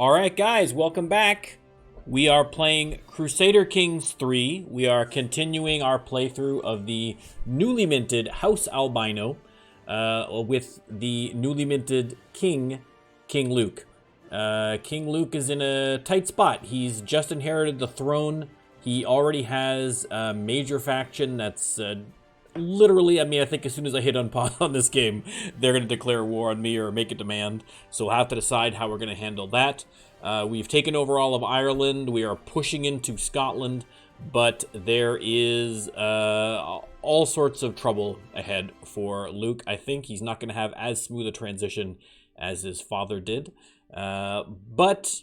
Alright guys, welcome back. We are playing Crusader Kings 3. We are continuing our playthrough of the newly minted House Albino with the newly minted King Luke. King Luke is in a tight spot. He's just inherited the throne. He already has a major faction that's literally, I think as soon as I hit on pause on this game, they're going to declare war on me or make a demand. So we'll have to decide how we're going to handle that. We've taken over all of Ireland. We are pushing into Scotland, but there is all sorts of trouble ahead for Luke. I think he's not going to have as smooth a transition as his father did. But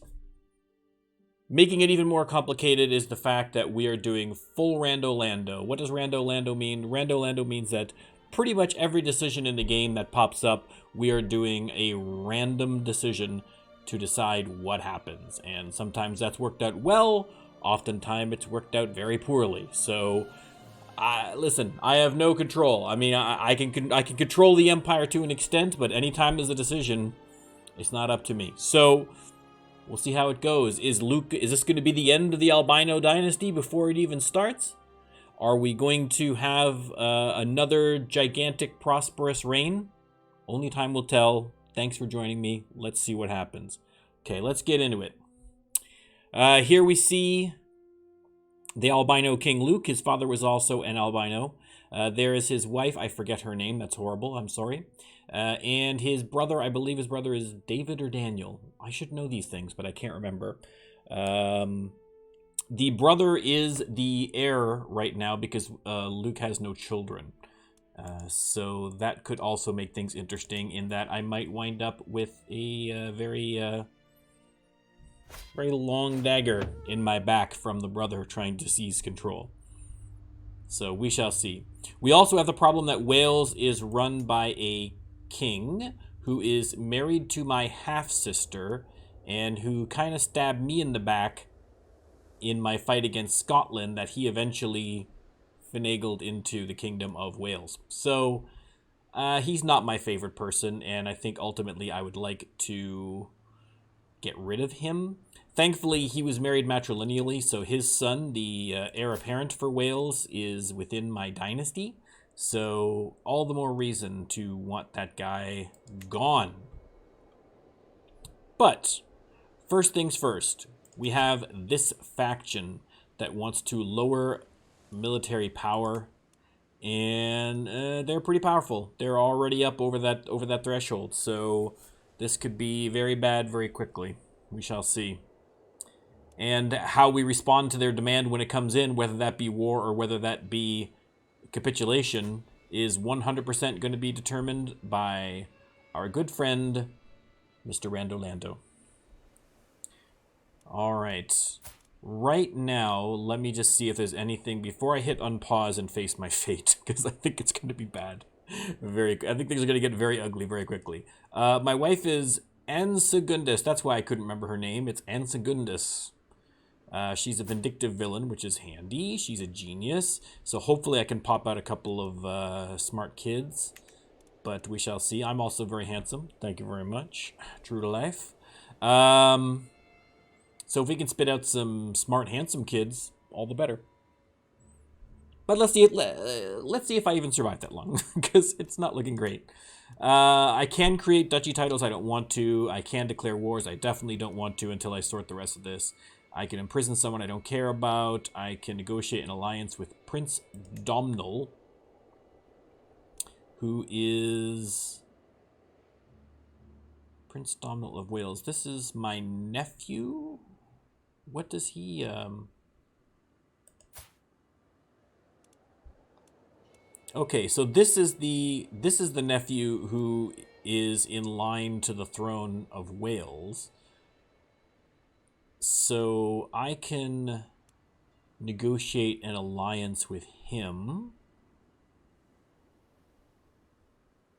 making it even more complicated is the fact that we are doing full Rando Lando. What does Rando Lando mean? Rando Lando means that pretty much every decision in the game that pops up, we are doing a random decision to decide what happens. And sometimes that's worked out well, oftentimes it's worked out very poorly. So, listen, I have no control. I can control the Empire to an extent, but anytime there's a decision, it's not up to me. So, we'll see how it goes. Is this going to be the end of the Albino dynasty before it even starts? Are we going to have another gigantic, prosperous reign? Only time will tell. Thanks for joining me. Let's see what happens. Okay, let's get into it. Here we see the albino King Luke. His father was also an albino. There is his wife. I forget her name. That's horrible. I'm sorry. And his brother, I believe his brother is David or Daniel. I should know these things, but I can't remember. The brother is the heir right now because Luke has no children. So that could also make things interesting in that I might wind up with a very long dagger in my back from the brother trying to seize control. So we shall see. We also have the problem that Wales is run by a king who is married to my half-sister and who kind of stabbed me in the back in my fight against Scotland that he eventually finagled into the Kingdom of Wales. So he's not my favorite person, and I think ultimately I would like to get rid of him. Thankfully, he was married matrilineally, so his son, the heir apparent for Wales, is within my dynasty. So all the more reason to want that guy gone. But first things first, we have this faction that wants to lower military power, and they're pretty powerful. They're already up over that threshold, so this could be very bad very quickly. We shall see. And how we respond to their demand when it comes in, whether that be war or whether that be capitulation, is 100% going to be determined by our good friend, Mr. Rando Lando. All right. Right now, let me just see if there's anything before I hit unpause and face my fate, because I think it's going to be bad. I think things are going to get very ugly very quickly. My wife is Ansegundis. That's why I couldn't remember her name. It's Ansegundis. She's a vindictive villain, which is handy. She's a genius. So hopefully I can pop out a couple of smart kids. But we shall see. I'm also very handsome. Thank you very much. True to life. So if we can spit out some smart, handsome kids, all the better. But let's see if I even survive that long, because it's not looking great. I can create duchy titles. I don't want to. I can declare wars. I definitely don't want to until I sort the rest of this. I can imprison someone I don't care about. I can negotiate an alliance with Prince Domnall, who is Prince Domnall of Wales. This is my nephew. What does he Okay, so this is the nephew who is in line to the throne of Wales. So I can negotiate an alliance with him.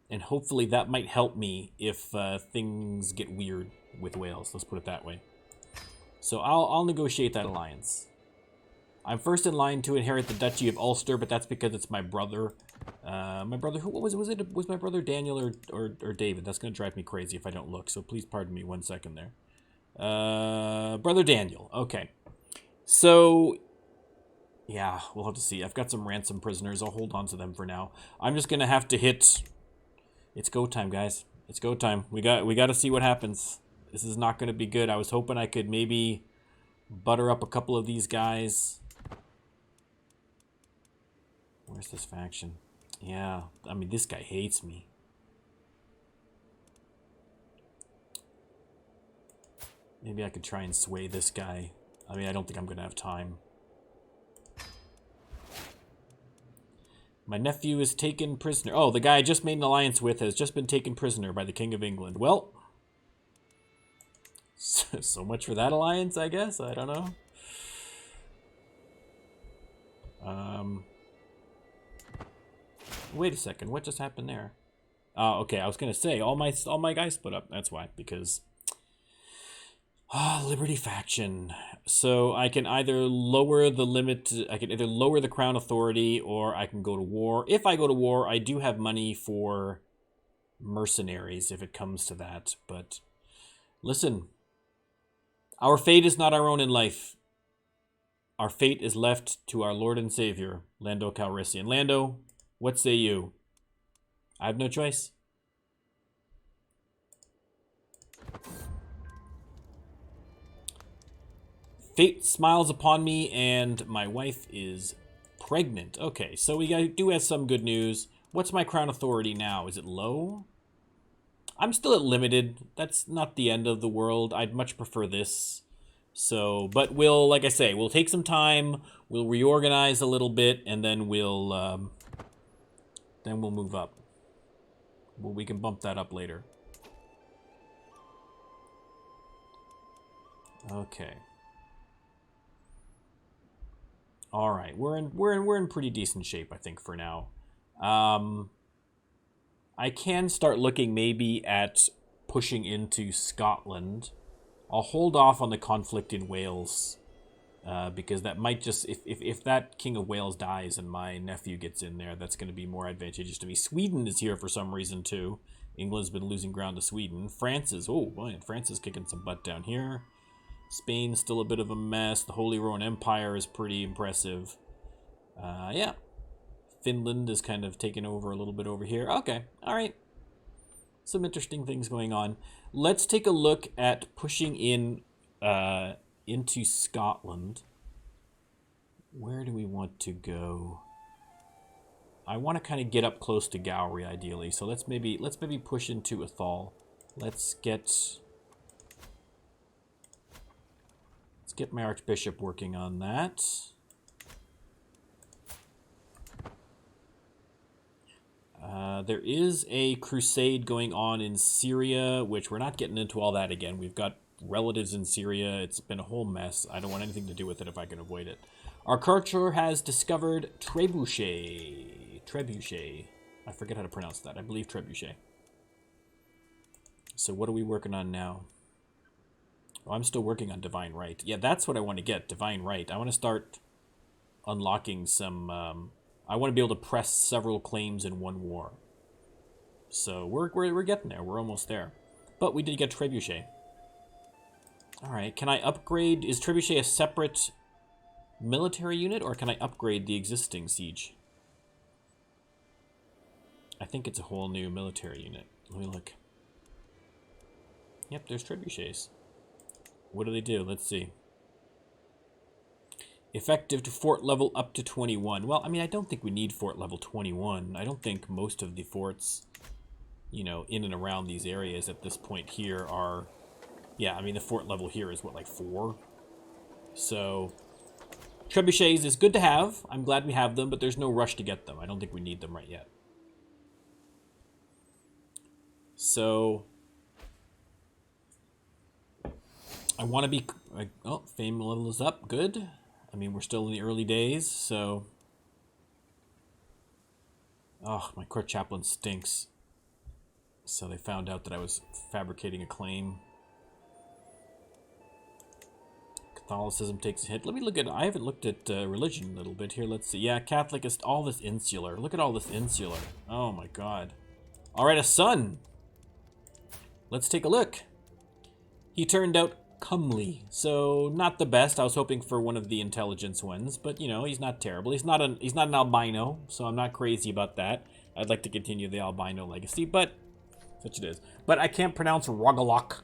And hopefully that might help me if things get weird with Wales. Let's put it that way. So I'll negotiate that alliance. I'm first in line to inherit the Duchy of Ulster, but that's because it's my brother. My brother, who was it? Was my brother Daniel or David? That's going to drive me crazy if I don't look, so please pardon me 1 second there. Brother Daniel. Okay. So, yeah, we'll have to see. I've got some ransom prisoners. I'll hold on to them for now. I'm just going to have to hit... It's go time, guys. It's go time. We got to see what happens. This is not going to be good. I was hoping I could maybe butter up a couple of these guys. Where's this faction? Yeah, I mean, this guy hates me. Maybe I could try and sway this guy. I mean, I don't think I'm going to have time. My nephew is taken prisoner. Oh, the guy I just made an alliance with has just been taken prisoner by the King of England. Well, so much for that alliance, I guess. I don't know. Wait a second. What just happened there? Oh, okay. I was gonna say all my guys split up. That's why, because Liberty faction. So I can either lower the limit. I can either lower the crown authority, or I can go to war. If I go to war, I do have money for mercenaries if it comes to that. But listen, our fate is not our own in life. Our fate is left to our Lord and Savior, Lando Calrissian. Lando, what say you? I have no choice. Fate smiles upon me, and my wife is pregnant. Okay, so we do have some good news. What's my crown authority now? Is it low? I'm still at limited. That's not the end of the world. I'd much prefer this. So, but we'll, like I say, we'll take some time. We'll reorganize a little bit, and then we'll move up. Well, we can bump that up later. Okay. All right, we're in pretty decent shape, I think, for now. I can start looking maybe at pushing into Scotland. I'll hold off on the conflict in Wales, because that might just, if that King of Wales dies and my nephew gets in there, that's going to be more advantageous to me. Sweden is here for some reason too. England's been losing ground to Sweden. France is, oh boy, France is kicking some butt down here. Spain's still a bit of a mess. The Holy Roman Empire is pretty impressive. Yeah. Finland is kind of taking over a little bit over here. Okay, all right. Some interesting things going on. Let's take a look at pushing in into Scotland. Where do we want to go? I want to kind of get up close to Gowrie, ideally. So let's maybe push into Athol. Let's get my Archbishop working on that. There is a crusade going on in Syria, which we're not getting into all that again. We've got relatives in Syria. It's been a whole mess. I don't want anything to do with it if I can avoid it. Our culture has discovered trebuchet. Trebuchet. I forget how to pronounce that. I believe trebuchet. So what are we working on now? Oh, I'm still working on Divine Right. Yeah, that's what I want to get, Divine Right. I want to start unlocking some... I want to be able to press several claims in one war. So we're getting there. We're almost there. But we did get Trebuchet. Alright, can I upgrade... Is Trebuchet a separate military unit, or can I upgrade the existing siege? I think it's a whole new military unit. Let me look. Yep, there's Trebuchets. What do they do? Let's see. Effective to fort level up to 21. Well, I mean, I don't think we need fort level 21. I don't think most of the forts, you know, in and around these areas at this point here are... Yeah, I mean, the fort level here is, what, like 4? So, trebuchets is good to have. I'm glad we have them, but there's no rush to get them. I don't think we need them right yet. So... I want to be... Oh, fame level is up. Good. I mean, we're still in the early days, so... Oh, my court chaplain stinks. So they found out that I was fabricating a claim. Catholicism takes a hit. Let me look at... I haven't looked at religion a little bit here. Let's see. Yeah, Catholic is all this insular. Look at all this insular. Oh, my God. All right, a son. Let's take a look. He turned out comely. So not the best. I was hoping for one of the intelligence ones, but you know, he's not terrible. He's not an albino, so I'm not crazy about that. I'd like to continue the albino legacy, but such it is. But I can't pronounce Rogalok.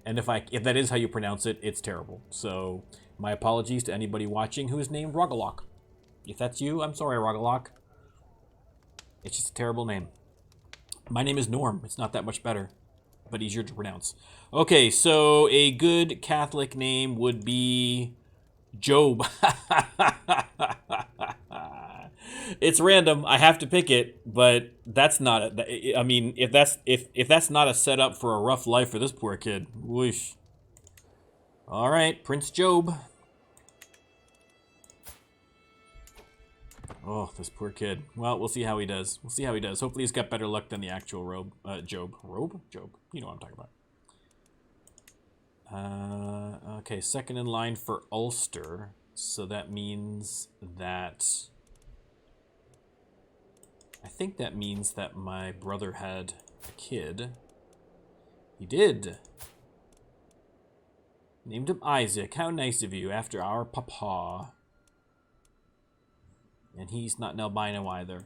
And if that is how you pronounce it, it's terrible. So my apologies to anybody watching who is named Rogalok. If that's you, I'm sorry, Rogalok. It's just a terrible name. My name is Norm. It's not that much better, but easier to pronounce. Okay, so a good Catholic name would be Job. It's random. I have to pick it, but that's not. I mean, if that's not a setup for a rough life for this poor kid, whoosh. All right, Prince Job. Oh, this poor kid. Well, we'll see how he does. We'll see how he does. Hopefully, he's got better luck than the actual Job. Job. You know what I'm talking about. Okay, second in line for Ulster. So that means that. I think that means that my brother had a kid. He did. Named him Isaac. How nice of you, after our papa. And he's not an albino either.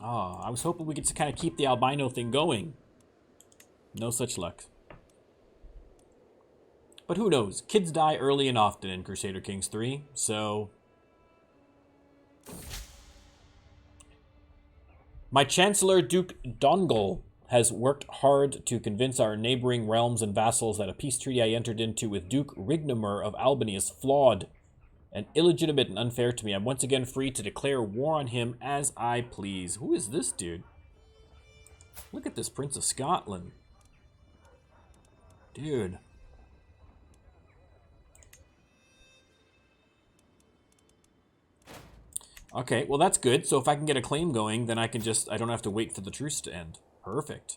Oh, I was hoping we could kind of keep the albino thing going. No such luck. But who knows? Kids die early and often in Crusader Kings 3, so... My Chancellor, Duke Dongol, has worked hard to convince our neighboring realms and vassals that a peace treaty I entered into with Duke Rignomer of Albany is flawed and illegitimate and unfair to me. I'm once again free to declare war on him as I please. Who is this dude? Look at this Prince of Scotland. Dude. Okay, well that's good. So if I can get a claim going, then I don't have to wait for the truce to end. Perfect.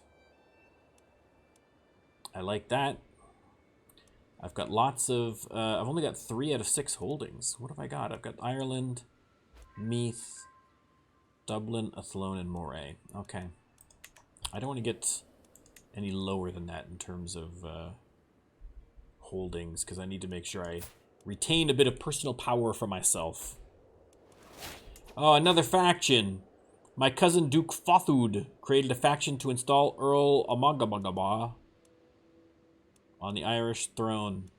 I like that. I've got lots of, I've only got 3 out of 6 holdings. What have I got? I've got Ireland, Meath, Dublin, Athlone, and Moray. Okay. I don't want to get any lower than that in terms of holdings, because I need to make sure I retain a bit of personal power for myself. Oh, another faction. My cousin Duke Fothud created a faction to install Earl Amagabagaba on the Irish throne.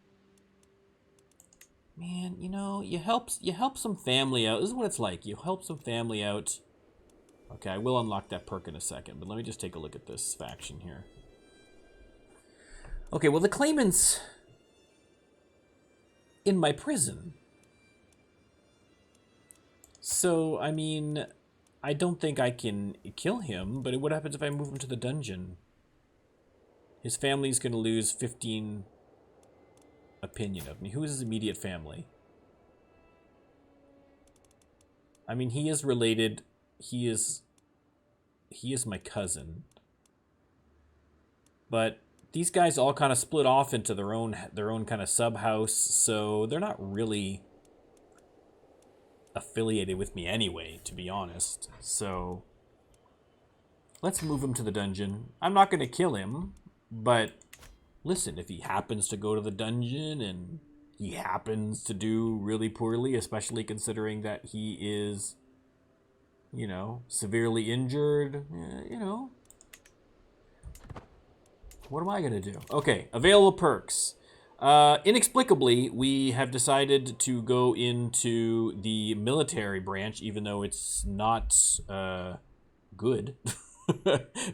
Man, you know, you help some family out. This is what it's like. You help some family out. Okay, I will unlock that perk in a second, but let me just take a look at this faction here. Okay, well, the claimant's in my prison. So, I mean, I don't think I can kill him, but what happens if I move him to the dungeon? His family's going to lose 15 opinion of me. Who is his immediate family? I mean, he is related. He is my cousin. But these guys all kind of split off into their own kind of sub-house, so they're not really affiliated with me anyway, to be honest. So let's move him to the dungeon. I'm not going to kill him, but listen, if he happens to go to the dungeon and he happens to do really poorly, especially considering that he is, you know, severely injured, you know, what am I going to do? Okay, available perks. Inexplicably, we have decided to go into the military branch, even though it's not good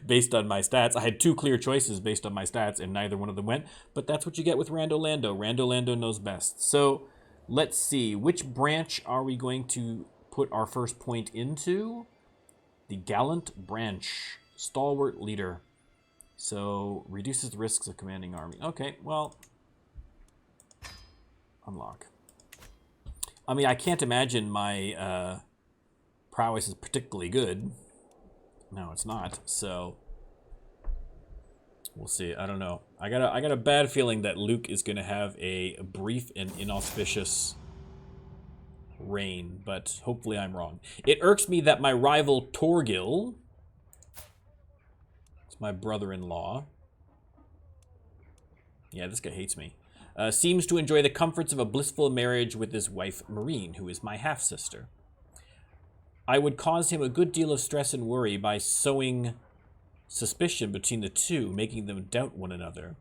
based on my stats. I had 2 clear choices based on my stats, and neither one of them went. But that's what you get with Rando Lando. Rando Lando knows best. So let's see. Which branch are we going to put our first point into? The Gallant Branch. Stalwart Leader. So reduces the risks of commanding army. Okay, well... Unlock. I mean, I can't imagine my prowess is particularly good. No, it's not. So we'll see. I don't know. I got a bad feeling that Luke is going to have a brief and inauspicious reign, but hopefully I'm wrong. It irks me that my rival Torgil, it's my brother-in-law. Yeah, this guy hates me. seems to enjoy the comforts of a blissful marriage with his wife, Marine, who is my half-sister. I would cause him a good deal of stress and worry by sowing suspicion between the two, making them doubt one another.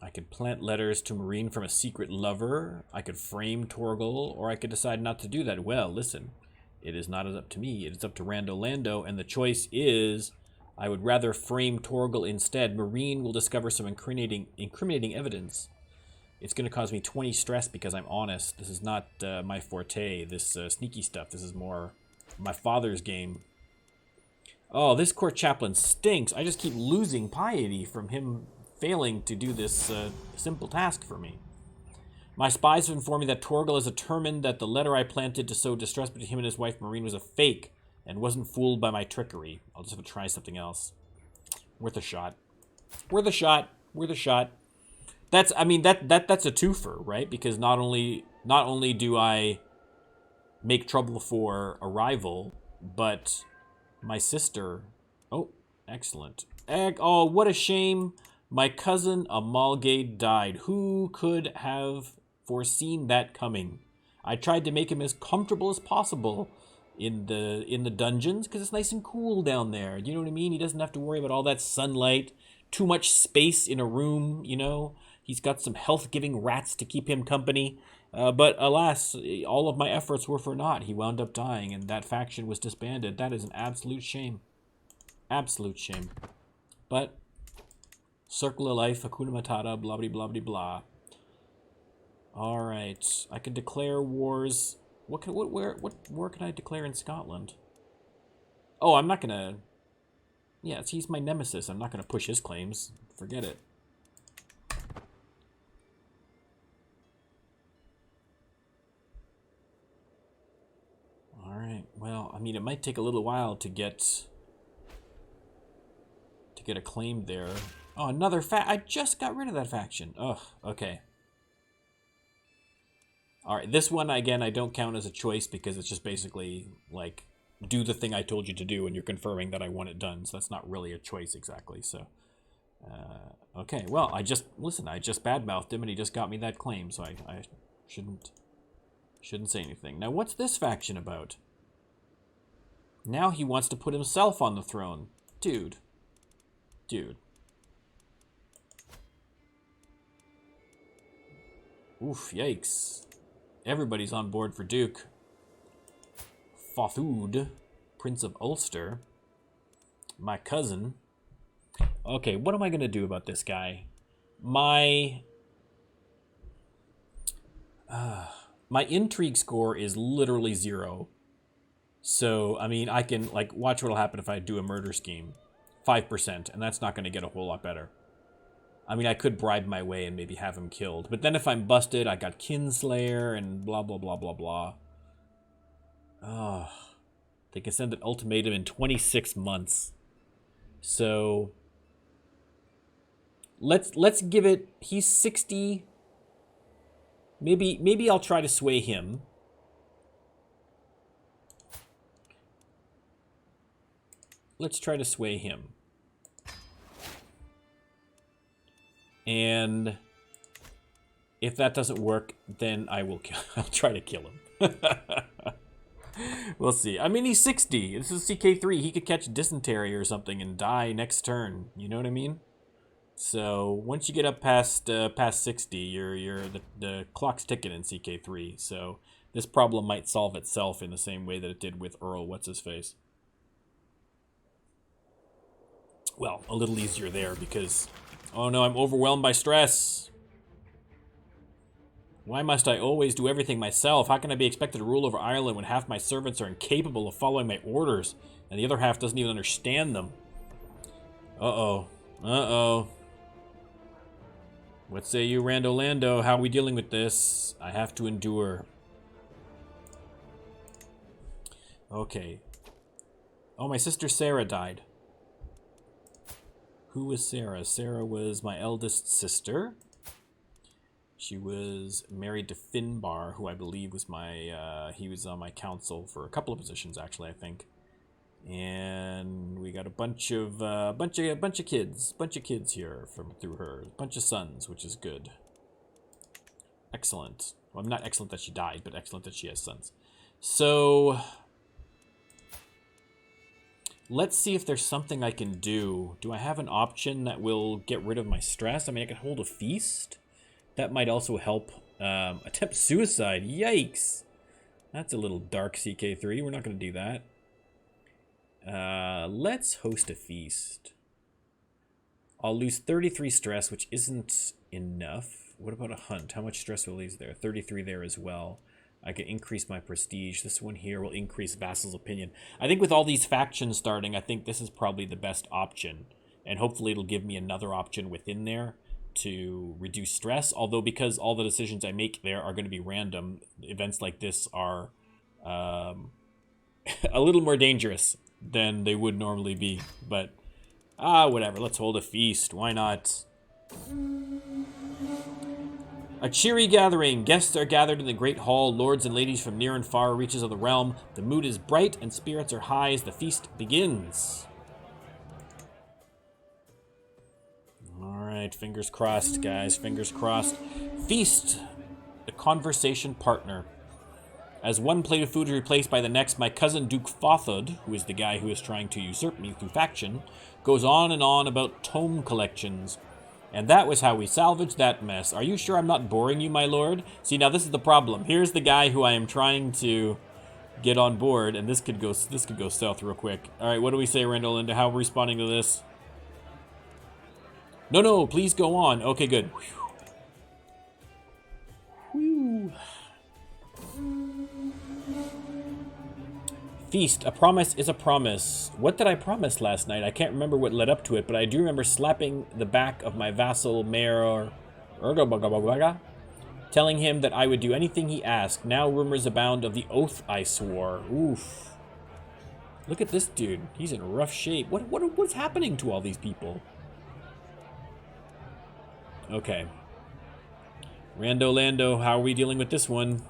I could plant letters to Marine from a secret lover, I could frame Torgal, or I could decide not to do that. Well, listen, it is not up to me, it is up to Rando Lando, and the choice is, I would rather frame Torgal instead. Marine will discover some incriminating evidence. It's going to cause me 20 stress because I'm honest. This is not my forte, this sneaky stuff. This is more my father's game. Oh, this court chaplain stinks. I just keep losing piety from him failing to do this simple task for me. My spies have informed me that Torgal is determined that the letter I planted to sow distress between him and his wife Marine was a fake and wasn't fooled by my trickery. I'll just have to try something else. Worth a shot. Worth a shot. Worth a shot. That's a twofer, right? Because not only do I make trouble for a rival, but my sister. Oh, excellent. Oh, what a shame. My cousin Amalgade died. Who could have foreseen that coming? I tried to make him as comfortable as possible in the dungeons because it's nice and cool down there. You know what I mean? He doesn't have to worry about all that sunlight, too much space in a room, you know. He's got some health-giving rats to keep him company. But alas, all of my efforts were for naught. He wound up dying, and that faction was disbanded. That is an absolute shame. Absolute shame. But circle of life, Hakuna Matata, blah blah blah blah blah. All right, I can declare wars. What war can I declare in Scotland? Oh, I'm not gonna. Yeah, he's my nemesis. I'm not gonna push his claims. Forget it. All right. Well, I mean, it might take a little while to get a claim there. Oh, another I just got rid of that faction. Ugh, okay. Alright, this one, again, I don't count as a choice because it's just basically, like, do the thing I told you to do and you're confirming that I want it done. So that's not really a choice exactly, so. Okay, well, I just badmouthed him and he just got me that claim, so I shouldn't say anything. Now, what's this faction about? Now he wants to put himself on the throne. Dude. Oof, yikes. Everybody's on board for Duke. Fothud, Prince of Ulster. My cousin. Okay, what am I going to do about this guy? My intrigue score is literally 0. So, I mean, I can, like, watch what'll happen if I do a murder scheme. 5%, and that's not going to get a whole lot better. I mean, I could bribe my way and maybe have him killed. But then if I'm busted, I got Kinslayer and blah, blah, blah, blah, blah. Oh, they can send an ultimatum in 26 months. So, let's give it, he's 60. Maybe I'll try to sway him. Let's try to sway him. And if that doesn't work, then I'll try to kill him. We'll see. I mean, he's 60. This is CK3. He could catch dysentery or something and die next turn. You know what I mean? So once you get up past 60, the clock's ticking in CK3. So this problem might solve itself in the same way that it did with Earl What's-His-Face. Well, a little easier there because, oh no, I'm overwhelmed by stress. Why must I always do everything myself? How can I be expected to rule over Ireland when half my servants are incapable of following my orders and the other half doesn't even understand them? Uh-oh. Uh-oh. What say you, Rando Lando? How are we dealing with this? I have to endure. Okay. Oh, my sister Sarah died. Who was Sarah? Sarah was my eldest sister. She was married to Finbar, who I believe was he was on my council for a couple of positions, actually, I think. And we got a bunch of kids here from through her, bunch of sons, which is good. Excellent. Well, not excellent that she died, but excellent that she has sons. So let's see if there's something I can do. Do I have an option that will get rid of my stress? I mean, I can hold a feast. That might also help. Attempt suicide. Yikes. That's a little dark, CK3. We're not going to do that. Let's host a feast. I'll lose 33 stress, which isn't enough. What about a hunt? How much stress will lose there? 33 there as well. I can increase my prestige. This one here will increase vassal's opinion. I think with all these factions starting, I think this is probably the best option. And hopefully it'll give me another option within there to reduce stress. Although because all the decisions I make there are going to be random, events like this are a little more dangerous than they would normally be. But, whatever. Let's hold a feast. Why not? A cheery gathering. Guests are gathered in the great hall. Lords and ladies from near and far reaches of the realm. The mood is bright and spirits are high as the feast begins. Alright, fingers crossed, guys. Fingers crossed. Feast. The conversation partner. As one plate of food is replaced by the next, my cousin Duke Fothud, who is the guy who is trying to usurp me through faction, goes on and on about tome collections. And that was how we salvaged that mess. Are you sure I'm not boring you, my lord? See, now this is the problem. Here's the guy who I am trying to get on board, and this could go south real quick. All right, what do we say, Randall? And how are we responding to this? No, please go on. Okay, good. Whew. Feast. A promise is a promise. What did I promise last night? I can't remember what led up to it, but I do remember slapping the back of my vassal, Mayor telling him that I would do anything he asked. Now rumors abound of the oath I swore. Oof. Look at this dude. He's in rough shape. What's happening to all these people? Okay. Lando, how are we dealing with this one?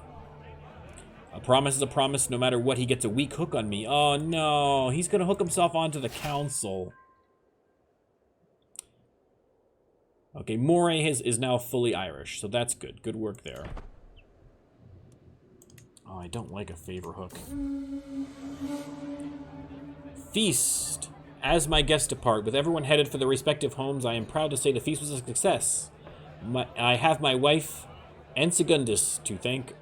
A promise is a promise. No matter what, he gets a weak hook on me. Oh, no. He's going to hook himself onto the council. Okay, Moray is now fully Irish, so that's good. Good work there. Oh, I don't like a favor hook. Feast. As my guests depart, with everyone headed for their respective homes, I am proud to say the feast was a success. I have my wife, Ensegundus, to thank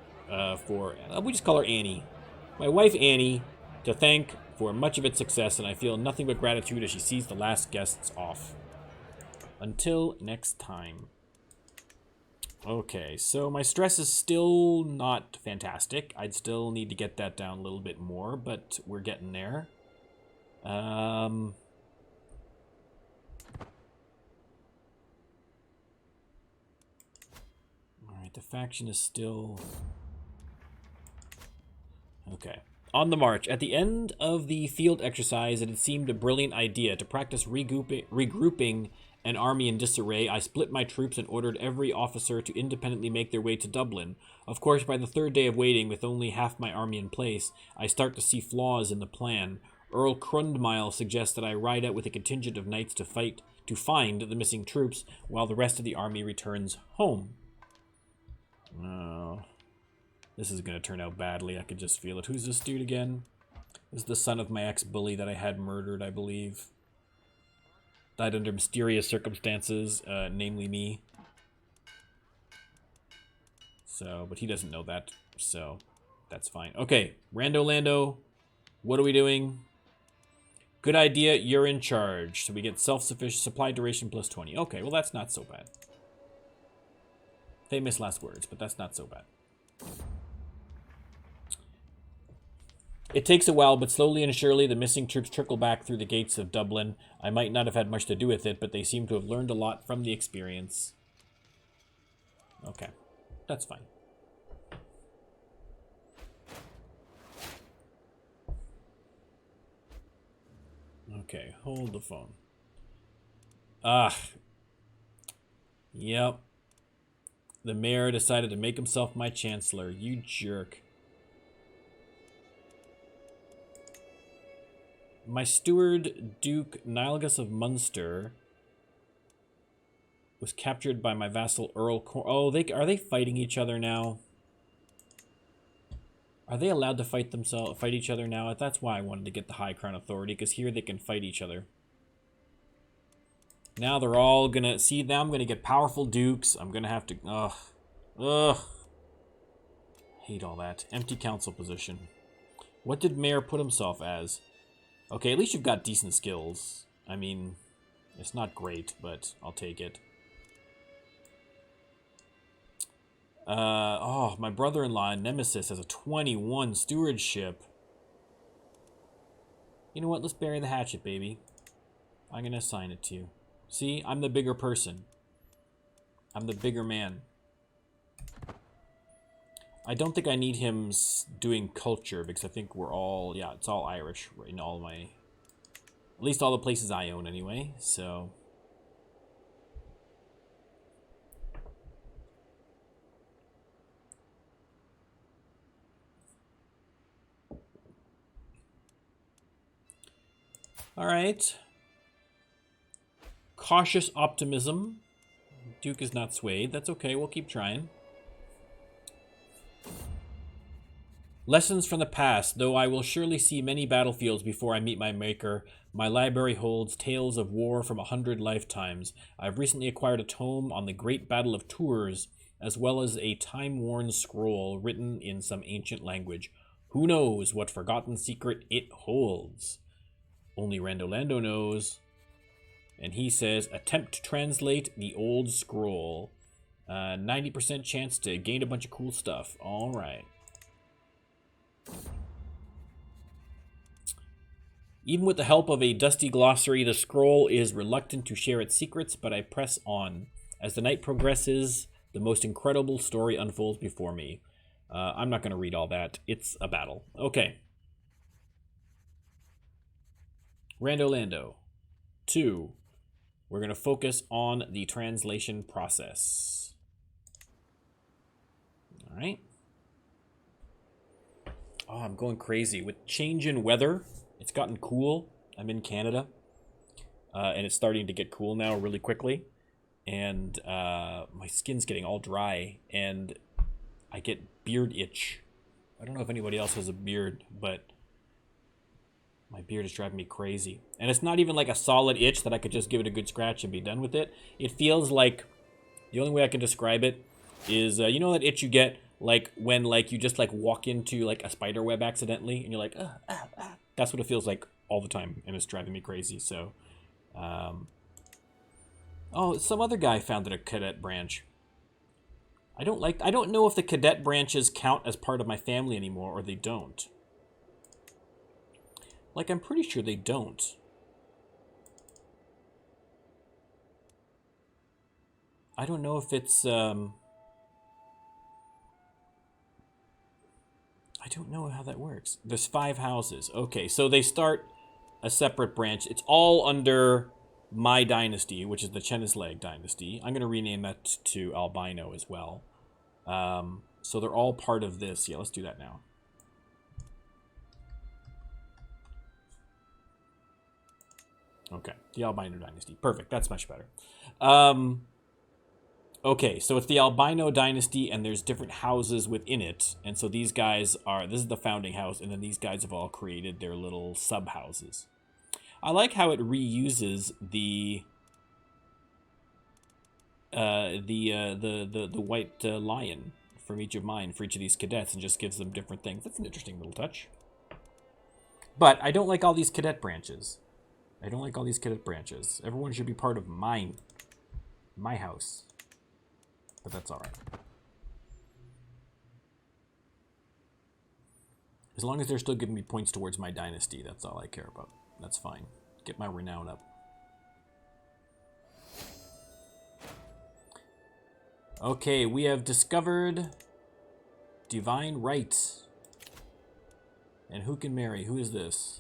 for, we just call her Annie. My wife, Annie, to thank for much of its success, and I feel nothing but gratitude as she sees the last guests off. Until next time. Okay, so my stress is still not fantastic. I'd still need to get that down a little bit more, but we're getting there. Alright, the faction is still... Okay. On the march. At the end of the field exercise, it had seemed a brilliant idea to practice regrouping an army in disarray. I split my troops and ordered every officer to independently make their way to Dublin. Of course, by the third day of waiting, with only half my army in place, I start to see flaws in the plan. Earl Crundmile suggests that I ride out with a contingent of knights to find the missing troops, while the rest of the army returns home. Oh, this is going to turn out badly. I could just feel it. Who's this dude again? This is the son of my ex-bully that I had murdered, I believe. Died under mysterious circumstances, namely me. So, but he doesn't know that, so that's fine. Okay, Lando, what are we doing? Good idea, you're in charge. So we get self-sufficient supply duration plus 20. Okay, well that's not so bad. Famous last words, but that's not so bad. It takes a while, but slowly and surely the missing troops trickle back through the gates of Dublin. I might not have had much to do with it, but they seem to have learned a lot from the experience. Okay, that's fine. Okay, hold the phone. Yep. The mayor decided to make himself my chancellor. You jerk. My steward, Duke Nilgus of Munster, was captured by my vassal Earl Oh, are they fighting each other now? Are they allowed to fight each other now? That's why I wanted to get the High Crown Authority, because here they can fight each other. Now they're all gonna see. Now I'm gonna get powerful dukes. I'm gonna have to. Ugh. Hate all that. Empty council position. What did Mayor put himself as? Okay, at least you've got decent skills. I mean, it's not great, but I'll take it. Oh, my brother-in-law, Nemesis, has a 21 stewardship. You know what? Let's bury the hatchet, baby. I'm going to assign it to you. See? I'm the bigger person. I'm the bigger man. I don't think I need him doing culture, because I think we're all... Yeah, it's all Irish in all my... At least all the places I own, anyway, so... Alright. Cautious optimism. Duke is not swayed. That's okay, we'll keep trying. Lessons from the past. Though I will surely see many battlefields before I meet my maker, my library holds tales of war from 100 lifetimes. I've recently acquired a tome on the Great Battle of Tours, as well as a time-worn scroll written in some ancient language. Who knows what forgotten secret it holds? Only LANDO knows. And he says, attempt to translate the old scroll. 90% chance to gain a bunch of cool stuff. All right. Even with the help of a dusty glossary, the scroll is reluctant to share its secrets, but I press on. As the night progresses, the most incredible story unfolds before me. I'm not going to read all that. It's a battle. Okay. LANDO. 2. We're going to focus on the translation process. All right. Oh, I'm going crazy. With change in weather, it's gotten cool. I'm in Canada. And it's starting to get cool now really quickly. And my skin's getting all dry. And I get beard itch. I don't know if anybody else has a beard, but my beard is driving me crazy. And it's not even like a solid itch that I could just give it a good scratch and be done with it. It feels like, the only way I can describe it is, you know that itch you get like when like you just like walk into like a spider web accidentally and you're like, that's what it feels like all the time, and it's driving me crazy. So, oh, some other guy founded a cadet branch. I don't know if the cadet branches count as part of my family anymore, or they don't. Like, I'm pretty sure they don't. I don't know if it's, I don't know how that works. There's 5 houses. Okay, so they start a separate branch. It's all under my dynasty, which is the Cheneslag dynasty. I'm going to rename that to Albino as well. So they're all part of this. Yeah, let's do that now. Okay, the Albino dynasty. Perfect, that's much better. Okay, so it's the Albino dynasty, and there's different houses within it. And so these guys are, this is the founding house, and then these guys have all created their little sub-houses. I like how it reuses the white lion from each of mine for each of these cadets and just gives them different things. That's an interesting little touch. But I don't like all these cadet branches. I don't like all these cadet branches. Everyone should be part of mine. My house. But that's alright. As long as they're still giving me points towards my dynasty, that's all I care about. That's fine. Get my renown up. Okay, we have discovered divine right. And who can marry? Who is this?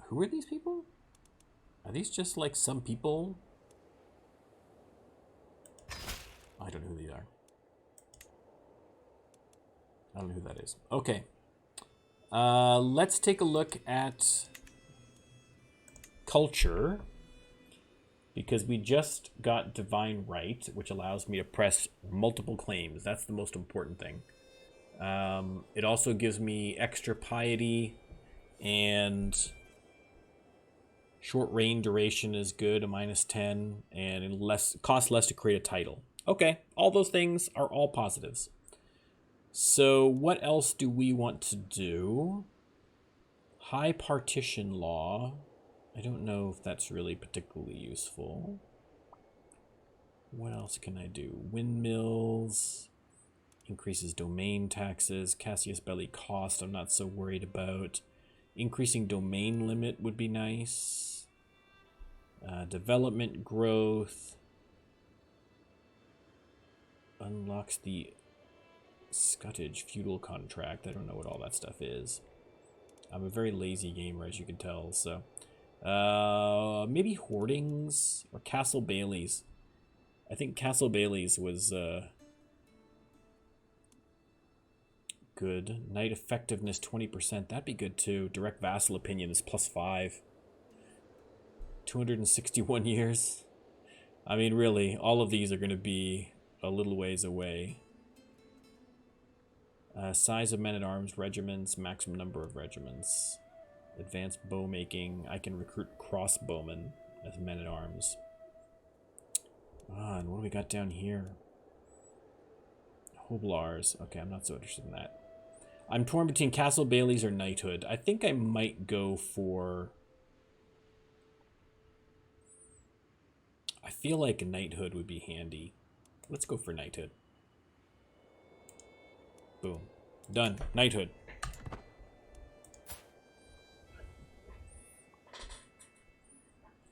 Who are these people? Are these just like some people? I don't know who these are. I don't know who that is. Okay. Let's take a look at culture, because we just got divine right, which allows me to press multiple claims. That's the most important thing. It also gives me extra piety, and short reign duration is good, a -10, and costs less to create a title. Okay, all those things are all positives. So what else do we want to do? High partition law. I don't know if that's really particularly useful. What else can I do? Windmills. Increases domain taxes. Cassius Belli cost I'm not so worried about. Increasing domain limit would be nice. Development growth. Unlocks the Scottish feudal contract. I don't know what all that stuff is. I'm a very lazy gamer, as you can tell, so... maybe Hoardings or Castle Baileys. I think Castle Baileys was good. Knight effectiveness 20%. That'd be good too. Direct vassal opinion is +5. 261 years. I mean, really, all of these are going to be a little ways away. Size of men-at-arms regiments, maximum number of regiments. Advanced bow making. I can recruit crossbowmen as men-at-arms. And what do we got down here? Hoblars. Okay, I'm not so interested in that. I'm torn between Castle Baileys or Knighthood. I think I might go for... I feel like a Knighthood would be handy. Let's go for Knighthood. Boom. Done. Knighthood.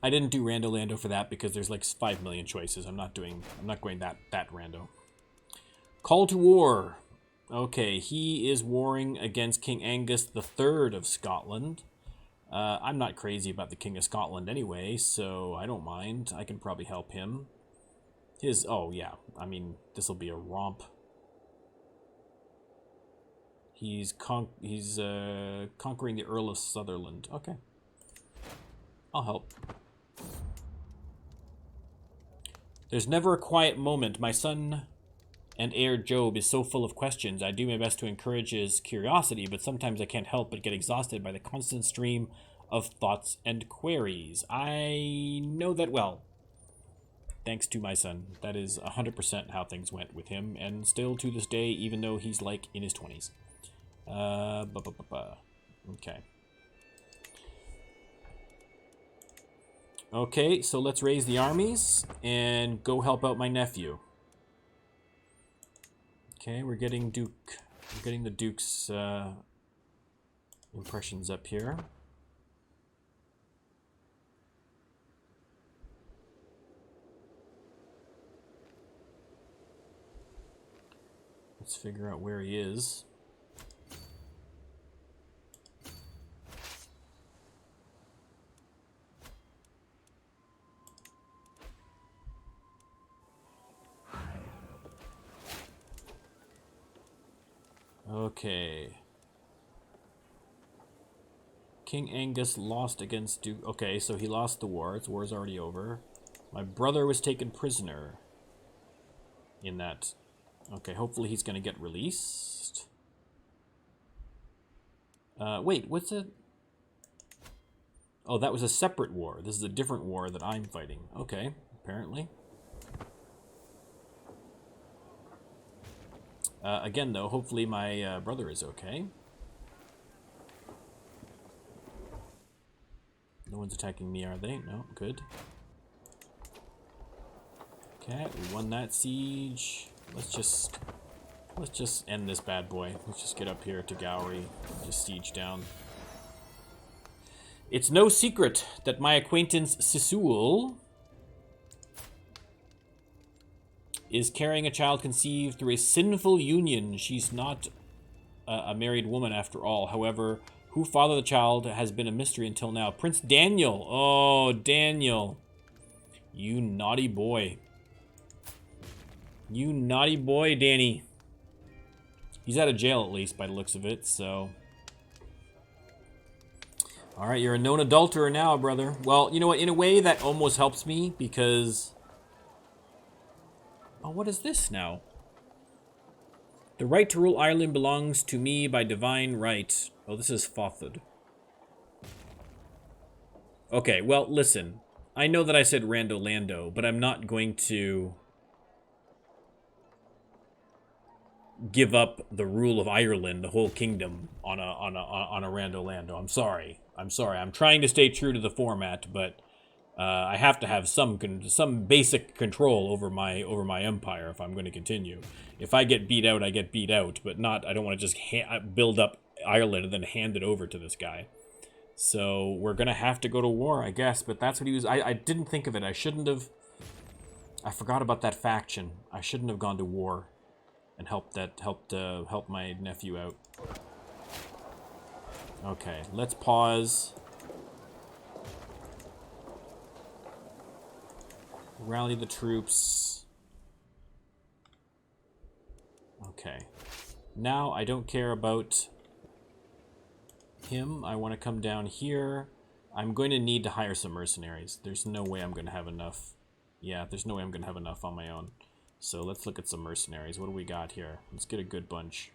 I didn't do Lando for that because there's like 5 million choices. I'm not going that rando. Call to war. Okay, he is warring against King Angus III of Scotland. I'm not crazy about the King of Scotland anyway, so I don't mind. I can probably help him. Oh yeah, I mean, this will be a romp. He's conquering the Earl of Sutherland. Okay. I'll help. There's never a quiet moment. My son and heir Job is so full of questions. I do my best to encourage his curiosity, but sometimes I can't help but get exhausted by the constant stream of thoughts and queries. I know that well. Thanks to my son. That is 100% how things went with him, and still to this day, even though he's like in his 20s. Okay. Okay, so let's raise the armies and go help out my nephew. Okay, we're getting the Duke's impressions up here. Let's figure out where he is. Okay. King Angus lost against Duke. Okay, so he lost the war. Its war's already over. My brother was taken prisoner in that. Okay, hopefully he's going to get released. Wait, what's it? Oh, that was a separate war. This is a different war that I'm fighting. Okay, apparently. Again, though, hopefully my brother is okay. No one's attacking me, are they? No, good. Okay, we won that siege. Let's just end this bad boy. Let's just get up here to Gowrie, just siege down. It's no secret that my acquaintance Sisul is carrying a child conceived through a sinful union. She's not a married woman after all. However, who fathered the child has been a mystery until now. Prince Daniel. Oh, Daniel. You naughty boy. You naughty boy, Danny. He's out of jail at least by the looks of it, so... Alright, you're a known adulterer now, brother. Well, you know what? In a way, that almost helps me because... Oh, what is this now? The right to rule Ireland belongs to me by divine right. Oh, this is Fothid. Okay, well, listen. I know that I said Rando Lando, but I'm not going to give up the rule of Ireland, the whole kingdom, on a Rando Lando. I'm sorry. I'm sorry. I'm trying to stay true to the format, but I have to have some basic control over my empire if I'm going to continue. If I get beat out, I get beat out, but not. I don't want to just build up Ireland and then hand it over to this guy. So we're gonna have to go to war, I guess. But that's what he was. I didn't think of it. I shouldn't have. I forgot about that faction. I shouldn't have gone to war and helped my nephew out. Okay, let's pause. Rally the troops. Okay. Now I don't care about him. I want to come down here. I'm going to need to hire some mercenaries. There's no way I'm going to have enough. Yeah, there's no way I'm going to have enough on my own. So let's look at some mercenaries. What do we got here? Let's get a good bunch.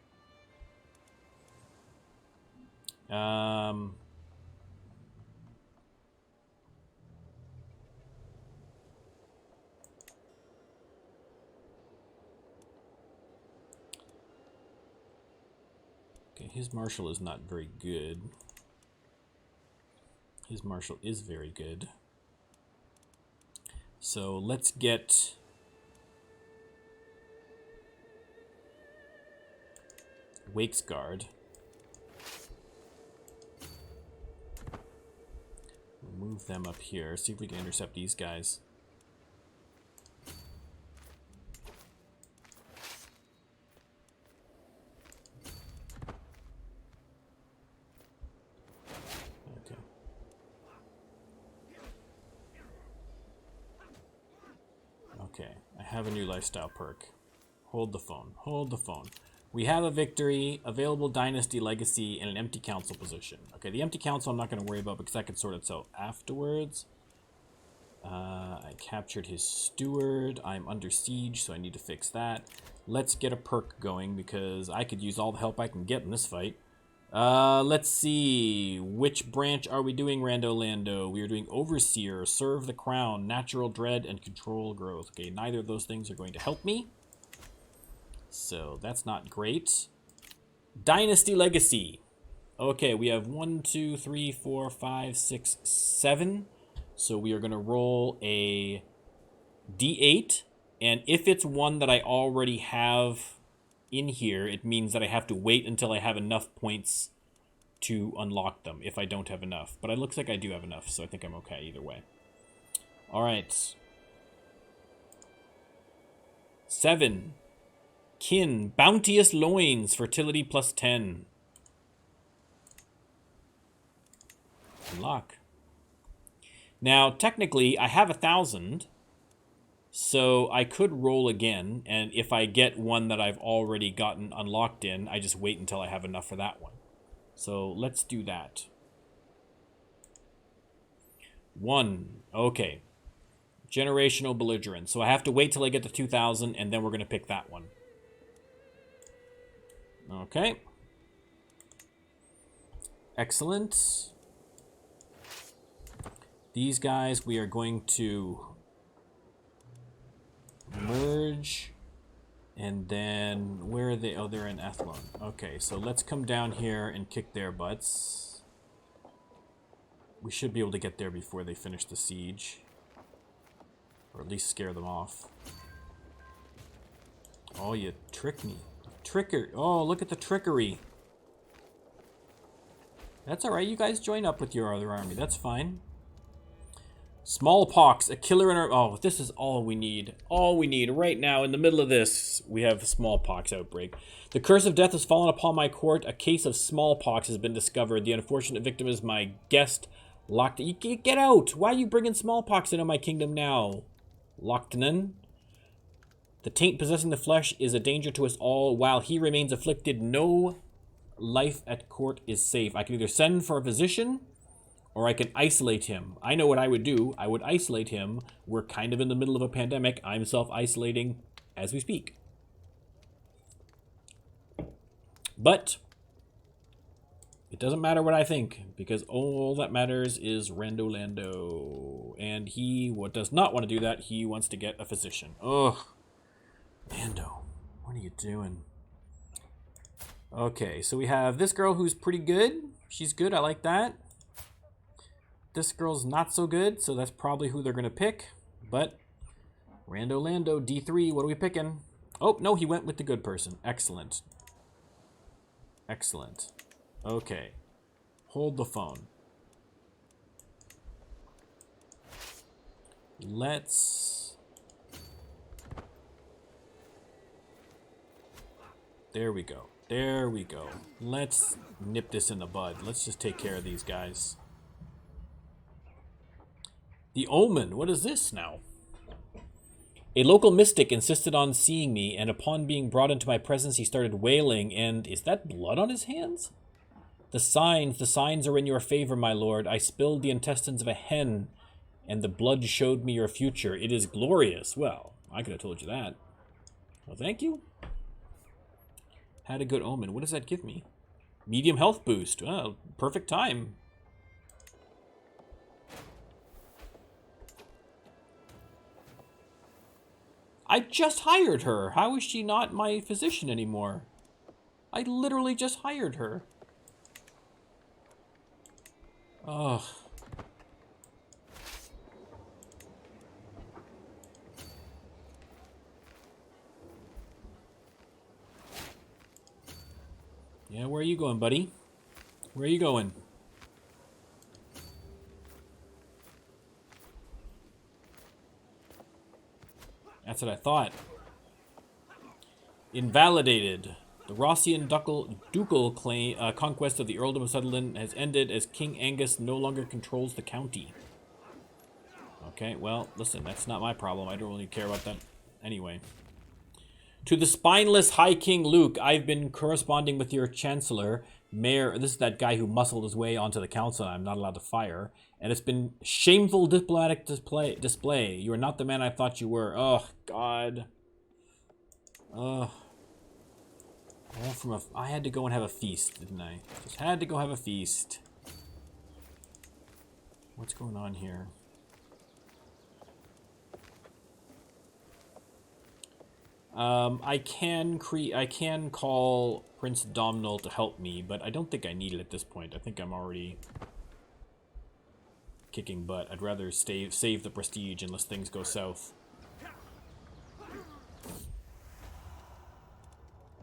His marshal is not very good. His marshal is very good. So let's get... Wake's Guard. We'll move them up here. See if we can intercept these guys. Okay, I have a new lifestyle perk. Hold the phone. Hold the phone. We have a victory, available dynasty legacy, and an empty council position. Okay, the empty council I'm not going to worry about because that can sort itself afterwards. I captured his steward. I'm under siege, so I need to fix that. Let's get a perk going because I could use all the help I can get in this fight. Let's see. Which branch are we doing, Rando Lando? We are doing Overseer, Serve the Crown, Natural Dread, and Control Growth. Okay, neither of those things are going to help me. So, that's not great. Dynasty Legacy. Okay, we have 1, 2, 3, 4, 5, 6, 7. So, we are going to roll a D8. And if it's one that I already have in here, it means that I have to wait until I have enough points to unlock them if I don't have enough. But it looks like I do have enough, so I think I'm okay either way. Alright. 7. Kin. Bounteous Loins. Fertility plus 10. Unlock. Now, technically, I have 1,000. So I could roll again, and if I get one that I've already gotten unlocked in, I just wait until I have enough for that one. So let's do that. 1. Okay. Generational Belligerent. So I have to wait till I get to 2,000, and then we're going to pick that one. Okay. Excellent. These guys we are going to merge, and then where are they? Oh, they're in Athlone. Okay, so let's come down here and kick their butts. We should be able to get there before they finish the siege, or at least scare them off. Oh, you tricked me. Oh, look at the trickery. That's alright, you guys join up with your other army. That's fine. Smallpox, a killer in our... Oh, this is all we need. All we need. Right now, in the middle of this, we have a smallpox outbreak. The curse of death has fallen upon my court. A case of smallpox has been discovered. The unfortunate victim is my guest, Locked... Get out! Why are you bringing smallpox into my kingdom now, Lockton? The taint possessing the flesh is a danger to us all. While he remains afflicted, no life at court is safe. I can either send for a physician, or I can isolate him. I know what I would do. I would isolate him. We're kind of in the middle of a pandemic. I'm self-isolating as we speak. But it doesn't matter what I think, because all that matters is Rando Lando. And he does not want to do that. He wants to get a physician. Ugh. Lando, what are you doing? Okay, so we have this girl who's pretty good. She's good. I like that. This girl's not so good, so that's probably who they're going to pick. But Rando Lando, D3, what are we picking? Oh, no, he went with the good person. Excellent. Excellent. Okay. Hold the phone. Let's... There we go. There we go. Let's nip this in the bud. Let's just take care of these guys. The Omen. What is this now? A local mystic insisted on seeing me, and upon being brought into my presence, he started wailing, and is that blood on his hands? The signs are in your favor, my lord. I spilled the intestines of a hen, and the blood showed me your future. It is glorious. Well, I could have told you that. Well, thank you. Had a good omen. What does that give me? Medium health boost. Well, perfect time. I just hired her. How is she not my physician anymore? I literally just hired her. Ugh. Yeah, where are you going, buddy? Where are you going? That's what I thought. Invalidated. The Rossian ducal claim, conquest of the Earldom of Sutherland has ended as King Angus no longer controls the county. Okay, well, listen, that's not my problem. I don't really care about that anyway. To the spineless High King Luke, I've been corresponding with your Chancellor, Mayor. This is that guy who muscled his way onto the council I'm not allowed to fire. And it's been shameful diplomatic display. You are not the man I thought you were. Oh, God. Ugh. I had to go and have a feast, didn't I? Just had to go have a feast. What's going on here? I can call Prince Domhnall to help me, but I don't think I need it at this point. I think I'm already kicking butt. I'd rather save the prestige unless things go south.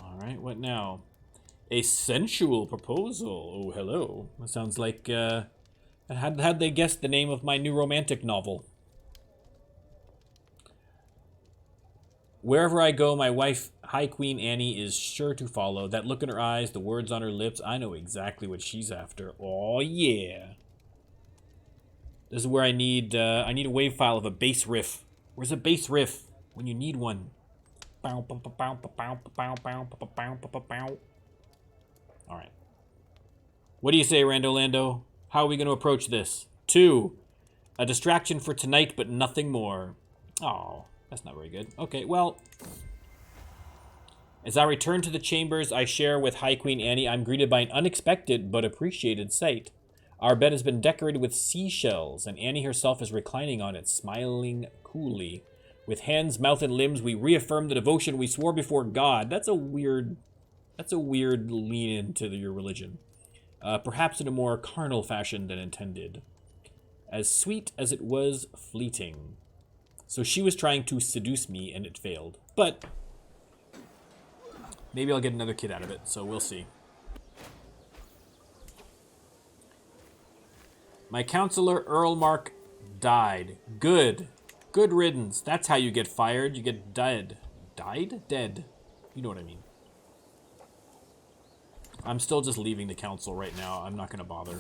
Alright, what now? A sensual proposal. Oh, hello. That sounds like, how'd they guess the name of my new romantic novel? Wherever I go, my wife, High Queen Annie, is sure to follow. That look in her eyes, the words on her lips, I know exactly what she's after. Oh, yeah. This is where I need a wave file of a bass riff. Where's a bass riff when you need one? Alright. What do you say, Rando Lando? How are we going to approach this? 2. A distraction for tonight, but nothing more. Oh, that's not very good. Okay, well. As I return to the chambers I share with High Queen Annie, I'm greeted by an unexpected but appreciated sight. Our bed has been decorated with seashells, and Annie herself is reclining on it, smiling coolly. With hands, mouth, and limbs, we reaffirm the devotion we swore before God. That's a weird lean into your religion. Perhaps in a more carnal fashion than intended. As sweet as it was fleeting. So she was trying to seduce me, and it failed. But maybe I'll get another kid out of it, so we'll see. My counselor, Earl Mark, died. Good. Good riddance. That's how you get fired. You get dead. Died? Dead. You know what I mean. I'm still just leaving the council right now. I'm not going to bother.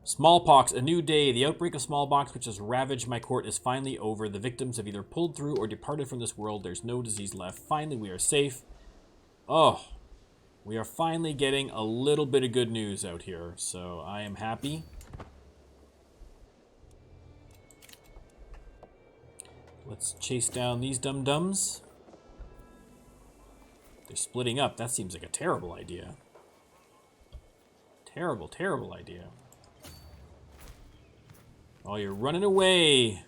Smallpox, a new day. The outbreak of smallpox, which has ravaged my court, is finally over. The victims have either pulled through or departed from this world. There's no disease left. Finally, we are safe. Oh, we are finally getting a little bit of good news out here, so I am happy. Let's chase down these dum-dums. They're splitting up. That seems like a terrible idea. Terrible, terrible idea. Oh, you're running away.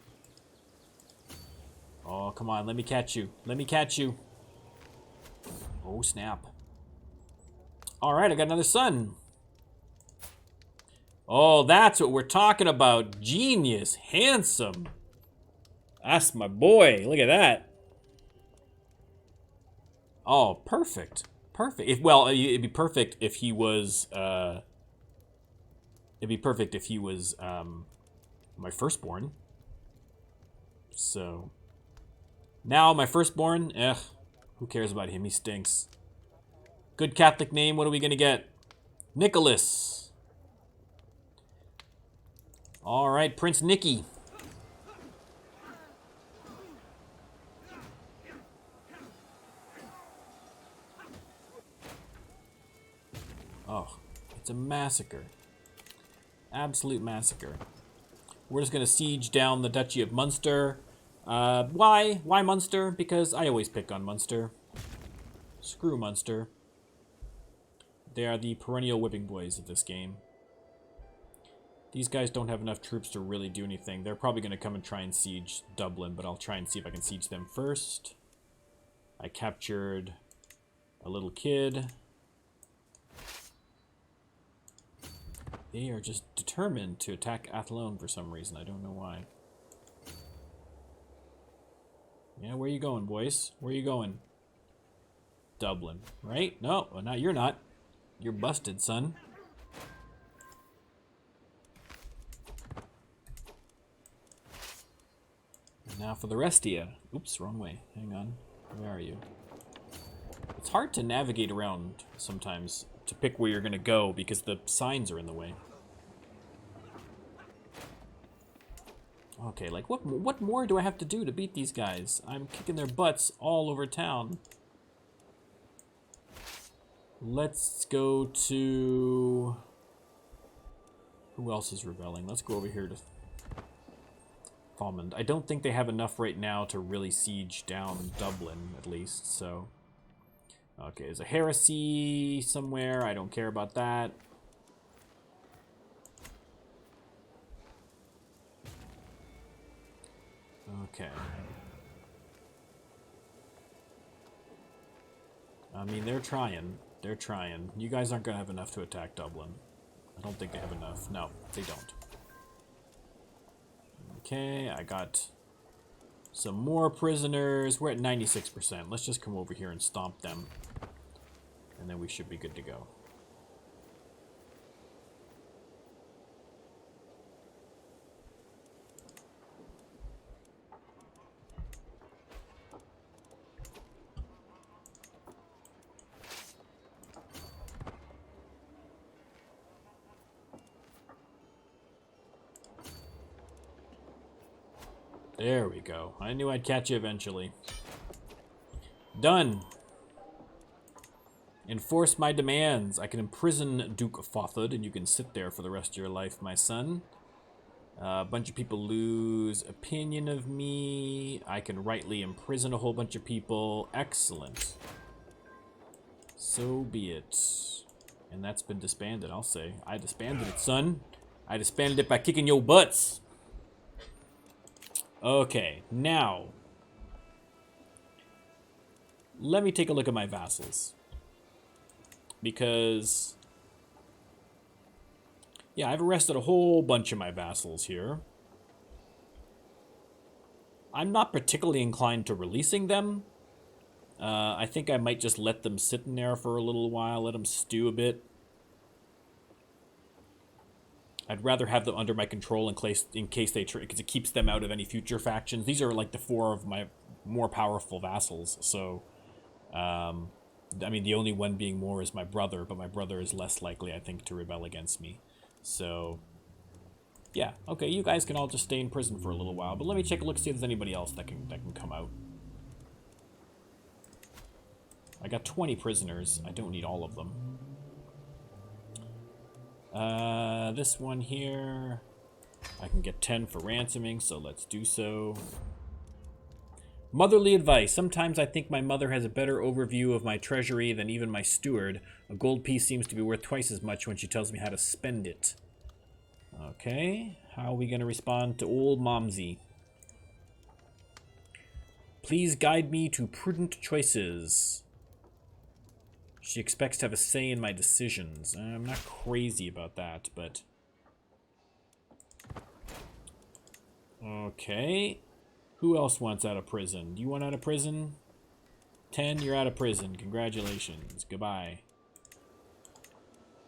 Oh, come on. Let me catch you. Let me catch you. Oh, snap. All right, I got another son. Oh, that's what we're talking about. Genius. Handsome. That's my boy. Look at that. Oh, perfect. Perfect. It'd be perfect if he was, my firstborn. So, now my firstborn, who cares about him? He stinks. Good Catholic name, what are we gonna get? Nicholas. Alright, Prince Nicky. Oh, it's a massacre. Absolute massacre. We're just gonna siege down the Duchy of Munster. Why? Why Munster? Because I always pick on Munster. Screw Munster. They are the perennial whipping boys of this game. These guys don't have enough troops to really do anything. They're probably gonna come and try and siege Dublin, but I'll try and see if I can siege them first. I captured a little kid. They are just determined to attack Athlone for some reason. I don't know why. Yeah, where you going, boys? Where you going? Dublin, right? No, well, no, you're not. You're busted, son. And now for the rest of you. Oops, wrong way. Hang on. Where are you? It's hard to navigate around sometimes to pick where you're going to go because the signs are in the way. Okay, like what more do I have to do to beat these guys? I'm kicking their butts all over town. Let's go to... Who else is rebelling? Let's go over here to Thomond. I don't think they have enough right now to really siege down Dublin, at least, so... Okay, there's a heresy somewhere. I don't care about that. Okay. I mean, they're trying. They're trying. You guys aren't going to have enough to attack Dublin. I don't think they have enough. No, they don't. Okay, I got some more prisoners. We're at 96%. Let's just come over here and stomp them. And then we should be good to go. There we go. I knew I'd catch you eventually. Done. Enforce my demands. I can imprison Duke Fothud, and you can sit there for the rest of your life, my son. A bunch of people lose opinion of me. I can rightly imprison a whole bunch of people. Excellent. So be it. And that's been disbanded, I'll say. I disbanded it, son. I disbanded it by kicking your butts. Okay, now, let me take a look at my vassals. Because, yeah, I've arrested a whole bunch of my vassals here. I'm not particularly inclined to releasing them. I think I might just let them sit in there for a little while, let them stew a bit. I'd rather have them under my control in case they because it keeps them out of any future factions. These are like the 4 of my more powerful vassals. So, I mean, the only one being more is my brother, but my brother is less likely, I think, to rebel against me. So, Yeah, okay, you guys can all just stay in prison for a little while, but let me take a look, see if there's anybody else that can come out. I got 20 prisoners. I don't need all of them. This one here, I can get 10 for ransoming, so let's do so. Motherly advice. Sometimes I think my mother has a better overview of my treasury than even my steward. A gold piece seems to be worth twice as much when she tells me how to spend it. Okay, how are we going to respond to old Momsy? Please guide me to prudent choices. She expects to have a say in my decisions. I'm not crazy about that, but... Okay. Who else wants out of prison? Do you want out of prison? 10, you're out of prison. Congratulations. Goodbye.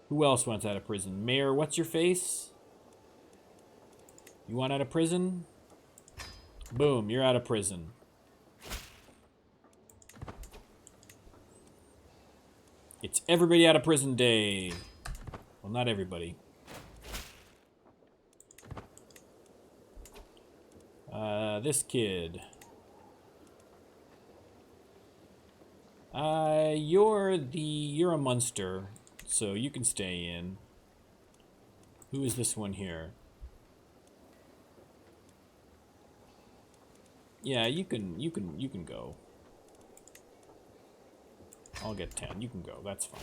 Who else wants out of prison? Mayor, what's your face? You want out of prison? Boom, you're out of prison. It's everybody out of prison day. Well, not everybody. This kid. You're a monster, so you can stay in. Who is this one here? Yeah, you can go. I'll get 10. You can go. That's fine.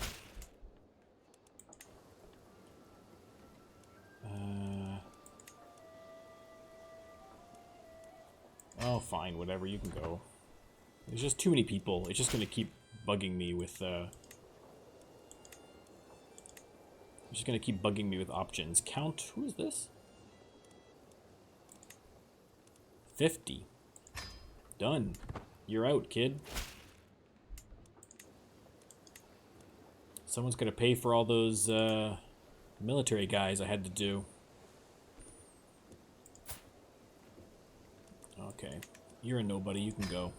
Oh, fine. Whatever. You can go. There's just too many people. It's just going to keep bugging me with, It's just going to keep bugging me with options. Count. Who is this? 50. Done. You're out, kid. Someone's going to pay for all those, military guys I had to do. Okay. You're a nobody. You can go.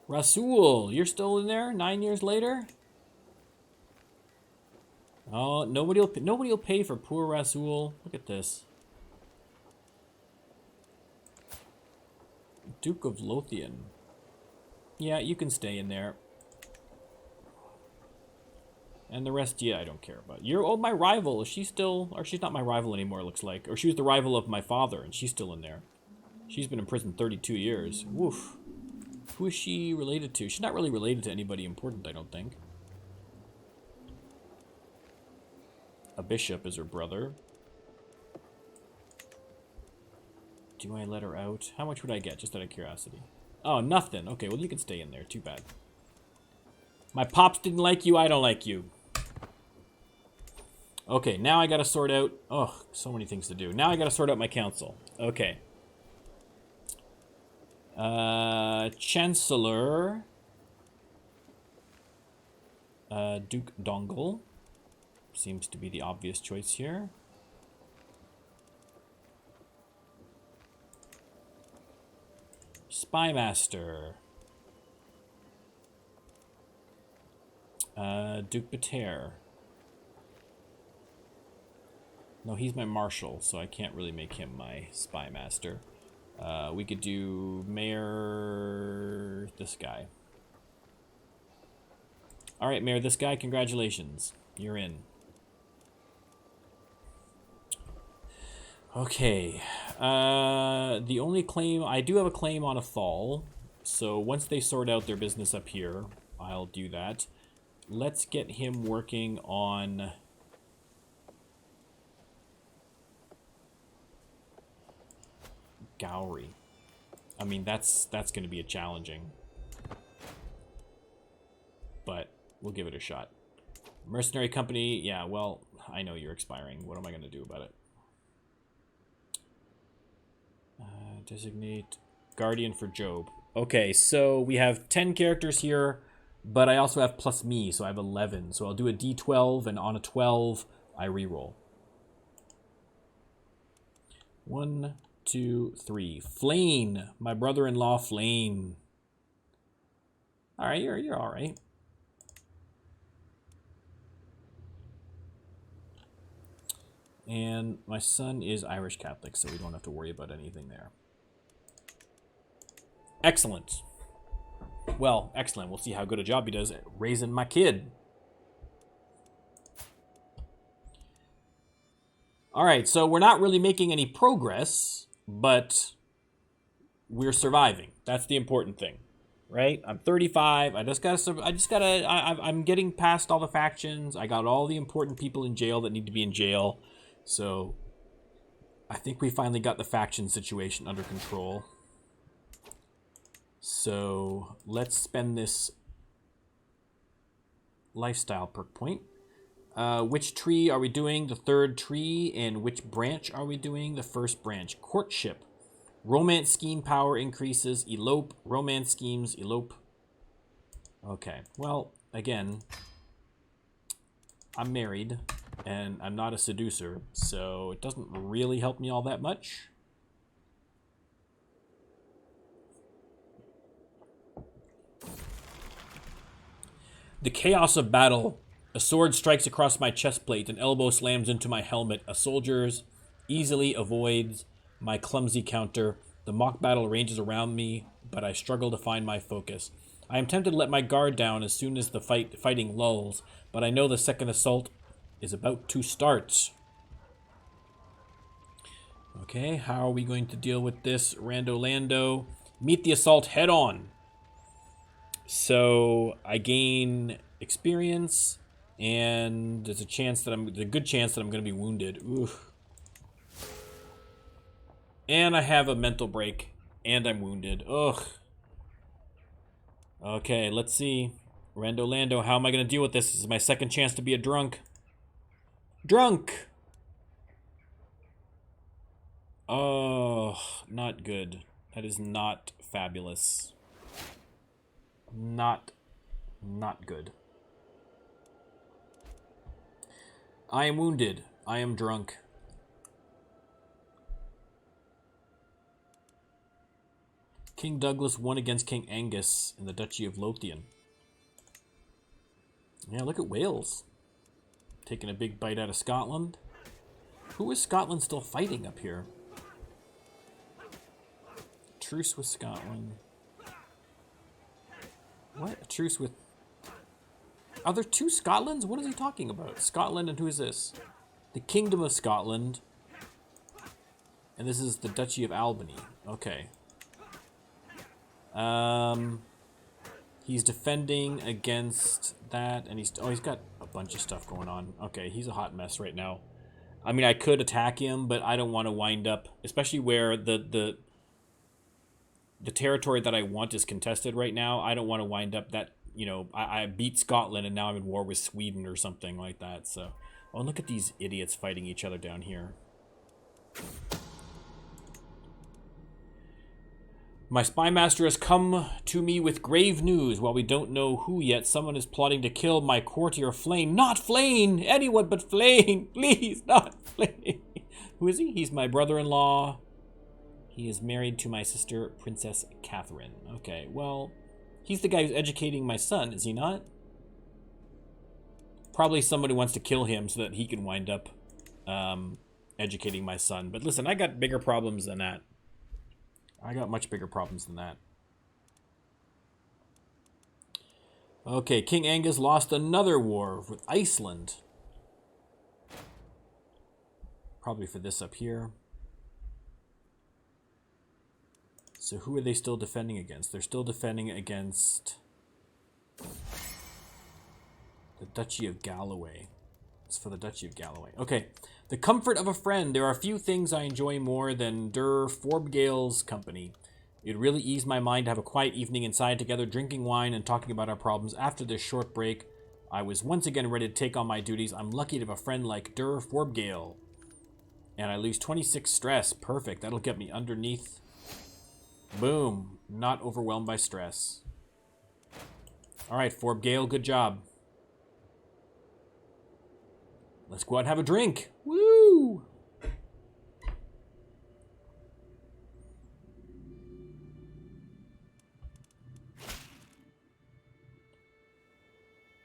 Rasul, you're still in there 9 years later? Oh, nobody'll pay for poor Rasul. Look at this. Duke of Lothian. Yeah, you can stay in there. And the rest, yeah, I don't care about. You're my rival. Is she still, or she's not my rival anymore, it looks like. Or she was the rival of my father, and she's still in there. She's been in prison 32 years. Woof. Who is she related to? She's not really related to anybody important, I don't think. A bishop is her brother. Do I let her out? How much would I get, just out of curiosity? Oh, nothing. Okay, well, you can stay in there. Too bad. My pops didn't like you, I don't like you. Okay, now I gotta sort out... Oh, so many things to do. Now I gotta sort out my council. Okay. Chancellor... Duke Dongle. Seems to be the obvious choice here. Spymaster. Duke Bater. No, he's my marshal, so I can't really make him my spymaster. We could do Mayor... this guy. Alright, Mayor, this guy, congratulations. You're in. Okay. The only claim... I do have a claim on a fall, so once they sort out their business up here, I'll do that. Let's get him working on... Gowrie. I mean, that's going to be a challenging. But we'll give it a shot. Mercenary company, yeah, well, I know you're expiring. What am I going to do about it? Designate Guardian for Job. Okay, so we have 10 characters here, but I also have plus me, so I have 11. So I'll do a D12, and on a 12, I reroll. 1, 2, 3. Flane, my brother-in-law Flane. All right, you're all right. And my son is Irish Catholic, so we don't have to worry about anything there. Excellent. Well, excellent. We'll see how good a job he does at raising my kid. All right, so we're not really making any progress, but we're surviving. That's the important thing, right? I'm 35. I'm getting past all the factions. I got all the important people in jail that need to be in jail. So I think we finally got the faction situation under control. So let's spend this lifestyle perk point. Which tree are we doing? The third tree. And which branch are we doing? The first branch. Courtship. Romance scheme power increases. Elope. Romance schemes. Elope. Okay. Well, again, I'm married and I'm not a seducer, so it doesn't really help me all that much. The chaos of battle. A sword strikes across my chest plate. An elbow slams into my helmet. A soldier's easily avoids my clumsy counter. The mock battle ranges around me, but I struggle to find my focus. I am tempted to let my guard down as soon as the fighting lulls, but I know the second assault is about to start. Okay, how are we going to deal with this? Rando Lando. Meet the assault head on. So I gain experience, and there's a good chance that I'm going to be wounded. Oof. And I have a mental break, and I'm wounded. Ugh. Okay, let's see. Rando Lando, how am I going to deal with this? This is my second chance to be a drunk. Drunk! Oh, not good. That is not fabulous. Not good. I am wounded. I am drunk. King Douglas won against King Angus in the Duchy of Lothian. Yeah, look at Wales. Taking a big bite out of Scotland. Who is Scotland still fighting up here? Truce with Scotland. What? A truce with... Are there two Scotlands? What is he talking about? Scotland, and who is this? The Kingdom of Scotland. And this is the Duchy of Albany. Okay. He's defending against that, and he's got a bunch of stuff going on. Okay, he's a hot mess right now. I mean, I could attack him, but I don't want to wind up, especially where the territory that I want is contested right now. I don't want to wind up that, you know, I beat Scotland and now I'm in war with Sweden or something like that. So, oh, look at these idiots fighting each other down here. My spy master has come to me with grave news. While we don't know who yet, someone is plotting to kill my courtier Flane. Not Flane! Anyone but Flane! Please, not Flane! Who is he? He's my brother-in-law. He is married to my sister, Princess Catherine. Okay, well, he's the guy who's educating my son, is he not? Probably somebody wants to kill him so that he can wind up educating my son. But listen, I got bigger problems than that. I got much bigger problems than that. Okay, King Angus lost another war with Iceland. Probably for this up here. So who are they still defending against? They're still defending against the Duchy of Galloway. It's for the Duchy of Galloway. Okay. The comfort of a friend. There are few things I enjoy more than Der Forbgale's company. It really eased my mind to have a quiet evening inside together, drinking wine and talking about our problems. After this short break, I was once again ready to take on my duties. I'm lucky to have a friend like Der Forbgale. And I lose 26 stress. Perfect. That'll get me underneath. Boom. Not overwhelmed by stress. All right, Forbgale, good job. Let's go out and have a drink. Woo!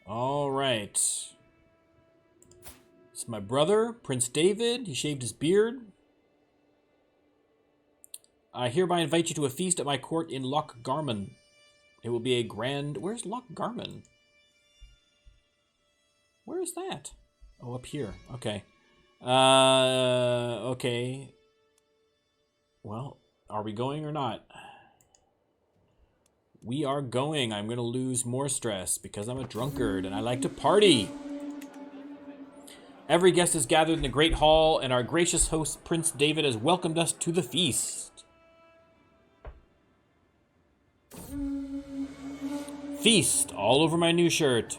All right. It's my brother, Prince David. He shaved his beard. I hereby invite you to a feast at my court in Loch Garman. It will be a grand... Where's Loch Garman? Where is that? Oh, up here. Okay. Okay. Well, are we going or not? We are going. I'm going to lose more stress because I'm a drunkard and I like to party. Every guest is gathered in the great hall, and our gracious host, Prince David, has welcomed us to the feast. Feast, all over my new shirt.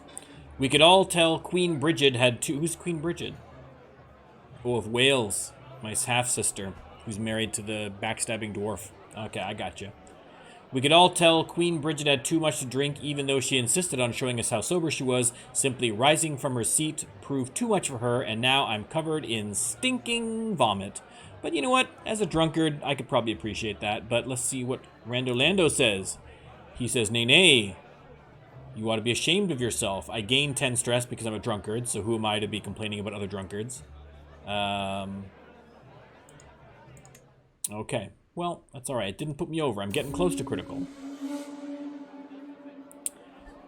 We could all tell Queen Bridget had two... Who's Queen Bridget? Oh, of Wales. My half-sister, who's married to the backstabbing dwarf. Okay, I got you. We could all tell Queen Bridget had too much to drink, even though she insisted on showing us how sober she was. Simply rising from her seat proved too much for her, and now I'm covered in stinking vomit. But you know what? As a drunkard, I could probably appreciate that. But let's see what LANDO says. He says, nay, nay. You ought to be ashamed of yourself. I gain 10 stress because I'm a drunkard, so who am I to be complaining about other drunkards? Okay. Well, that's alright. It didn't put me over. I'm getting close to critical.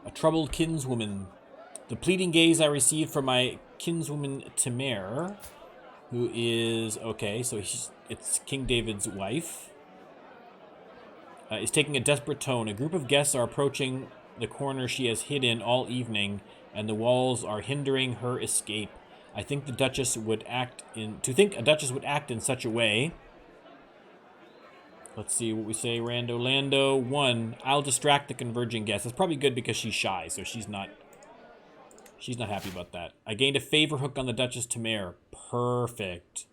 A troubled kinswoman. The pleading gaze I received from my kinswoman Tamar, who is... Okay, so it's King David's wife. Is taking a desperate tone. A group of guests are approaching the corner she has hid in all evening, and the walls are hindering her escape. I think the Duchess would act in... To think a Duchess would act in such a way... Let's see what we say. LANDO. 1. I'll distract the converging guests. That's probably good because she's shy, so she's not happy about that. I gained a favor hook on the Duchess Tamar. Perfect.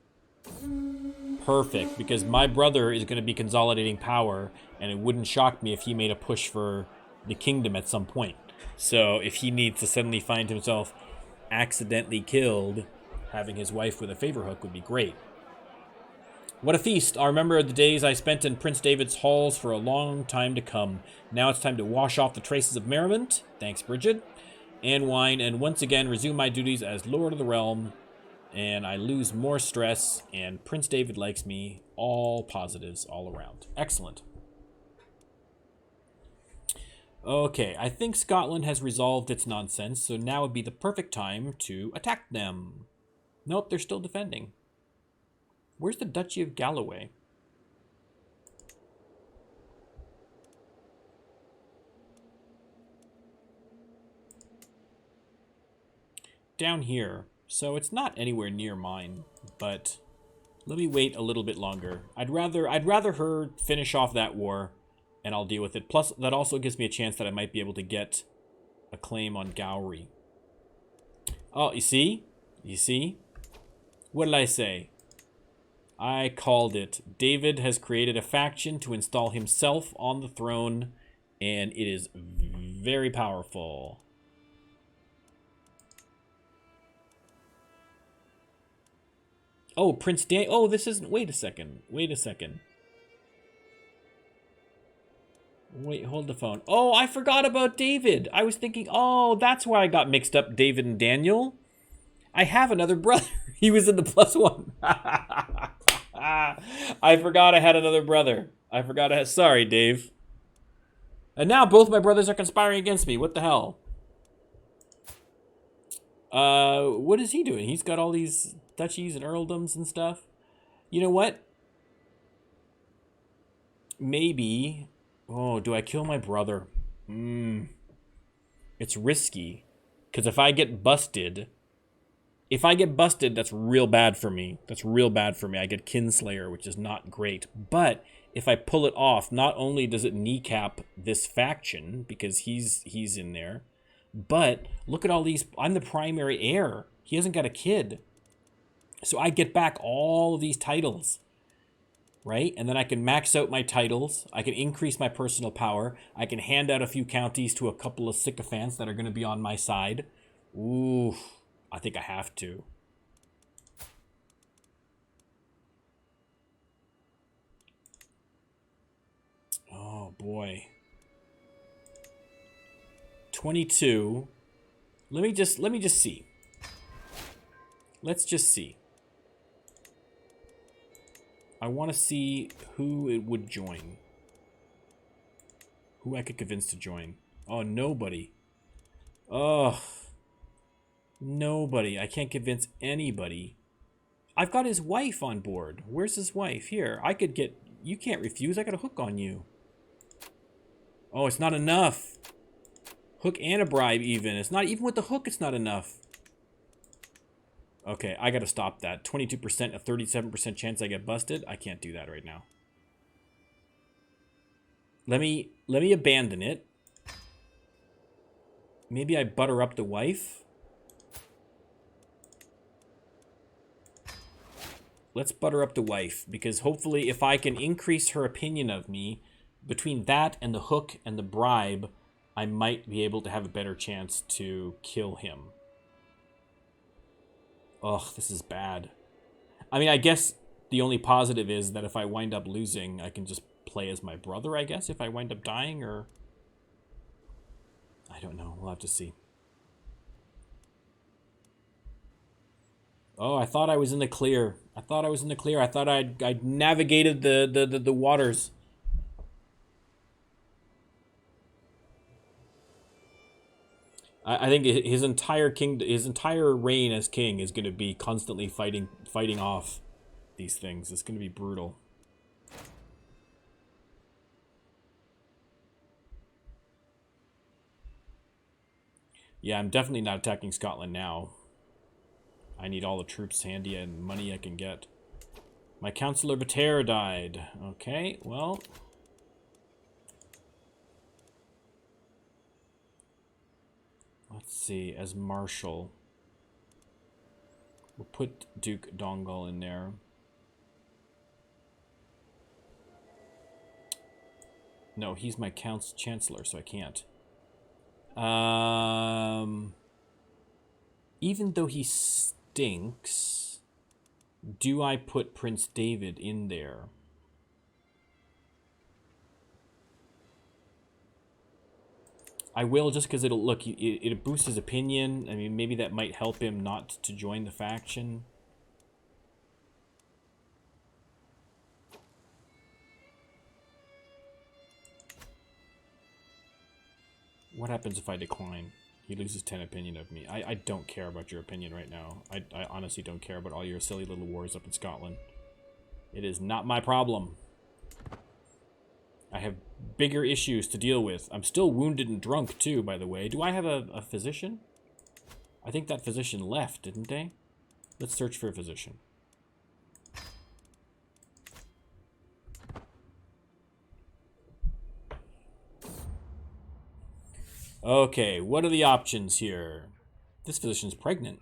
Perfect, because my brother is going to be consolidating power, and it wouldn't shock me if he made a push for the kingdom at some point. So if he needs to suddenly find himself accidentally killed, having his wife with a favor hook would be great. What a feast. I'll remember the days I spent in Prince David's halls for a long time to come. Now it's time to wash off the traces of merriment, thanks Bridget, and wine, and once again resume my duties as Lord of the Realm, and I lose more stress, and Prince David likes me. All positives all around. Excellent. Okay, I think Scotland has resolved its nonsense, so now would be the perfect time to attack them. Nope, they're still defending. Where's the Duchy of Galloway? Down here. So it's not anywhere near mine, but let me wait a little bit longer. I'd rather her finish off that war, and I'll deal with it. Plus, that also gives me a chance that I might be able to get a claim on Gowrie. Oh, you see? You see? What did I say? I called it. David has created a faction to install himself on the throne, and it is very powerful. Oh, Prince Dan... Oh, this isn't... Wait a second. Wait a second. Wait, hold the phone. Oh, I forgot about David. I was thinking, oh, that's why I got mixed up, David and Daniel. I have another brother. He was in the +1. I forgot I had another brother. I forgot I had... Sorry, Dave. And now both my brothers are conspiring against me. What the hell? What is he doing? He's got all these duchies and earldoms and stuff. You know what? Maybe... Oh, do I kill my brother? It's risky. Because if I get busted... If I get busted, that's real bad for me. That's real bad for me. I get Kinslayer, which is not great. But if I pull it off, not only does it kneecap this faction, because he's in there, but look at all these... I'm the primary heir. He hasn't got a kid. So I get back all of these titles, right? And then I can max out my titles. I can increase my personal power. I can hand out a few counties to a couple of sycophants that are going to be on my side. Ooh, I think I have to. Oh, boy. 22. Let me just see. let's just see. I want to see who it would join. Who I could convince to join. Oh, nobody. Oh, nobody. I can't convince anybody. I've got his wife on board. Where's his wife? Here, I could get... You can't refuse. I got a hook on you. Oh, it's not enough. Hook and a bribe even. It's not... Even with the hook, it's not enough. Okay, I gotta stop that. 22%, a 37% chance I get busted. I can't do that right now. Let me abandon it. Maybe I butter up the wife. Let's butter up the wife, because hopefully if I can increase her opinion of me, between that and the hook and the bribe, I might be able to have a better chance to kill him. Ugh, this is bad. I mean, I guess the only positive is that if I wind up losing, I can just play as my brother, I guess, if I wind up dying, or... I don't know. We'll have to see. Oh, I thought I was in the clear. I thought I was in the clear. I thought I'd navigated the waters. I think his entire reign as king is going to be constantly fighting off these things. It's going to be brutal. Yeah, I'm definitely not attacking Scotland now. I need all the troops handy and money I can get. My Councillor Bater died. Okay, well... Let's see, as Marshal. We'll put Duke Dongal in there. No, he's my Chancellor, so I can't. Even though he stinks, do I put Prince David in there? I will, just because it'll look, it boosts his opinion. I mean, maybe that might help him not to join the faction. What happens if I decline? He loses 10 opinion of me. I don't care about your opinion right now. I honestly don't care about all your silly little wars up in Scotland. It is not my problem. I have bigger issues to deal with. I'm still wounded and drunk too, by the way. Do I have a physician? I think that physician left, didn't they? Let's search for a physician. Okay, what are the options here? This physician's pregnant,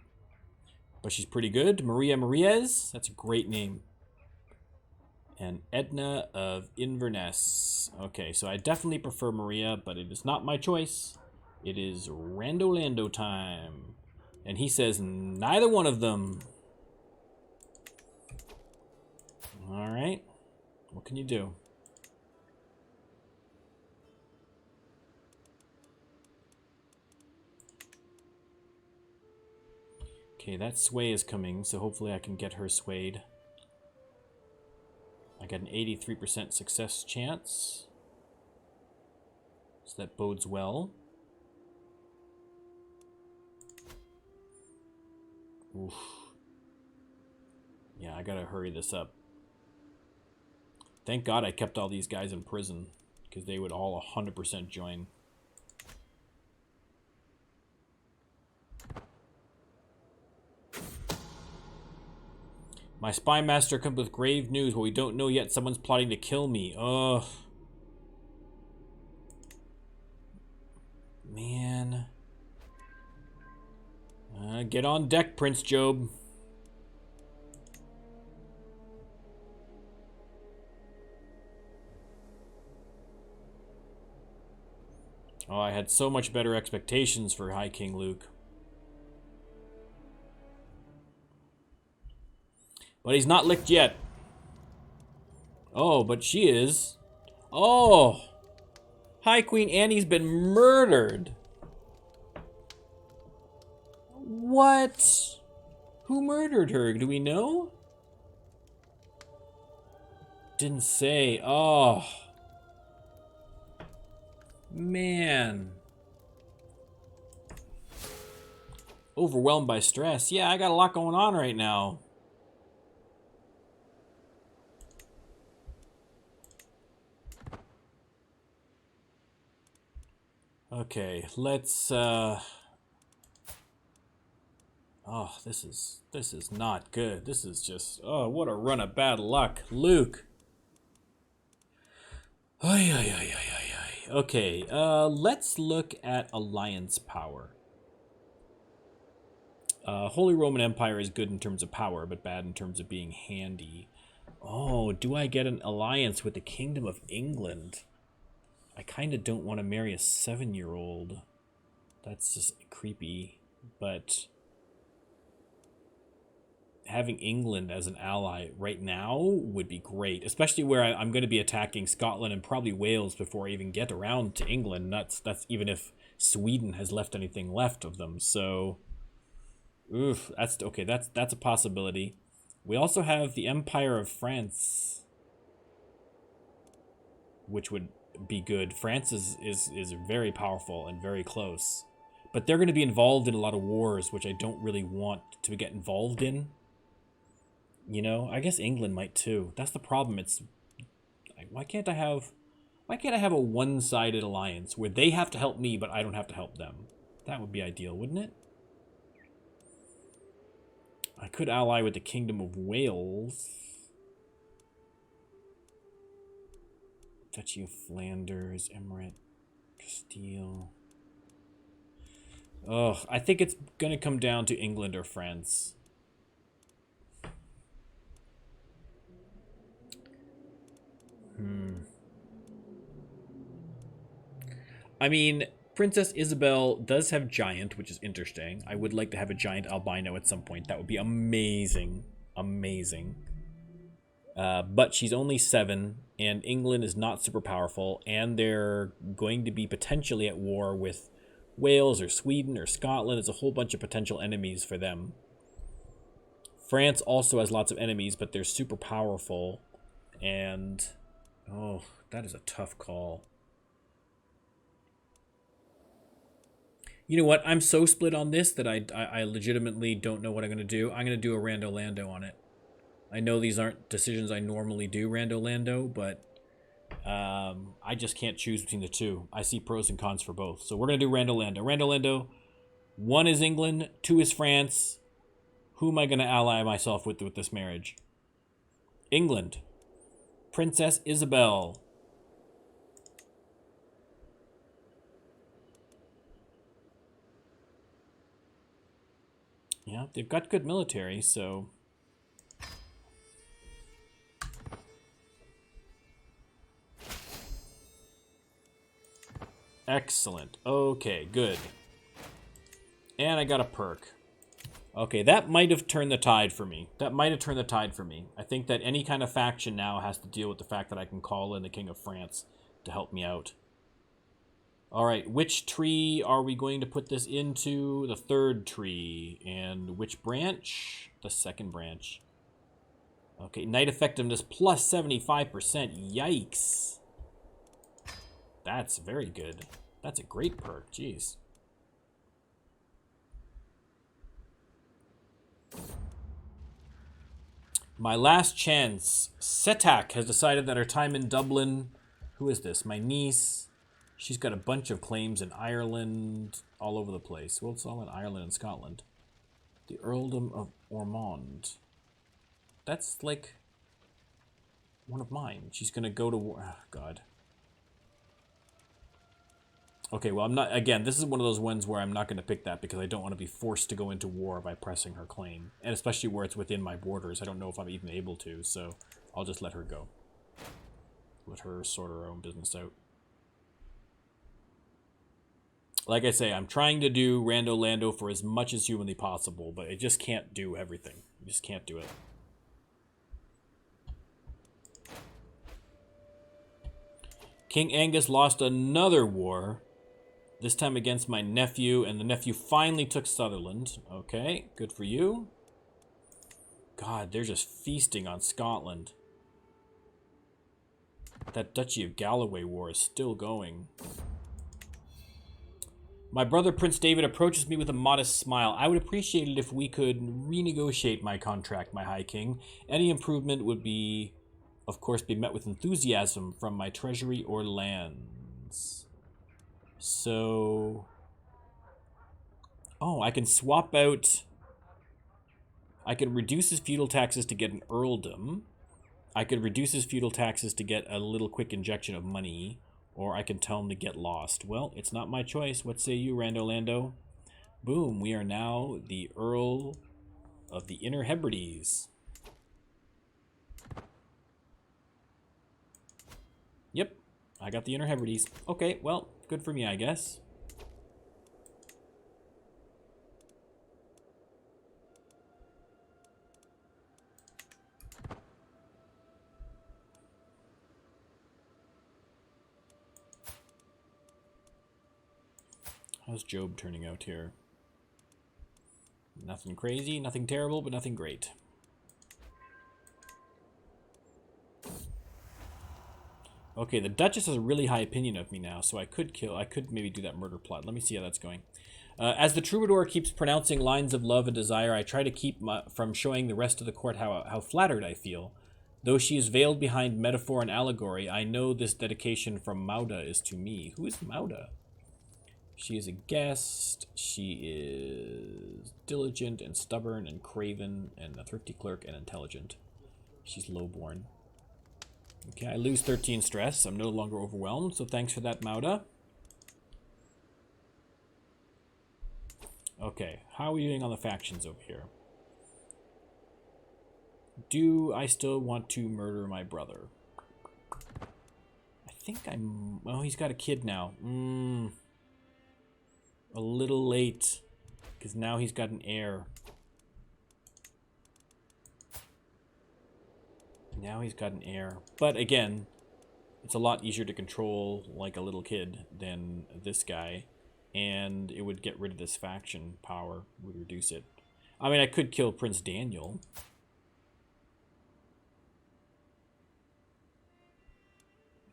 but she's pretty good. Maria Mariez, that's a great name. And Edna of Inverness. Okay, so I definitely prefer Maria, but it is not my choice. It is Lando time. And he says neither one of them. Alright, what can you do? Okay, that sway is coming, so hopefully I can get her swayed. I got an 83% success chance. So that bodes well. Oof. Yeah, I gotta hurry this up. Thank God I kept all these guys in prison, because they would all 100% join. My spy master comes with grave news. Well, we don't know yet. Someone's plotting to kill me. Ugh. Man. Get on deck, Prince Job. Oh, I had so much better expectations for High King Luke. But he's not licked yet. Oh, but she is. Oh! High Queen Annie's been murdered. What? Who murdered her? Do we know? Didn't say. Oh. Man. Overwhelmed by stress. Yeah, I got a lot going on right now. Okay, let's oh, this is not good. This is just, oh, what a run of bad luck. Luke. Ay, ay, ay, ay, ay, ay. Okay, let's look at alliance power. Holy Roman Empire is good in terms of power, but bad in terms of being handy. Oh, do I get an alliance with the Kingdom of England? I kind of don't want to marry a 7-year-old. That's just creepy. But having England as an ally right now would be great, especially where I'm going to be attacking Scotland and probably Wales before I even get around to England. That's even if Sweden has left anything left of them. So, oof, that's okay. That's a possibility. We also have the Empire of France, which would be good. France is very powerful and very close, but they're going to be involved in a lot of wars, which I don't really want to get involved in. You know, I guess England might too. That's the problem. It's why can't I have a one-sided alliance where they have to help me but I don't have to help them? That would be ideal, wouldn't it? I could ally with the Kingdom of Wales. Duchy of Flanders, Emirate, Castile. Oh, I think it's going to come down to England or France. I mean, Princess Isabel does have giant, which is interesting. I would like to have a giant albino at some point. That would be amazing. Amazing. But she's only 7, and England is not super powerful, and they're going to be potentially at war with Wales or Sweden or Scotland. There's a whole bunch of potential enemies for them. France also has lots of enemies, but they're super powerful, and oh, that is a tough call. You know what? I'm so split on this that I legitimately don't know what I'm going to do. I'm going to do a Rando Lando on it. I know these aren't decisions I normally do, Rando Lando, but I just can't choose between the two. I see pros and cons for both. So we're going to do Rando Lando. Rando Lando, 1 is England, 2 is France. Who am I going to ally myself with this marriage? England. Princess Isabel. Yeah, they've got good military, so... Excellent. Okay, good. And I got a perk. Okay, that might have turned the tide for me. I think that any kind of faction now has to deal with the fact that I can call in the King of France to help me out. All right, which tree are we going to put this into? The 3rd tree. And which branch? The 2nd branch. Okay, knight effectiveness plus 75%. Yikes. That's very good. That's a great perk. Jeez. My last chance. Setak has decided that her time in Dublin... Who is this? My niece. She's got a bunch of claims in Ireland, all over the place. Well, it's all in Ireland and Scotland. The Earldom of Ormond. That's like one of mine. She's going to go to war. Oh, God. Okay, well, I'm not... Again, this is one of those ones where I'm not going to pick that because I don't want to be forced to go into war by pressing her claim. And especially where it's within my borders. I don't know if I'm even able to, so I'll just let her go. Let her sort her own business out. Like I say, I'm trying to do Rando Lando for as much as humanly possible, but I just can't do everything. I just can't do it. King Angus lost another war, this time against my nephew, and the nephew finally took Sutherland. Okay, good for you. God, they're just feasting on Scotland. That Duchy of Galloway war is still going. My brother Prince David approaches me with a modest smile. I would appreciate it if we could renegotiate my contract, my High King. Any improvement would be, of course, be met with enthusiasm from my treasury or lands. So... Oh, I can swap out... I can reduce his feudal taxes to get an earldom. I could reduce his feudal taxes to get a little quick injection of money. Or I can tell him to get lost. Well, it's not my choice. What say you, Rando Lando? Boom, we are now the Earl of the Inner Hebrides. Yep, I got the Inner Hebrides. Okay, well, good for me, I guess. How's Job turning out here? Nothing crazy, nothing terrible, but nothing great. Okay, the Duchess has a really high opinion of me now, so I could maybe do that murder plot. Let me see how that's going. As the troubadour keeps pronouncing lines of love and desire, I try to keep from showing the rest of the court how flattered I feel. Though she is veiled behind metaphor and allegory, I know this dedication from Mauda is to me. Who is Mauda? She is a guest. She is diligent and stubborn and craven and a thrifty clerk and intelligent. She's lowborn. Okay, I lose 13 stress. I'm no longer overwhelmed, so thanks for that, Mauda. Okay, how are we doing on the factions over here? Do I still want to murder my brother? I think I'm... Well, he's got a kid now. A little late, because now he's got an heir. Now he's got an heir. But again, it's a lot easier to control like a little kid than this guy. And it would get rid of this faction power, would reduce it. I mean, I could kill Prince Daniel.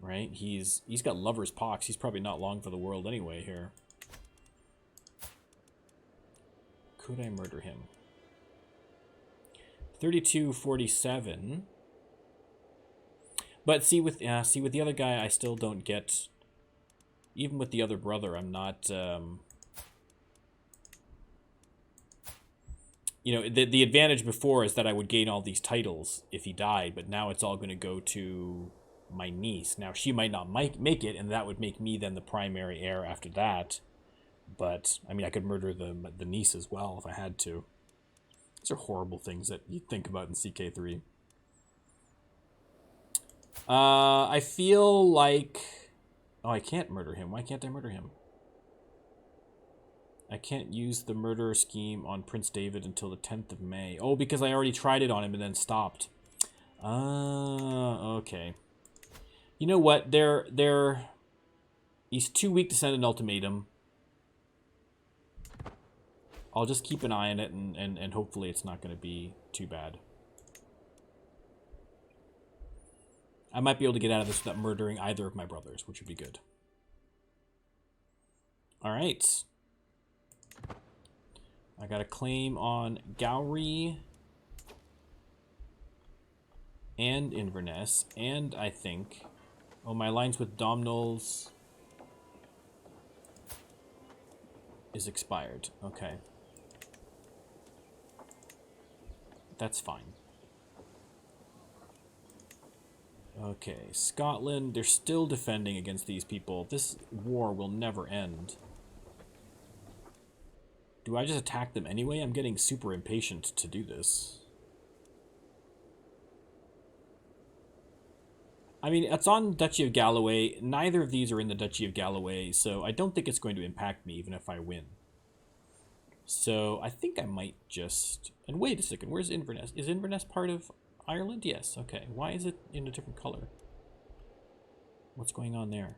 Right? He's got lover's pox. He's probably not long for the world anyway here. Could I murder him? 3247. But see with the other guy, I still don't get. Even with the other brother, I'm not. You know, the advantage before is that I would gain all these titles if he died, but now it's all going to go to my niece. Now she might not make it, and that would make me then the primary heir after that. But, I mean, I could murder the niece as well if I had to. These are horrible things that you think about in CK3. I feel like... Oh, I can't murder him. Why can't I murder him? I can't use the murder scheme on Prince David until the 10th of May. Oh, because I already tried it on him and then stopped. Okay. You know what? He's too weak to send an ultimatum. I'll just keep an eye on it, and hopefully it's not going to be too bad. I might be able to get out of this without murdering either of my brothers, which would be good. Alright. I got a claim on Gowrie and Inverness, and I think... Oh, my alliance with Domhnall's is expired. Okay. That's fine. Okay, Scotland, they're still defending against these people. This war will never end. Do I just attack them anyway? I'm getting super impatient to do this. I mean, it's on Duchy of Galloway. Neither of these are in the Duchy of Galloway, so I don't think it's going to impact me even if I win. So I think I might just... And wait a second, where's Inverness? Is Inverness part of Ireland? Yes, okay. Why is it in a different color? What's going on there?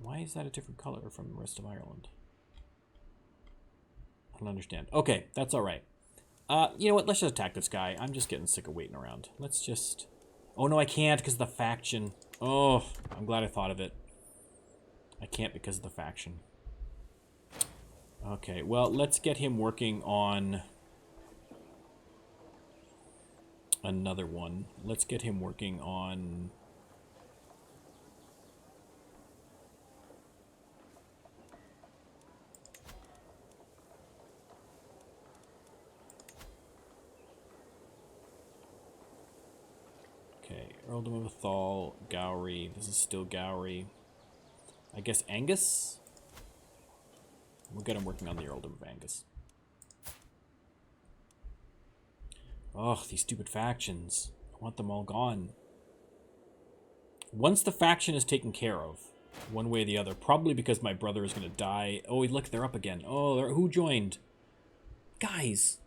Why is that a different color from the rest of Ireland? can understand. Okay, that's all right. You know what? Let's just attack this guy. I'm just getting sick of waiting around. Let's just... Oh, no, I can't because of the faction. Oh, I'm glad I thought of it. I can't because of the faction. Okay, well, let's get him working on another one. Let's get him working on... Okay, Earldom of Athol, Gowrie. This is still Gowrie. I guess Angus? We'll get him working on the Earldom of Angus. Ugh, these stupid factions. I want them all gone. Once the faction is taken care of, one way or the other, probably because my brother is going to die. Oh, look, they're up again. Oh, who joined? Guys,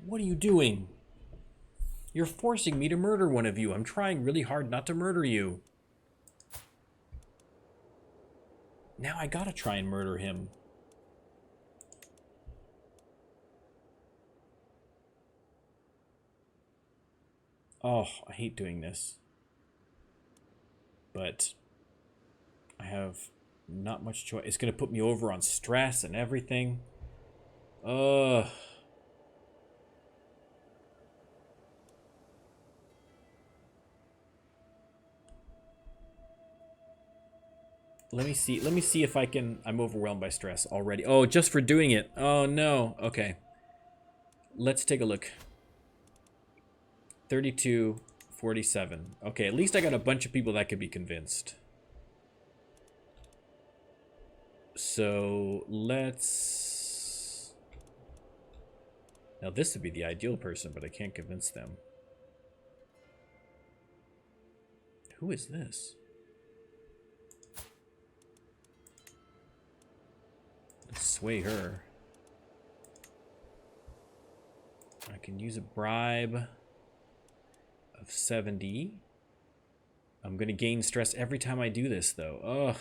what are you doing? You're forcing me to murder one of you. I'm trying really hard not to murder you. Now I gotta try and murder him. Oh, I hate doing this. But I have not much choice. It's gonna put me over on stress and everything. Ugh. Let me see if I can... I'm overwhelmed by stress already. Oh, just for doing it. Oh, no. Okay. Let's take a look. 32, 47. Okay, at least I got a bunch of people that could be convinced. So, let's... Now, this would be the ideal person, but I can't convince them. Who is this? Let's sway her. I can use a bribe of 70. I'm gonna gain stress every time I do this, though. Ugh.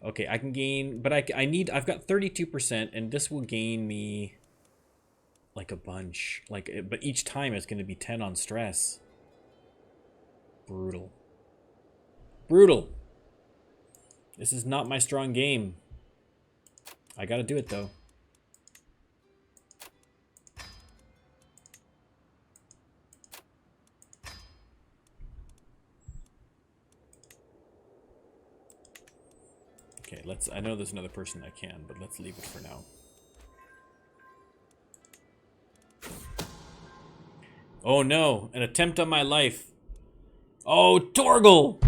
Okay, I can gain, but I've got 32%, and this will gain me like a bunch. But each time it's gonna be 10 on stress. Brutal. Brutal. This is not my strong game. I gotta do it, though. Okay, I know there's another person I can, but let's leave it for now. Oh no, an attempt on my life. Oh, Torgal!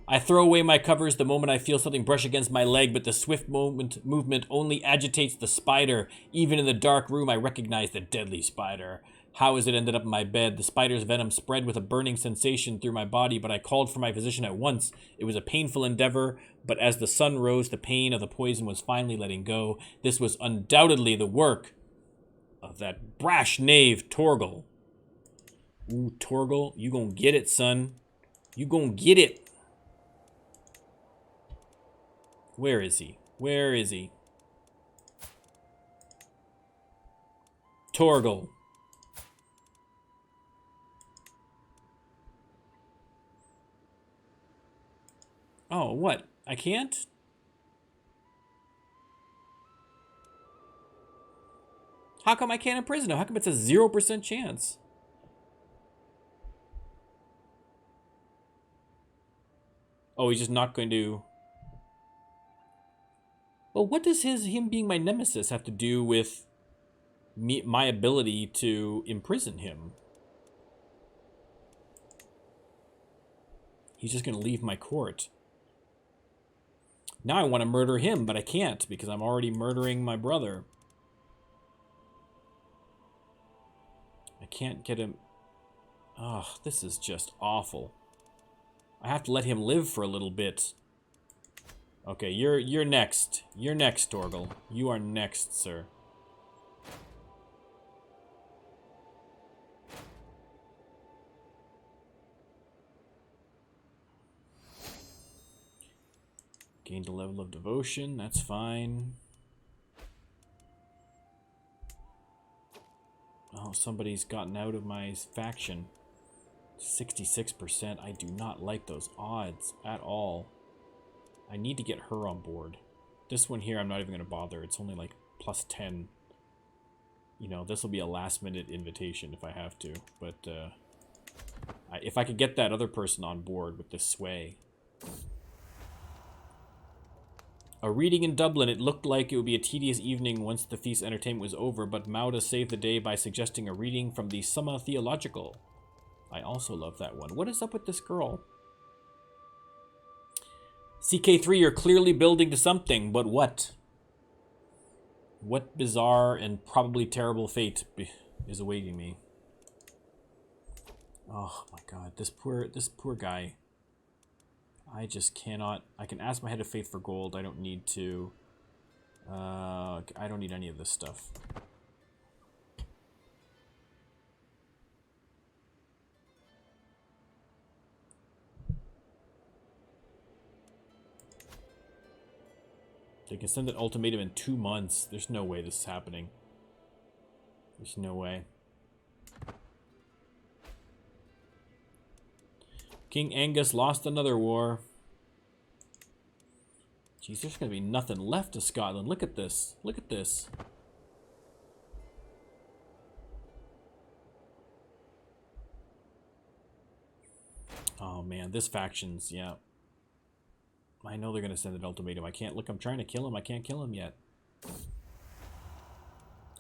I throw away my covers the moment I feel something brush against my leg, but the swift movement only agitates the spider. Even in the dark room, I recognize the deadly spider. How has it ended up in my bed? The spider's venom spread with a burning sensation through my body, but I called for my physician at once. It was a painful endeavor, but as the sun rose, the pain of the poison was finally letting go. This was undoubtedly the work of that brash knave, Torgal. Ooh, Torgal, you gonna get it, son. You gonna get it. Where is he? Where is he? Torgal. Oh, what? I can't? How come I can't imprison him? How come it's a 0% chance? Oh, he's just not going to... Well, what does him being my nemesis have to do with my ability to imprison him? He's just going to leave my court. Now I want to murder him, but I can't because I'm already murdering my brother. I can't get him... Ugh, this is just awful. I have to let him live for a little bit. Okay, you're next. You're next, Torgal. You are next, sir. Gained a level of devotion. That's fine. Oh, somebody's gotten out of my faction. 66%. I do not like those odds at all. I need to get her on board. This one here, I'm not even going to bother. It's only like plus 10. You know, this will be a last-minute invitation if I have to. But if I could get that other person on board with this sway. A reading in Dublin. It looked like it would be a tedious evening once the feast entertainment was over, but Mauda saved the day by suggesting a reading from the Summa Theological. I also love that one. What is up with this girl? CK3, you're clearly building to something, but what? What bizarre and probably terrible fate is awaiting me? Oh my god, this poor guy. I just cannot. I can ask my head of faith for gold. I don't need to. I don't need any of this stuff. They can send an ultimatum in 2 months. There's no way this is happening. There's no way. King Angus lost another war. Jeez, there's going to be nothing left of Scotland. Look at this. Look at this. Oh, man. This faction's, yeah. I know they're going to send an ultimatum. I can't... Look, I'm trying to kill him. I can't kill him yet.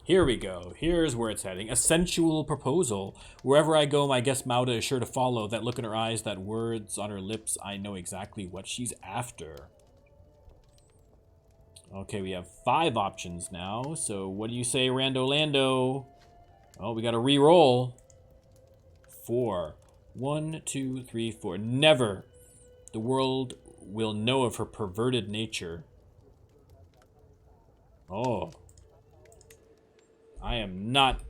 Here we go. Here's where it's heading. A sensual proposal. Wherever I go, my guest Mauda is sure to follow. That look in her eyes, that words on her lips. I know exactly what she's after. Okay, we have 5 options now. So what do you say, Rando Lando? Oh, we got to re-roll. 4. 1, 2, 3, 4. Never. The world will know of her perverted nature. Oh. I am not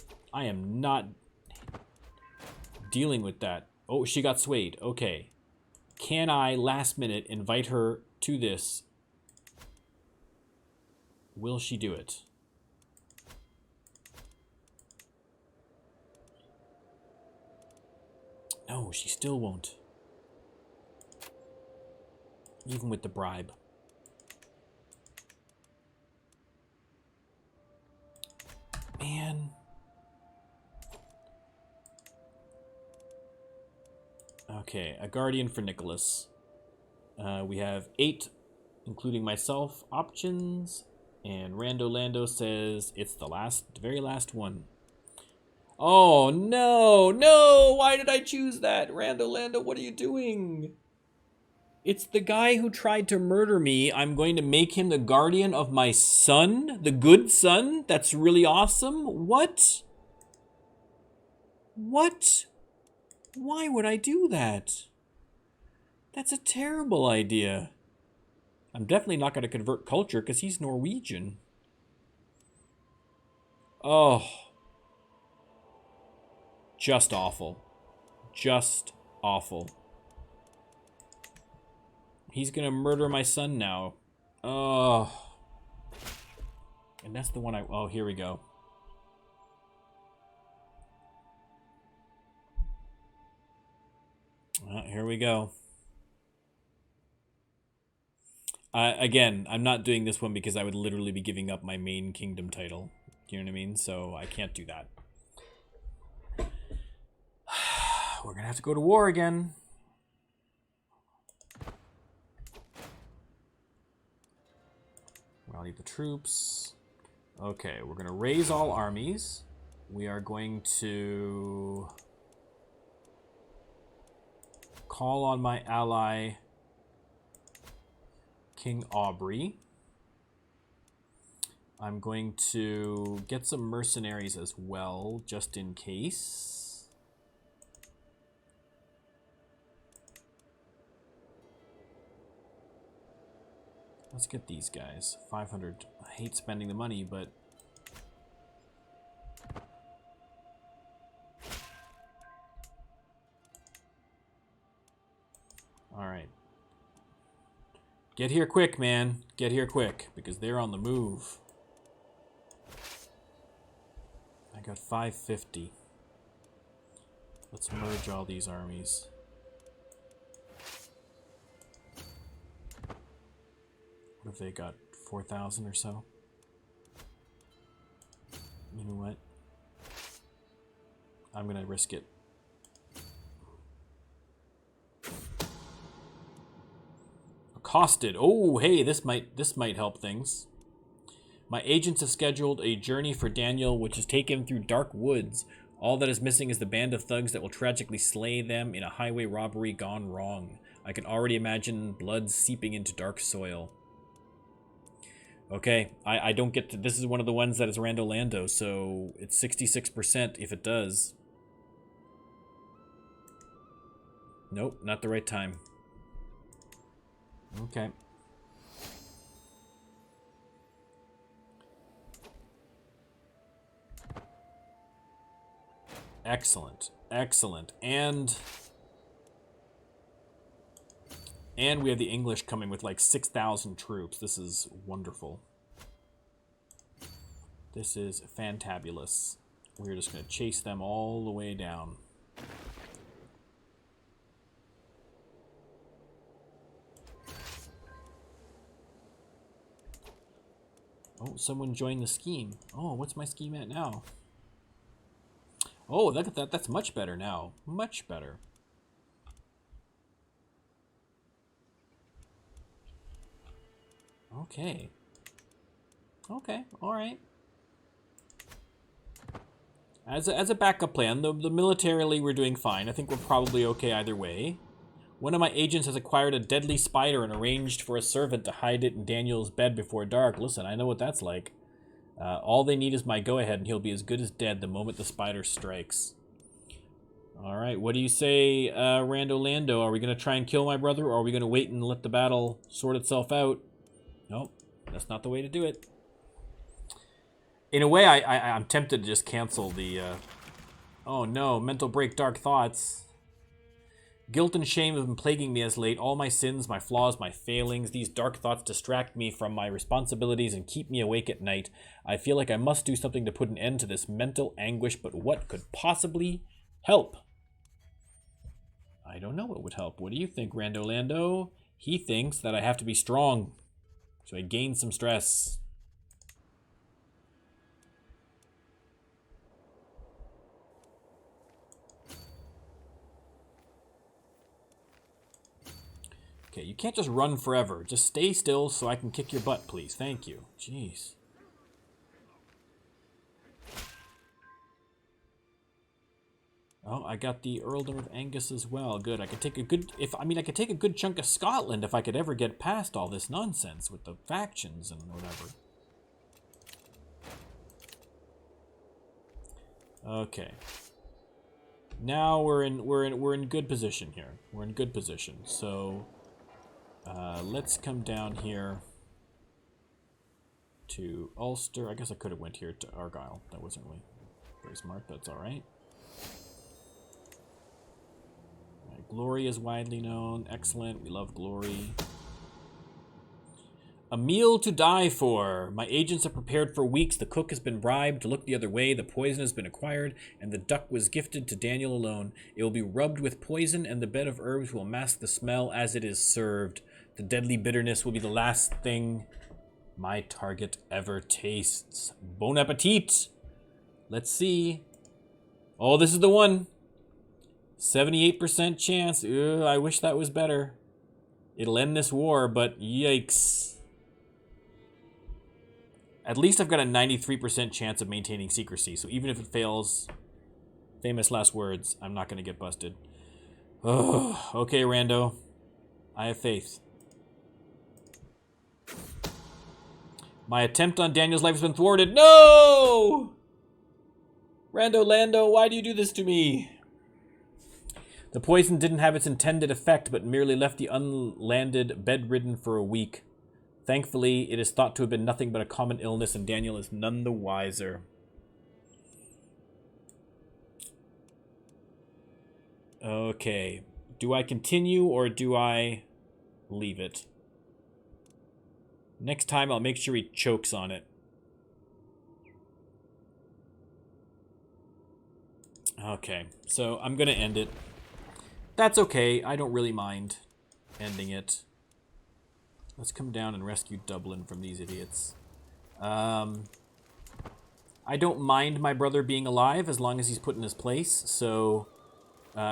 dealing with that. Oh, she got swayed. Okay. Can I, last minute, invite her to this? Will she do it? No, she still won't. Even with the bribe. Man. Okay, a guardian for Nicholas. We have 8, including myself, options. And Rando Lando says it's the very last one. Oh, no, no! Why did I choose that? Rando Lando, what are you doing? It's the guy who tried to murder me. I'm going to make him the guardian of my son? The good son? That's really awesome. What? What? Why would I do that? That's a terrible idea. I'm definitely not going to convert culture because he's Norwegian. Oh. Just awful. Just awful. He's going to murder my son now. Oh. And that's the one I... Oh, here we go. Here we go. Again, I'm not doing this one because I would literally be giving up my main kingdom title. Do you know what I mean? So I can't do that. We're going to have to go to war again. Rally the troops. Okay, we're going to raise all armies. We are going to call on my ally, King Aubrey. I'm going to get some mercenaries as well, just in case. Let's get these guys. 500. I hate spending the money, but... Alright. Get here quick, man. Get here quick, because they're on the move. I got 550. Let's merge all these armies. What have they got? 4,000 or so? You know what? I'm gonna risk it. Accosted. Oh, hey, this might help things. My agents have scheduled a journey for Daniel, which is take him through dark woods. All that is missing is the band of thugs that will tragically slay them in a highway robbery gone wrong. I can already imagine blood seeping into dark soil. Okay, I don't get to... This is one of the ones that is Rando Lando, so it's 66% if it does. Nope, not the right time. Okay. Excellent. Excellent. And we have the English coming with like 6,000 troops. This is wonderful. This is fantabulous. We're just going to chase them all the way down. Oh, someone joined the scheme. Oh, what's my scheme at now? Oh, look at that. That's much better now. Much better. Okay. Okay, alright. As a backup plan, the militarily we're doing fine. I think we're probably okay either way. One of my agents has acquired a deadly spider and arranged for a servant to hide it in Daniel's bed before dark. Listen, I know what that's like. All they need is my go-ahead, and he'll be as good as dead the moment the spider strikes. Alright, what do you say, Rando Lando? Are we going to try and kill my brother, or are we going to wait and let the battle sort itself out? Nope, that's not the way to do it. In a way, I'm tempted to just cancel the... Oh no, mental break, dark thoughts. Guilt and shame have been plaguing me as late. All my sins, my flaws, my failings, these dark thoughts distract me from my responsibilities and keep me awake at night. I feel like I must do something to put an end to this mental anguish, but what could possibly help? I don't know what would help. What do you think, Rando Lando? He thinks that I have to be strong, so I gain some stress. Okay, you can't just run forever. Just stay still so I can kick your butt, please. Thank you. Jeez. Oh, I got the Earldom of Angus as well. Good. I could take a good... I could take a good chunk of Scotland if I could ever get past all this nonsense with the factions and whatever. Okay. Now we're in good position here. We're in good position. So let's come down here to Ulster. I guess I could have went here to Argyle. That wasn't really very smart. That's all right. Glory is widely known. Excellent. We love Glory. A meal to die for. My agents are prepared for weeks. The cook has been bribed to look the other way. The poison has been acquired, and the duck was gifted to Daniel alone. It will be rubbed with poison, and the bed of herbs will mask the smell as it is served. The deadly bitterness will be the last thing my target ever tastes. Bon appetit! Let's see. Oh, this is the one. 78% chance. Ugh, I wish that was better. It'll end this war, but yikes. At least I've got a 93% chance of maintaining secrecy, so even if it fails, famous last words, I'm not going to get busted. Oh, okay, Rando. I have faith. My attempt on Daniel's life has been thwarted. No! Rando Lando, why do you do this to me? The poison didn't have its intended effect, but merely left the unlanded bedridden for a week. Thankfully, it is thought to have been nothing but a common illness, and Daniel is none the wiser. Okay. Do I continue, or do I leave it? Next time, I'll make sure he chokes on it. Okay, so I'm gonna end it. That's okay. I don't really mind ending it. Let's come down and rescue Dublin from these idiots. I don't mind my brother being alive as long as he's put in his place, so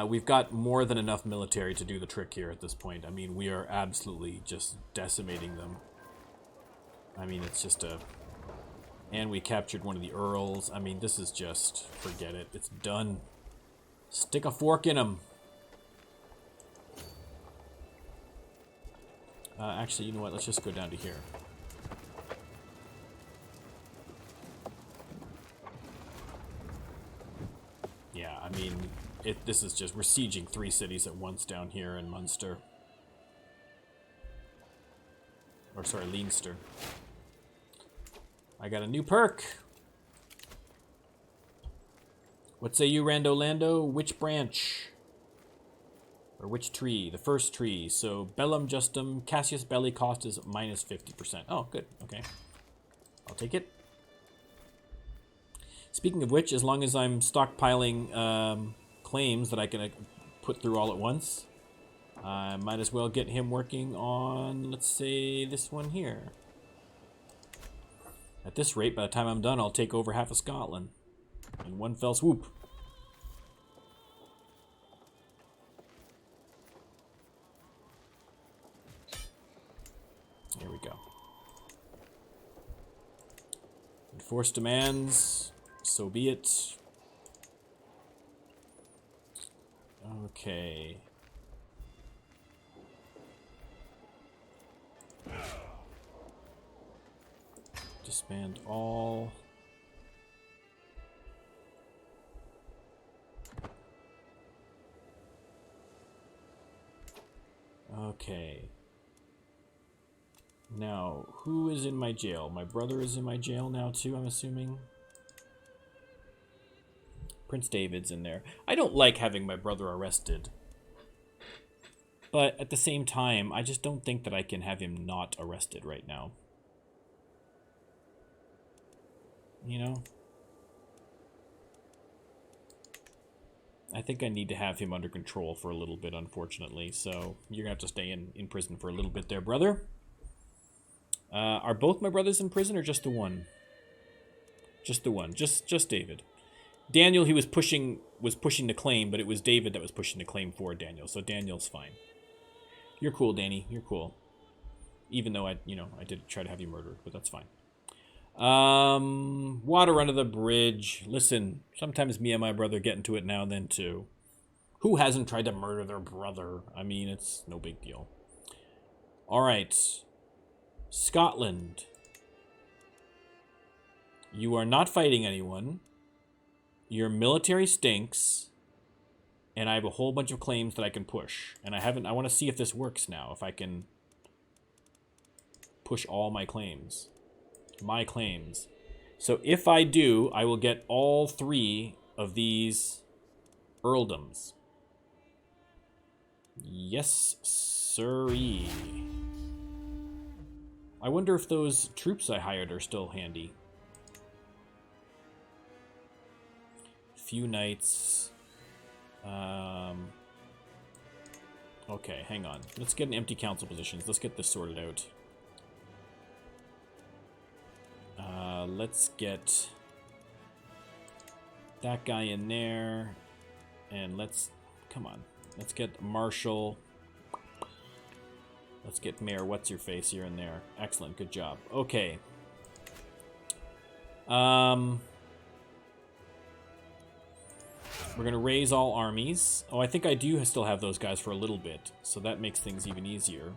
we've got more than enough military to do the trick here at this point. I mean, we are absolutely just decimating them. I mean, it's just a... And we captured one of the earls. I mean, this is just... Forget it. It's done. Stick a fork in him. Actually, you know what? Let's just go down to here. Yeah, I mean, this is just... We're sieging 3 cities at once down here in Munster. Or, sorry, Leinster. I got a new perk. What say you, Rando Lando? Which branch? Or which tree? The first tree. So, Bellum Justum, Cassius Belli cost is minus 50%. Oh, good. Okay. I'll take it. Speaking of which, as long as I'm stockpiling claims that I can put through all at once, I might as well get him working on, let's say, this one here. At this rate, by the time I'm done, I'll take over half of Scotland in one fell swoop. Here we go. Enforce demands. So be it. Okay. Disband all. Okay. Now, who is in my jail? My brother is in my jail now too, I'm assuming. Prince David's in there. I don't like having my brother arrested. But at the same time, I just don't think that I can have him not arrested right now. You know? I think I need to have him under control for a little bit, unfortunately. So, you're going to have to stay in prison for a little bit there, brother. Are both my brothers in prison or just the one? Just the one. Just David. Daniel, he was pushing the claim, but it was David that was pushing the claim for Daniel. So Daniel's fine. You're cool, Danny. You're cool. Even though I did try to have you murdered, but that's fine. Water under the bridge. Listen, sometimes me and my brother get into it now and then too. Who hasn't tried to murder their brother? I mean, it's no big deal. All right. Scotland. You are not fighting anyone. Your military stinks. And I have a whole bunch of claims that I can push. And I want to see if this works now. If I can push all my claims. My claims. So if I do, I will get all 3 of these earldoms. Yes, sirree. I wonder if those troops I hired are still handy. Few knights. Okay, hang on. Let's get an empty council positions. Let's get this sorted out. Let's get that guy in there. And come on. Let's get Marshal. Let's get Mayor What's-Your-Face here and there. Excellent, good job. Okay. We're going to raise all armies. Oh, I think I do still have those guys for a little bit, so that makes things even easier.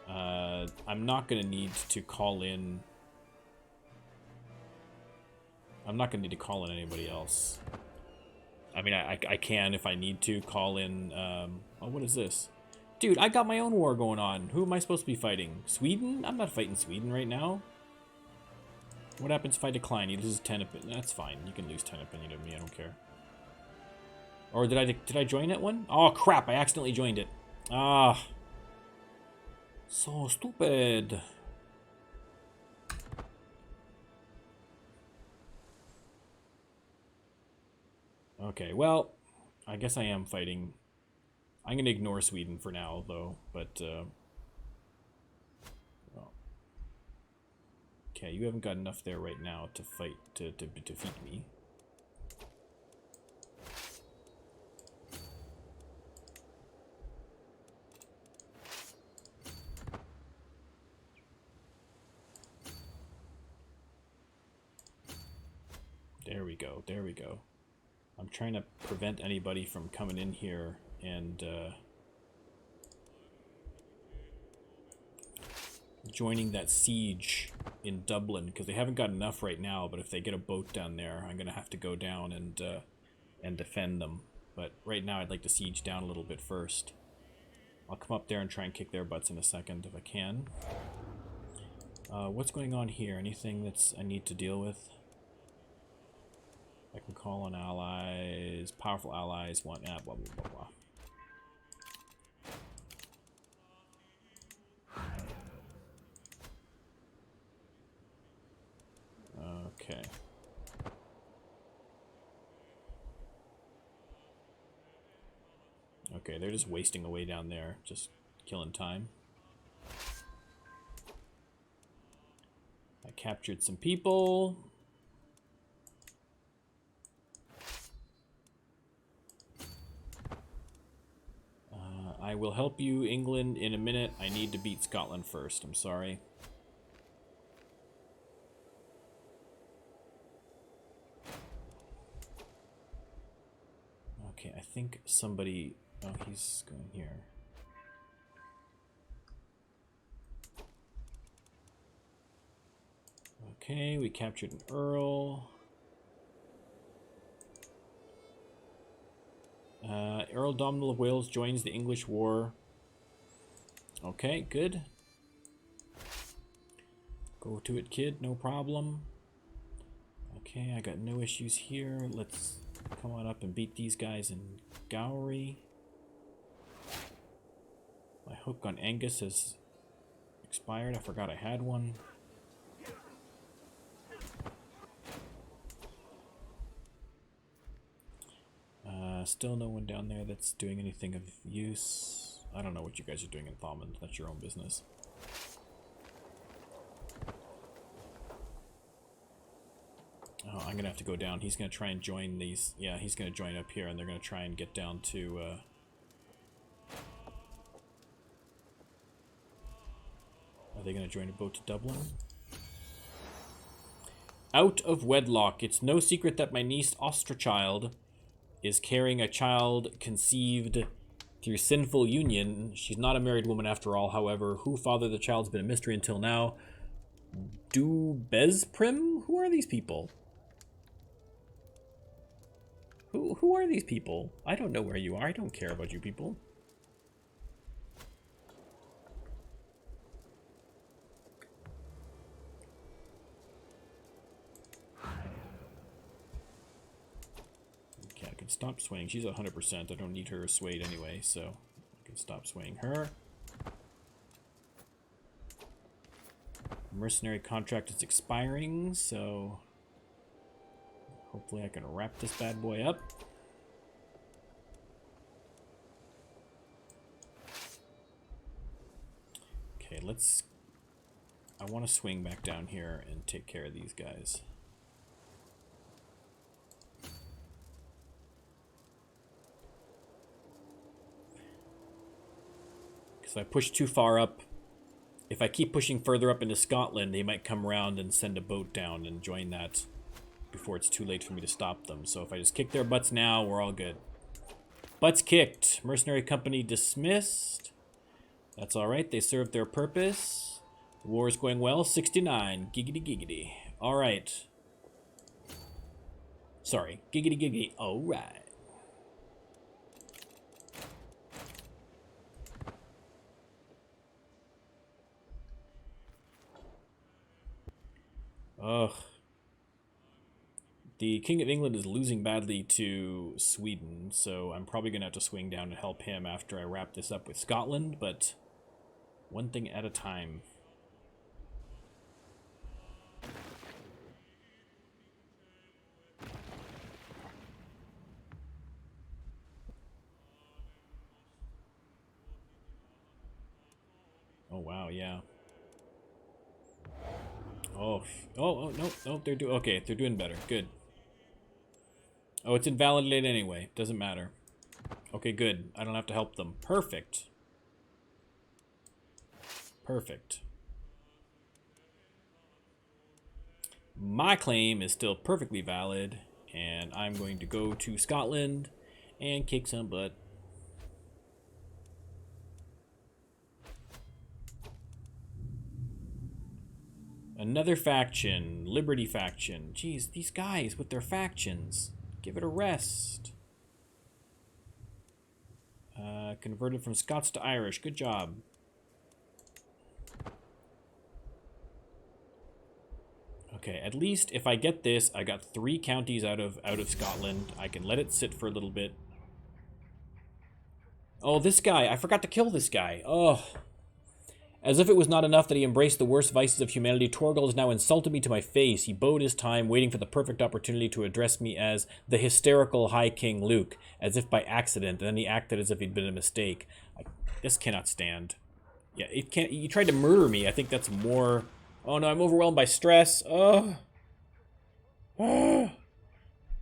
I'm not going to need to call in... I'm not going to need to call in anybody else. I mean, I can, if I need to, call in... oh, what is this? Dude, I got my own war going on. Who am I supposed to be fighting? Sweden? I'm not fighting Sweden right now. What happens if I decline? He loses 10 opinion. That's fine. You can lose 10 opinion of me. I don't care. Or did I join that one? Oh, crap. I accidentally joined it. Ah. So stupid. Okay, well, I guess I am fighting. I'm going to ignore Sweden for now, though, but... well. Okay, you haven't got enough there right now to fight, to defeat me. There we go, there we go. I'm trying to prevent anybody from coming in here and joining that siege in Dublin, because they haven't got enough right now, but if they get a boat down there, I'm going to have to go down and defend them. But right now I'd like to siege down a little bit first. I'll come up there and try and kick their butts in a second if I can. What's going on here? Anything that's I need to deal with? I can call on allies, powerful allies, blah, blah, blah, blah, blah. Okay. Okay, they're just wasting away down there, just killing time. I captured some people. I will help you, England, in a minute. I need to beat Scotland first. I'm sorry. Okay, I think somebody... Oh, he's going here. Okay, we captured an Earl. Earl Domhnall of Wales joins the English war. Okay, good. Go to it, kid, no problem. Okay, I got no issues here. Let's come on up and beat these guys in Gowrie. My hook on Angus has expired. I forgot I had one. Still no one down there that's doing anything of use. I don't know what you guys are doing in Thomond. That's your own business. Oh, I'm gonna have to go down. He's gonna try and join these. Yeah, he's gonna join up here, and they're gonna try and get down to. Are they gonna join a boat to Dublin? Out of wedlock. It's no secret that my niece Ostrachild is carrying a child conceived through sinful union. She's not a married woman after all, however. Who fathered the child's been a mystery until now. Du Bezprim? Who are these people? Who are these people? I don't know where you are. I don't care about you people. Okay, I can stop swaying. She's 100%. I don't need her swayed anyway, so I can stop swaying her. Mercenary contract is expiring, so hopefully I can wrap this bad boy up. Okay, I want to swing back down here and take care of these guys. Because if I push too far up, if I keep pushing further up into Scotland, they might come around and send a boat down and join that before it's too late for me to stop them. So if I just kick their butts now, we're all good. Butts kicked. Mercenary company dismissed. That's all right. They served their purpose. The war is going well. 69. Giggity giggity. All right. Sorry. Giggity giggity. All right. Ugh. The King of England is losing badly to Sweden, so I'm probably going to have to swing down and help him after I wrap this up with Scotland, but one thing at a time. Oh, wow, yeah. Oh, no, okay, they're doing better. Good. Oh, it's invalidated anyway. Doesn't matter. Okay, good. I don't have to help them. Perfect. Perfect. My claim is still perfectly valid, and I'm going to go to Scotland and kick some butt. Another faction, Liberty faction. Jeez, these guys with their factions. Give it a rest. Converted from Scots to Irish. Good job. Okay, at least if I get this, I got 3 counties out of Scotland. I can let it sit for a little bit. Oh, this guy. I forgot to kill this guy. Oh. As if it was not enough that he embraced the worst vices of humanity, Torgal has now insulted me to my face. He bode his time, waiting for the perfect opportunity to address me as the hysterical High King Luke, as if by accident, and then he acted as if he'd been a mistake. This cannot stand. Yeah, it can't. He tried to murder me. I think that's more... Oh no, I'm overwhelmed by stress. Oh. Oh.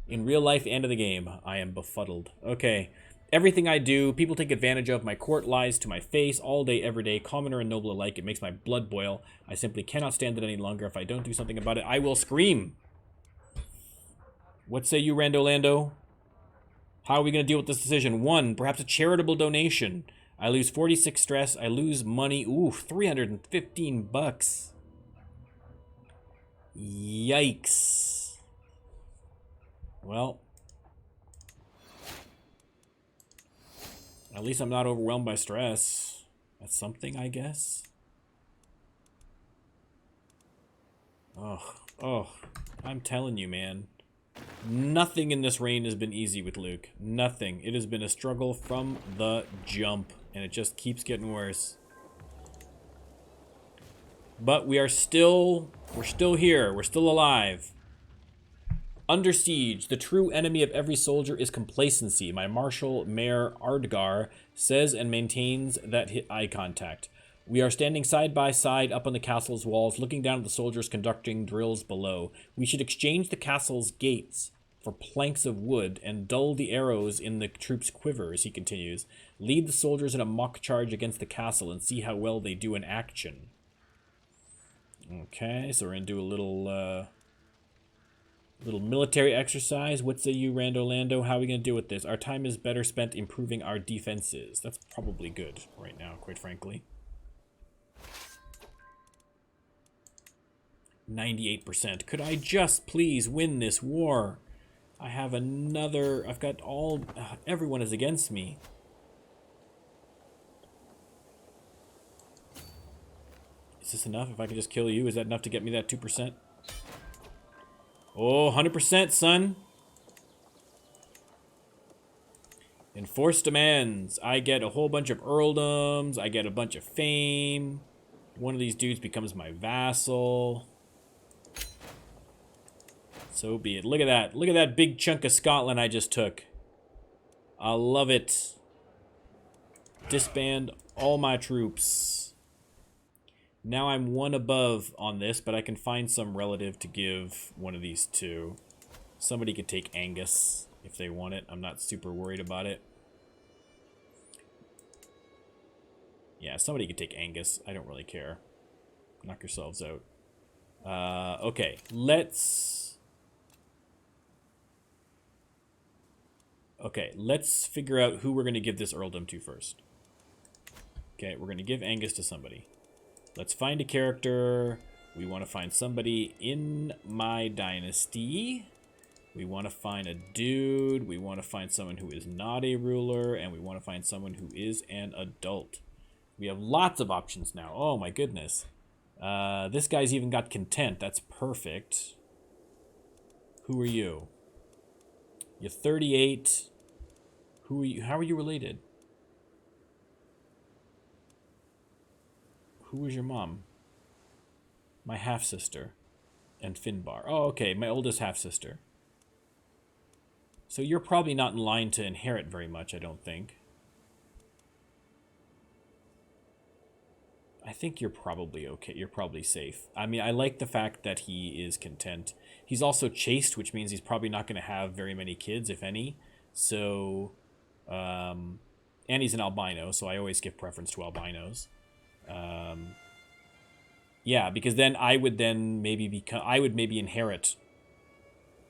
In real life and in the game, I am befuddled. Okay. Everything I do, people take advantage of. My court lies to my face all day, every day, commoner and noble alike. It makes my blood boil. I simply cannot stand it any longer. If I don't do something about it, I will scream. What say you, Rando Lando? How are we going to deal with this decision? 1, perhaps a charitable donation. I lose 46 stress. I lose money. Ooh, 315 bucks. Yikes. Well, at least I'm not overwhelmed by stress. That's something, I guess. Oh, I'm telling you, man. Nothing in this reign has been easy with Luke. Nothing. It has been a struggle from the jump, and it just keeps getting worse. But we're still here. We're still alive. Under siege, the true enemy of every soldier is complacency. My Marshal Mayor Ardgar says and maintains that eye contact. We are standing side by side up on the castle's walls, looking down at the soldiers conducting drills below. We should exchange the castle's gates for planks of wood and dull the arrows in the troops' quivers, he continues. Lead the soldiers in a mock charge against the castle and see how well they do in action. Okay, so we're going to do a little military exercise. What say you, Rando Lando? How are we going to deal with this? Our time is better spent improving our defenses. That's probably good right now, quite frankly. 98%. Could I just please win this war? I have another... I've got all... everyone is against me. Is this enough? If I can just kill you, is that enough to get me that 2%? Oh, 100%, son. Enforced demands. I get a whole bunch of earldoms. I get a bunch of fame. One of these dudes becomes my vassal. So be it. Look at that. Look at that big chunk of Scotland I just took. I love it. Disband all my troops. Now I'm 1 above on this, but I can find some relative to give one of these to. Somebody could take Angus if they want it. I'm not super worried about it. Yeah, somebody could take Angus. I don't really care. Knock yourselves out. Okay, let's figure out who we're going to give this earldom to first. Okay, we're going to give Angus to somebody. Let's find a character. We want to find somebody in my dynasty. We want to find a dude. We want to find someone who is not a ruler. And we want to find someone who is an adult. We have lots of options now. Oh my goodness. This guy's even got content. That's perfect. Who are you? You're 38. Who are you? How are you related? Who was your mom? My half-sister. And Finbar. Oh, okay. My oldest half-sister. So you're probably not in line to inherit very much, I don't think. I I think you're probably okay. You're probably safe. I mean, I like the fact that he is content. He's also chaste, which means he's probably not going to have very many kids, if any. So, and he's an albino, so I always give preference to albinos. Yeah, because then I would then maybe become, I would maybe inherit.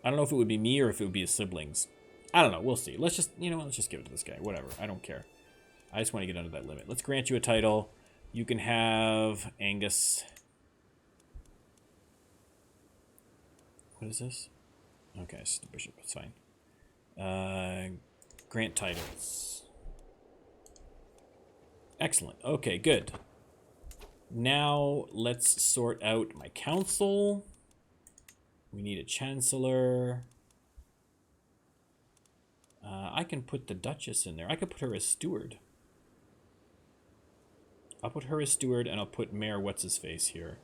I don't know if it would be me or if it would be his siblings. I don't know. We'll see. Let's just, let's just give it to this guy. Whatever. I don't care. I just want to get under that limit. Let's grant you a title. You can have Angus. What is this? Okay, it's the bishop. It's fine. Grant titles. Excellent. Okay, good. Now let's sort out my council. We need a chancellor. I can put the Duchess in there. I could put her as steward. I'll put her as steward, and I'll put Mayor What's-His-Face here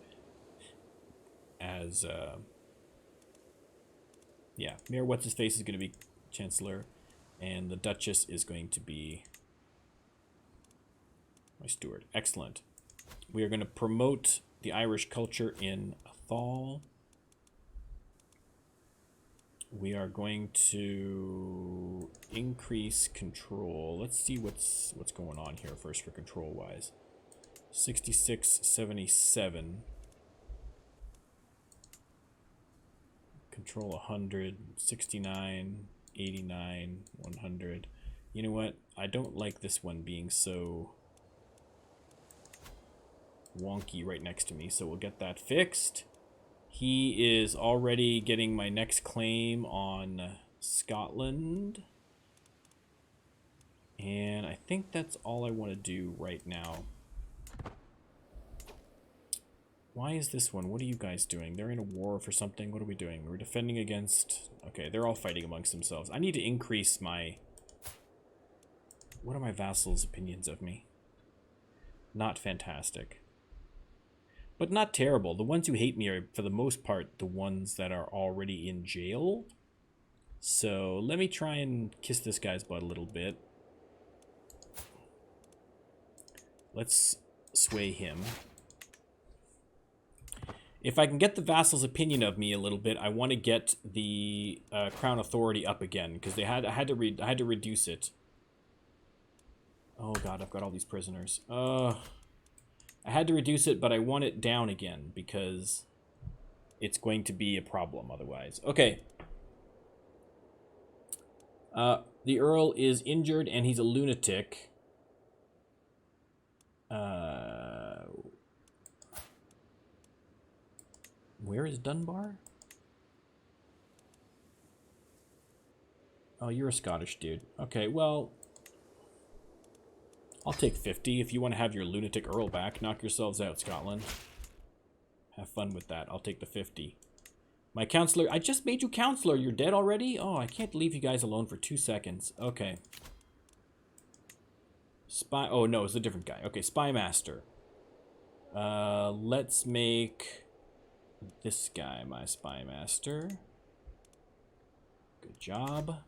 as, yeah, Mayor What's-His-Face is going to be Chancellor, and the Duchess is going to be my steward. Excellent. We are going to promote the Irish culture in Athol. We are going to increase control. Let's see what's going on here first for control-wise. 66, 77. Control 100, 69, 89, 100. You know what? I don't like this one being so wonky right next to me, so we'll get that fixed. He is already getting my next claim on Scotland. And I think that's all I want to do right now. Why is this one? What are you guys doing? They're in a war for something. What are we doing? We're defending against... Okay, they're all fighting amongst themselves. I need to increase my... What are my vassals' opinions of me? Not fantastic. But not terrible. The ones who hate me are, for the most part, the ones that are already in jail. So let me try and kiss this guy's butt a little bit. Let's sway him. If I can get the vassal's opinion of me a little bit, I want to get the crown authority up again, because I had to reduce it. Oh god, I've got all these prisoners. I had to reduce it, but I want it down again because it's going to be a problem otherwise. Okay. The Earl is injured and he's a lunatic. Where is Dunbar? Oh, you're a Scottish dude. Okay, well... I'll take 50 if you want to have your lunatic Earl back. Knock yourselves out, Scotland. Have fun with that. I'll take the 50. My counselor... I just made you counselor. You're dead already? Oh, I can't leave you guys alone for 2 seconds. Okay. Spy... Oh, no, it's a different guy. Okay, Spy Master. Let's make this guy my Spy Master. Good job.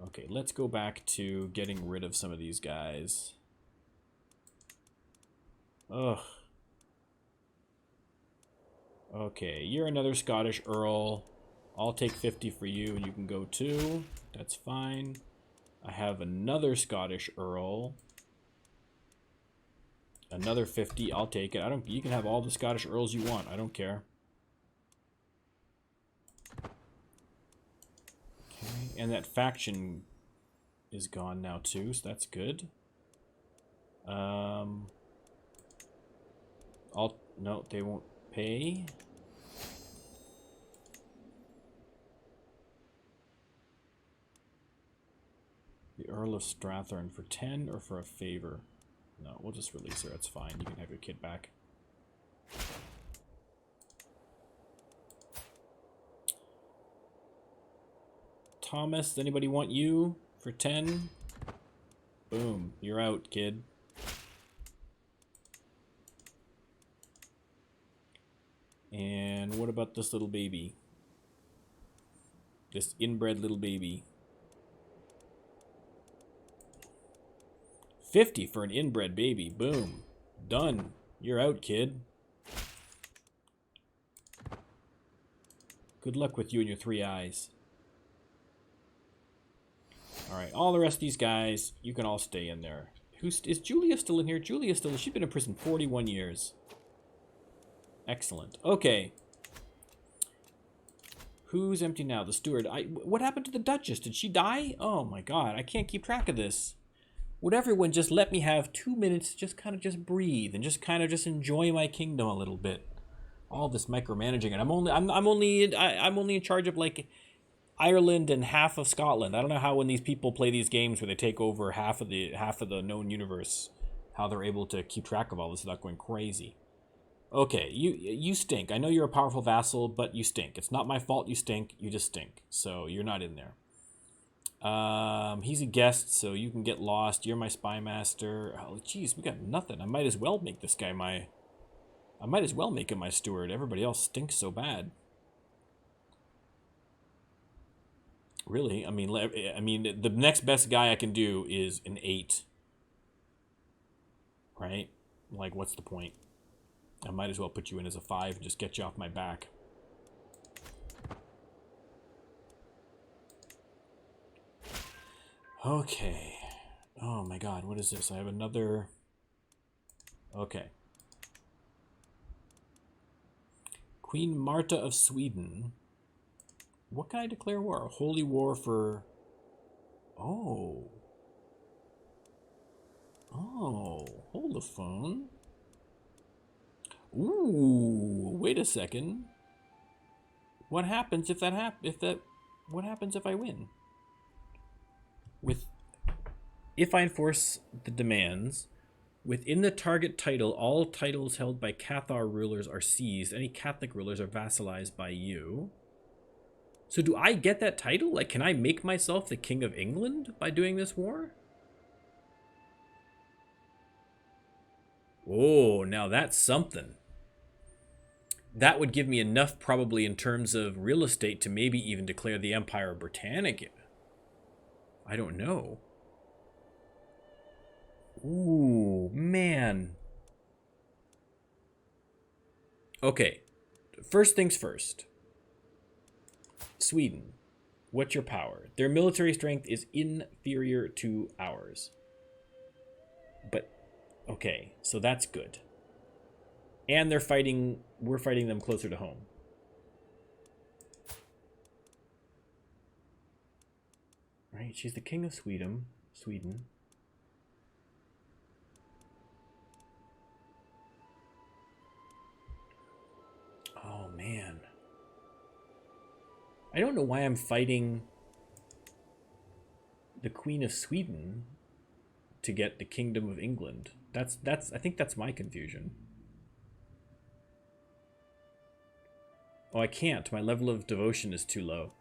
Okay, let's go back to getting rid of some of these guys. Ugh. Okay, you're another Scottish Earl. I'll take 50 for you, and you can go too. That's fine. I have another Scottish Earl. Another 50, I'll take it. You can have all the Scottish Earls you want. I don't care. Okay, and that faction is gone now too, so that's good. No, they won't pay. The Earl of Strathern for 10 or for a favor? No, we'll just release her. That's fine. You can have your kid back. Thomas, does anybody want you for 10? Boom. You're out, kid. And what about this little baby? This inbred little baby. 50 for an inbred baby. Boom. Done. You're out, kid. Good luck with you and your 3 eyes. Alright, all the rest of these guys, you can all stay in there. Is Julia still in here? Julia's still... She's been in prison 41 years. Excellent. Okay. Who's empty now? The steward. What happened to the Duchess? Did she die? Oh my god, I can't keep track of this. Would everyone just let me have 2 minutes to just kind of just breathe and just kind of just enjoy my kingdom a little bit? All this micromanaging, and I'm only in charge of like Ireland and half of Scotland. I don't know how when these people play these games where they take over half of the known universe, how they're able to keep track of all this without going crazy. Okay, you stink. I know you're a powerful vassal, but you stink. It's not my fault you stink. You just stink. So you're not in there. He's a guest, so you can get lost. You're my spy master. Oh, jeez, we got nothing. I might as well make this guy my... I might as well make him my steward. Everybody else stinks so bad. Really? I mean, the next best guy I can do is an 8. Right? Like, what's the point? I might as well put you in as a 5 and just get you off my back. Okay. Oh my god, what is this? I have another... Okay. Queen Marta of Sweden. What can I declare war? A holy war for... Oh. Oh. Hold the phone. Ooh. Wait a second. What happens if what happens if I win? If I enforce the demands, within the target title, all titles held by Cathar rulers are seized. Any Catholic rulers are vassalized by you. So do I get that title? Like, can I make myself the King of England by doing this war? Oh, now that's something. That would give me enough, probably, in terms of real estate to maybe even declare the Empire Britannic. I don't know. Ooh, man. Okay. First things first. Sweden. What's your power? Their military strength is inferior to ours. But, okay, so that's good. And we're fighting them closer to home. Right, she's the king of Sweden. Oh, man. I don't know why I'm fighting the Queen of Sweden to get the Kingdom of England. I think that's my confusion. Oh, I can't. My level of devotion is too low.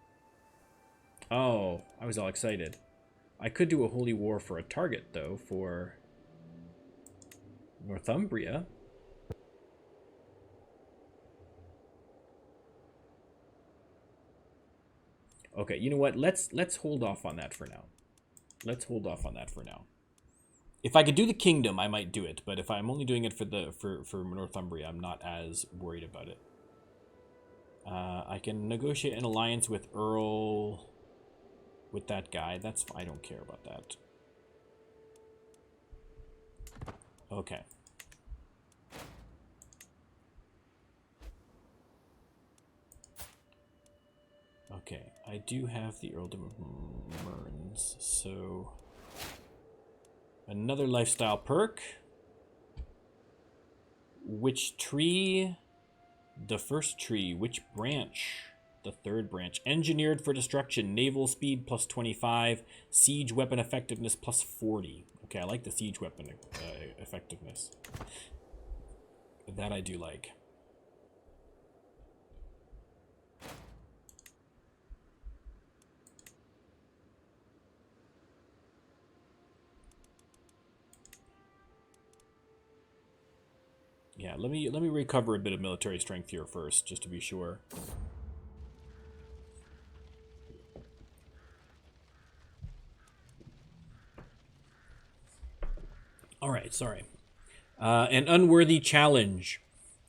Oh, I was all excited. I could do a holy war for a target, though, for Northumbria. Okay, you know what? Let's hold off on that for now. Let's hold off on that for now. If I could do the kingdom, I might do it, but if I'm only doing it for Northumbria, I'm not as worried about it. I can negotiate an alliance with Earl, with that guy. That's I don't care about that. Okay. Okay, I do have the Earldom of Mearns, so another lifestyle perk. Which tree? The first tree. Which branch? The third branch. Engineered for destruction. Naval speed plus 25. Siege weapon effectiveness plus 40. Okay, I like the siege weapon effectiveness. That I do like. Yeah, let me recover a bit of military strength here first, just to be sure. All right, sorry. An unworthy challenge.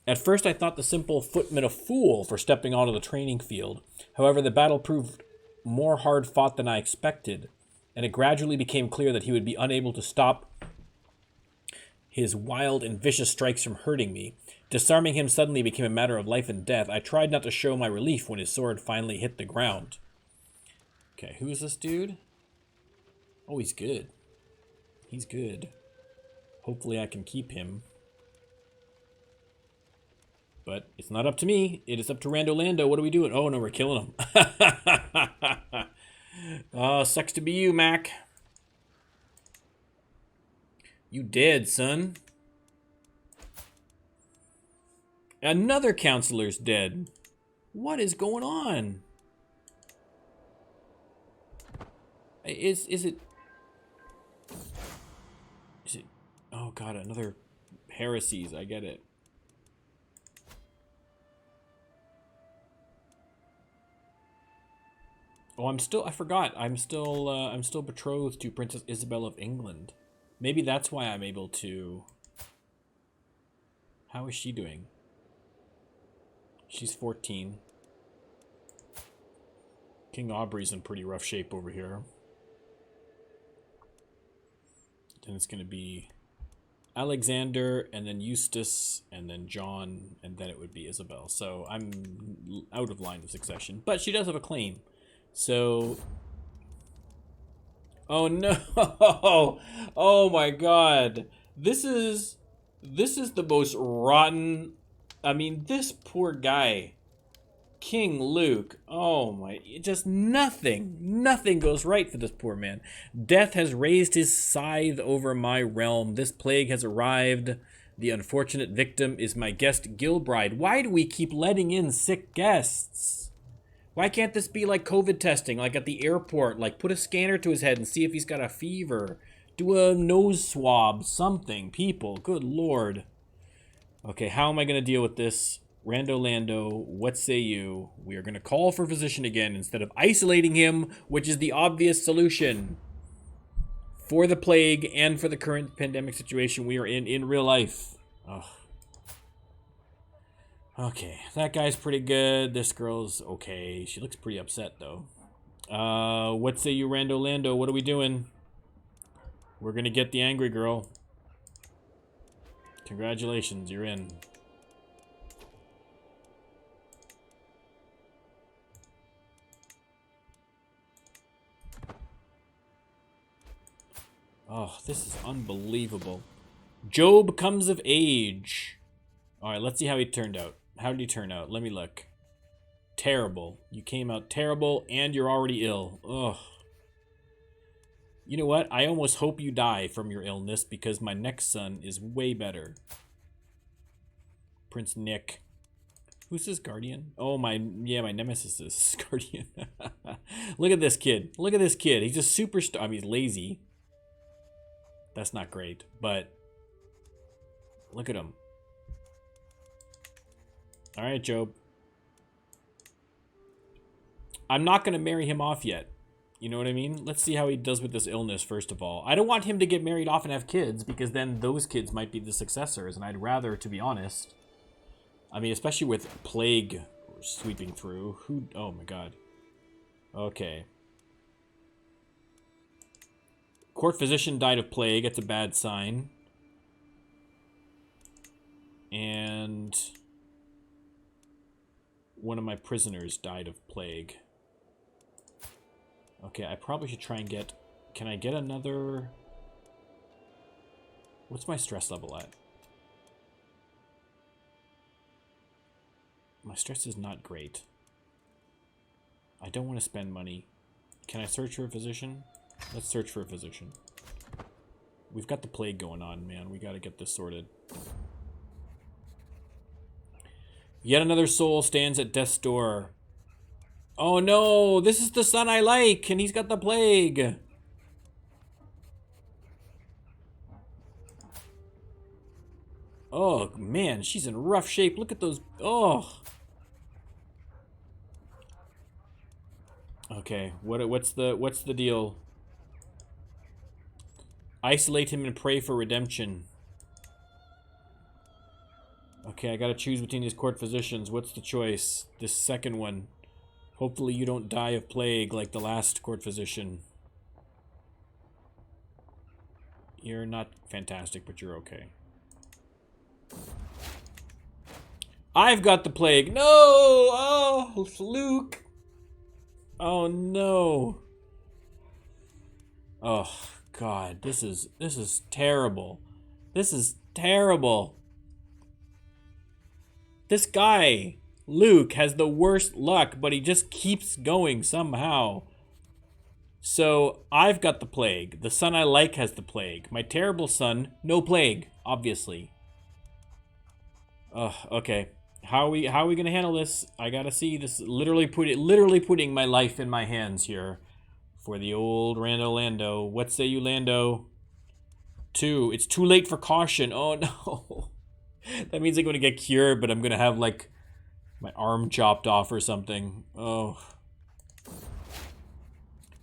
At first I thought the simple footman a fool for stepping onto the training field. However, the battle proved more hard fought than I expected, and it gradually became clear that he would be unable to stop his wild and vicious strikes from hurting me. Disarming him suddenly became a matter of life and death. I tried not to show my relief when his sword finally hit the ground. Okay, who is this dude? Oh, he's good. He's good. Hopefully I can keep him. But it's not up to me. It is up to Lando. What are we doing? Oh, no, we're killing him. Oh, sucks to be you, Mac. You dead, son. Another counselor's dead. What is going on? Is it... Oh, God, another heresies. I get it. Oh, I forgot. I'm still betrothed to Princess Isabel of England. Maybe that's why I'm able to... How is she doing? She's 14. King Aubrey's in pretty rough shape over here. Then it's going to be Alexander, and then Eustace, and then John, and then it would be Isabel. So I'm out of line of succession. But she does have a claim. So... Oh no! Oh my god! This is the most rotten... I mean, this poor guy, King Luke. Oh my! Just nothing goes right for this poor man. Death has raised his scythe over my realm. This plague has arrived. The unfortunate victim is my guest Gilbride. Why do we keep letting in sick guests? Why can't this be like COVID testing, like at the airport? Like, put a scanner to his head and see if he's got a fever. Do a nose swab, something. People, good lord. Okay, how am I going to deal with this? Lando, what say you? We are going to call for physician again instead of isolating him, which is the obvious solution for the plague and for the current pandemic situation we are in real life. Ugh. Okay, that guy's pretty good. This girl's okay. She looks pretty upset, though. What say you, Lando? What are we doing? We're gonna get the angry girl. Congratulations, you're in. Oh, this is unbelievable. Job comes of age. Alright, let's see how he turned out. How did he turn out? Let me look. Terrible. You came out terrible, and you're already ill. Ugh. You know what? I almost hope you die from your illness, because my next son is way better. Prince Nick. Who's his guardian? Oh, my nemesis is his guardian. Look at this kid. Look at this kid. He's a superstar. I mean, he's lazy. That's not great, but look at him. All right, Job. I'm not going to marry him off yet. You know what I mean? Let's see how he does with this illness, first of all. I don't want him to get married off and have kids, because then those kids might be the successors, and I'd rather, to be honest... I mean, especially with plague sweeping through. Oh, my God. Okay. Court physician died of plague. That's a bad sign. And... one of my prisoners died of plague. Okay, I probably should try and get... Can I get another... What's my stress level at? My stress is not great. I don't want to spend money. Can I search for a physician? Let's search for a physician. We've got the plague going on, man. We got to get this sorted. Yet another soul stands at death's door. Oh no, this is the son I like, and he's got the plague. Oh man, she's in rough shape. Look at those. Oh. Okay, what's the deal? Isolate him and pray for redemption. Okay, I gotta choose between these court physicians. What's the choice? This second one. Hopefully you don't die of plague like the last court physician. You're not fantastic, but you're okay. I've got the plague. No! Oh, Luke. Oh, no. Oh, God. This is terrible. This is terrible. This guy, Luke, has the worst luck, but he just keeps going somehow. So, I've got the plague. The son I like has the plague. My terrible son, no plague, obviously. Okay. How are we gonna handle this? I gotta see this. Literally putting my life in my hands here for the old Lando. What say you, Lando? 2. It's too late for caution. Oh no. That means I'm gonna get cured, but I'm gonna have like my arm chopped off or something. Oh.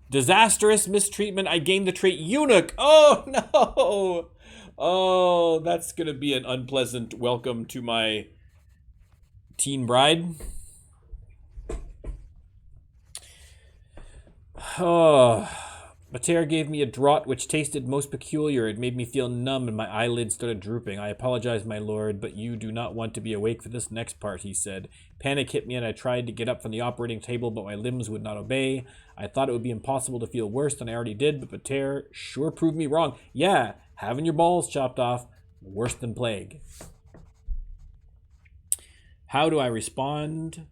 Disastrous mistreatment. I gained the trait eunuch. Oh no. Oh, that's gonna be an unpleasant welcome to my teen bride. Oh, Mater gave me a draught which tasted most peculiar. It made me feel numb and my eyelids started drooping. I apologize, my lord, but you do not want to be awake for this next part, he said. Panic hit me and I tried to get up from the operating table, but my limbs would not obey. I thought it would be impossible to feel worse than I already did, but Mater sure proved me wrong. Yeah, having your balls chopped off, worse than plague. How do I respond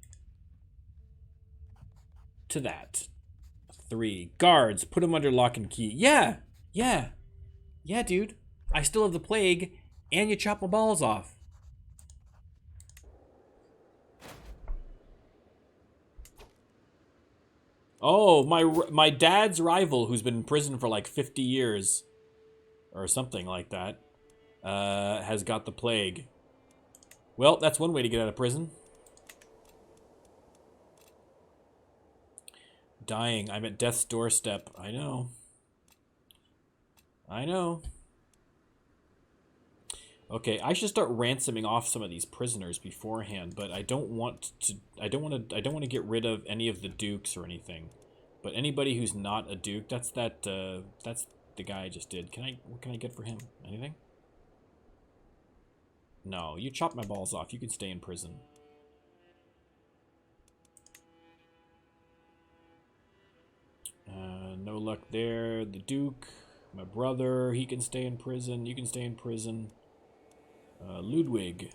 to that? 3. Guards, put him under lock and key. Yeah, dude. I still have the plague, and you chop my balls off. Oh, my dad's rival, who's been in prison for like 50 years, or something like that, has got the plague. Well, that's one way to get out of prison. Dying. I'm at death's doorstep. I know. Okay, I should start ransoming off some of these prisoners beforehand, but I don't want to get rid of any of the dukes or anything. But anybody who's not a duke, that's the guy I just did. What can I get for him? Anything? No, you chop my balls off. You can stay in prison. No luck there. The Duke, my brother, he can stay in prison. You can stay in prison. Ludwig,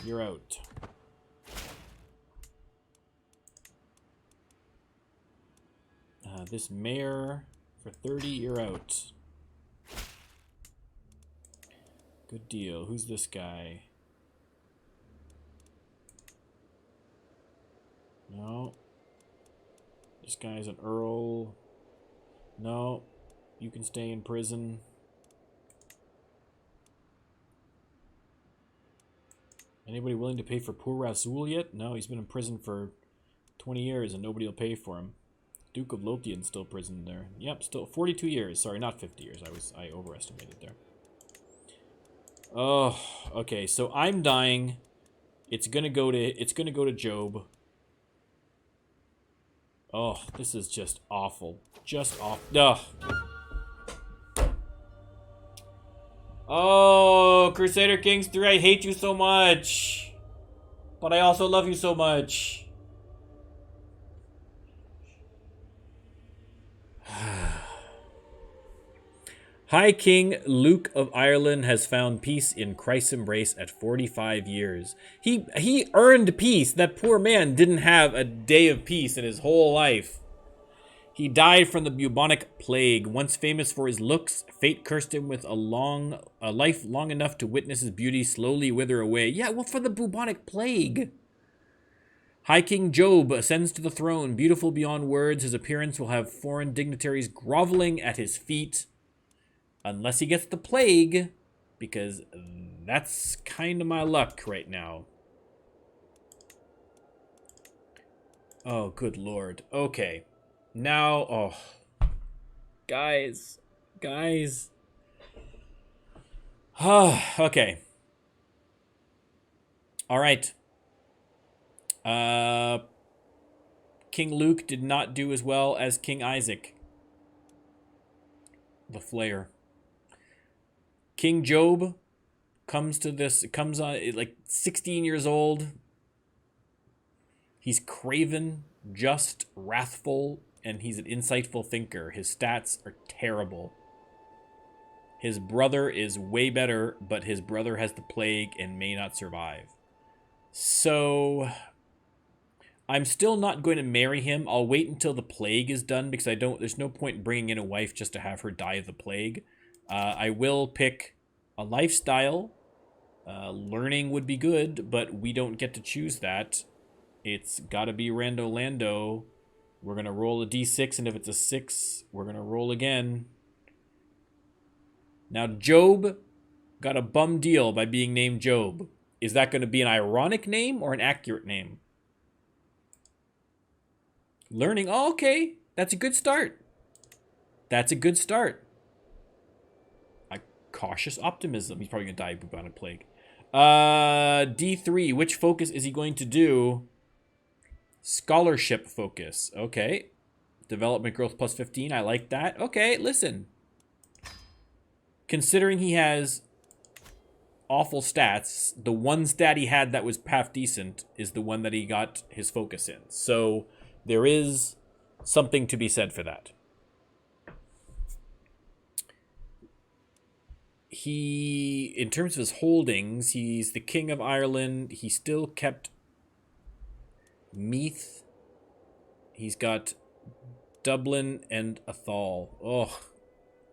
you're out. This mayor, for 30, you're out. Good deal. Who's this guy? No. This guy's an earl. No. You can stay in prison. Anybody willing to pay for poor Rasul yet? No, he's been in prison for 20 years and nobody will pay for him. Duke of Lothian's still prisoned there. Yep, still 42 years. Sorry, not 50 years. I overestimated there. Oh, okay. So I'm dying. It's gonna go to Job. Oh, this is just awful. Just awful. Ugh. Oh, Crusader Kings 3, I hate you so much. But I also love you so much. High King Luke of Ireland has found peace in Christ's embrace at 45 years. He earned peace. That poor man didn't have a day of peace in his whole life. He died from the bubonic plague. Once famous for his looks, fate cursed him with a life long enough to witness his beauty slowly wither away. Yeah, well, for the bubonic plague. High King Job ascends to the throne. Beautiful beyond words, his appearance will have foreign dignitaries groveling at his feet. Unless he gets the plague, because that's kind of my luck right now. Oh, good lord. Okay. Now, oh. Guys. Okay. All right. King Luke did not do as well as King Isaac. The Flayer. King Job comes on like 16 years old. He's craven, just, wrathful, and he's an insightful thinker. His stats are terrible. His brother is way better, but his brother has the plague and may not survive. So I'm still not going to marry him. I'll wait until the plague is done because there's no point in bringing in a wife just to have her die of the plague. I will pick a lifestyle. Learning would be good, but we don't get to choose that. It's got to be Rando Lando. We're going to roll a d6, and if it's a 6, we're going to roll again. Now, Job got a bum deal by being named Job. Is that going to be an ironic name or an accurate name? Learning. Oh, okay. That's a good start. That's a good start. Cautious optimism. He's probably going to die of bubonic plague. D3. Which focus is he going to do? Scholarship focus. Okay. Development growth plus 15. I like that. Okay, listen. Considering he has awful stats, the one stat he had that was half decent is the one that he got his focus in. So there is something to be said for that. He, in terms of his holdings, he's the King of Ireland. He still kept Meath. He's got Dublin and Atholl.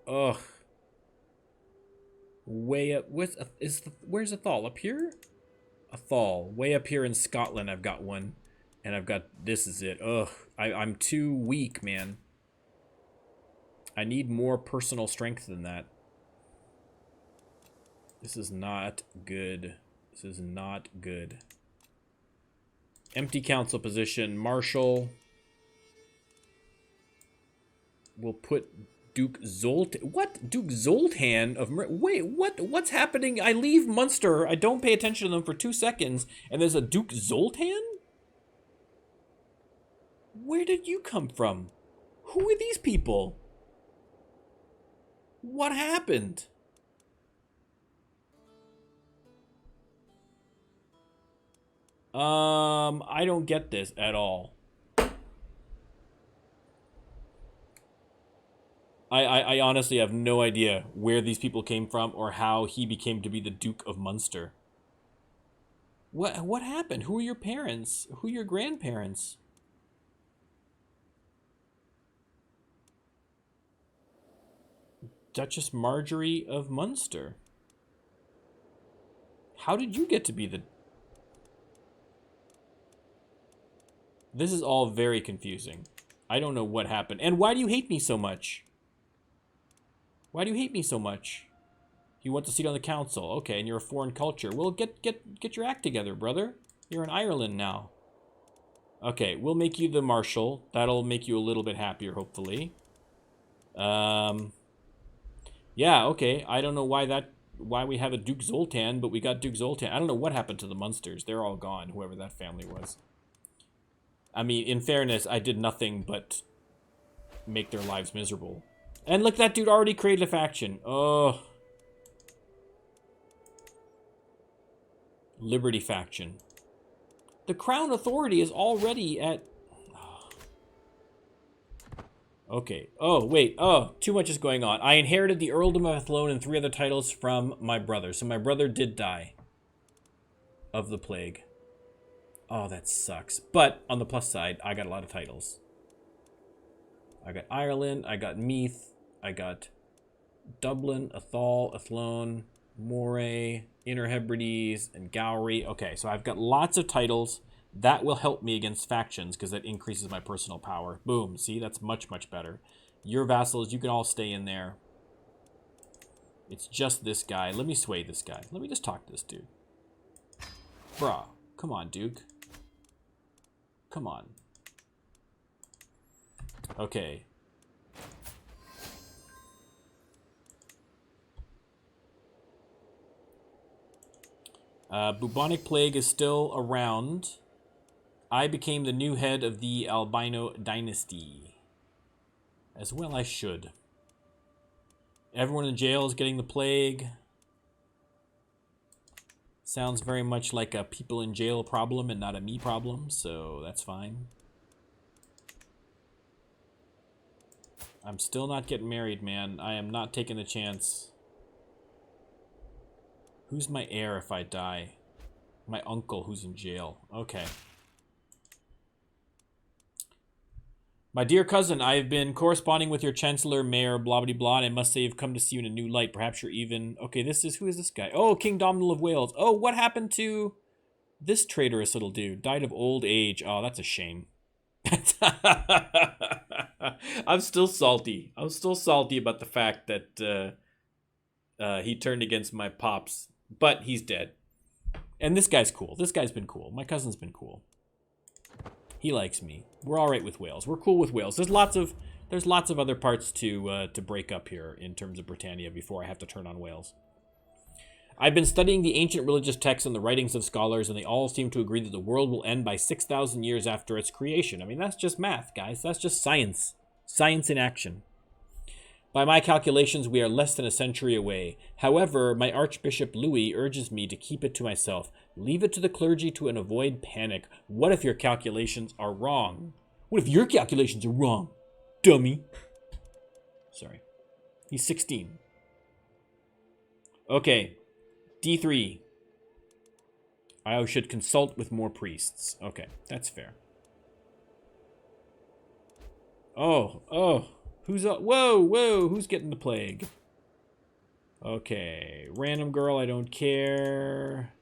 Oh. Way up. Where's Atholl? Up here? Atholl. Way up here in Scotland, I've got one. And I've got, this is it. Ugh. I'm too weak, man. I need more personal strength than that. This is not good. This is not good. Empty council position. Marshal. We'll put Duke Zoltan. What? Duke Zoltan of... Wait, what? What's happening? I leave Munster. I don't pay attention to them for 2 seconds. And there's a Duke Zoltan? Where did you come from? Who are these people? What happened? I don't get this at all. I honestly have no idea where these people came from or how he became to be the Duke of Munster. What happened? Who are your parents? Who are your grandparents? Duchess Marjorie of Munster. How did you get to be the... This is all very confusing. I don't know what happened. And why do you hate me so much? Why do you hate me so much? You want to seat on the council. Okay, and you're a foreign culture. Well, get your act together, brother. You're in Ireland now. Okay, we'll make you the marshal. That'll make you a little bit happier, hopefully. Yeah, okay. I don't know why we have a Duke Zoltan, but we got Duke Zoltan. I don't know what happened to the Munsters. They're all gone, whoever that family was. I mean, in fairness, I did nothing but make their lives miserable. And look, that dude already created a faction. Oh. Liberty faction. The Crown Authority is already at... Okay. Oh, wait. Oh, too much is going on. I inherited the Earldom of Athlone and 3 other titles from my brother. So my brother did die of the plague. Oh, that sucks. But on the plus side, I got a lot of titles. I got Ireland, I got Meath, I got Dublin, Atholl, Athlone, Moray, Inner Hebrides, and Gowrie. Okay, so I've got lots of titles. That will help me against factions because that increases my personal power. Boom. See, that's much, much better. Your vassals, you can all stay in there. It's just this guy. Let me sway this guy. Let me just talk to this dude. Bruh. Come on, Duke. Come on. Okay. Bubonic plague is still around. I became the new head of the albino dynasty. As well I should. Everyone in jail is getting the plague. Sounds very much like a people in jail problem and not a me problem, so that's fine. I'm still not getting married, man. I am not taking the chance. Who's my heir if I die? My uncle who's in jail. Okay. My dear cousin, I have been corresponding with your chancellor, mayor, blah, blah, blah, and I must say I've come to see you in a new light. Perhaps you're even... Okay, who is this guy? Oh, King Domhnall of Wales. Oh, what happened to this traitorous little dude? Died of old age. Oh, that's a shame. I'm still salty. I'm still salty about the fact that he turned against my pops, but he's dead. And this guy's cool. This guy's been cool. My cousin's been cool. He likes me. We're all right with Wales. We're cool with Wales. There's lots of other parts to break up here in terms of Britannia before I have to turn on Wales. I've been studying the ancient religious texts and the writings of scholars, and they all seem to agree that the world will end by 6,000 years after its creation. I mean, that's just math, guys. That's just science. Science in action. By my calculations, we are less than a century away. However, my Archbishop Louis urges me to keep it to myself. Leave it to the clergy to avoid panic. What if your calculations are wrong? What if your calculations are wrong, dummy? Sorry. He's 16. Okay. D3. I should consult with more priests. Okay, that's fair. Oh. Who's up? Whoa, who's getting the plague? Okay, random girl, I don't care.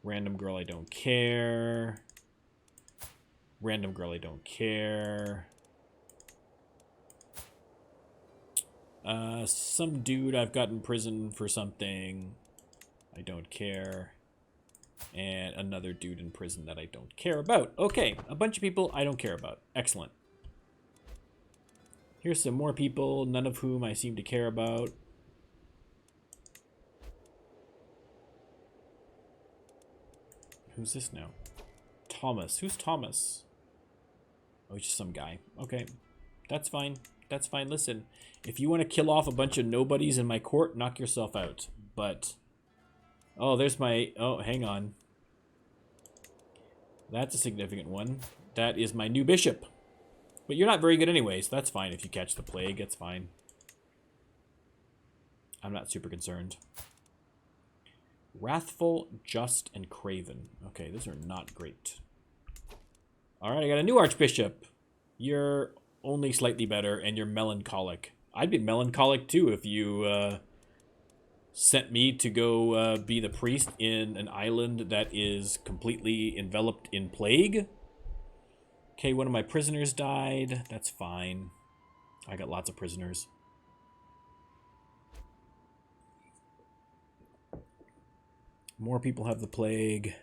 Random girl, I don't care. Random girl, I don't care. Some dude I've got in prison for something. I don't care. And another dude in prison that I don't care about. Okay, a bunch of people I don't care about. Excellent. Here's some more people, none of whom I seem to care about. Who's this now? Thomas. Who's Thomas? Oh, he's just some guy. Okay. That's fine. That's fine. Listen, if you want to kill off a bunch of nobodies in my court, knock yourself out. But... Oh, there's my... Oh, hang on. That's a significant one. That is my new bishop. But you're not very good anyway, so that's fine if you catch the plague. That's fine. I'm not super concerned. Wrathful, just, and craven. Okay, those are not great. Alright, I got a new archbishop. You're only slightly better, and you're melancholic. I'd be melancholic too if you sent me to go be the priest in an island that is completely enveloped in plague. Okay, one of my prisoners died. That's fine. I got lots of prisoners. More people have the plague.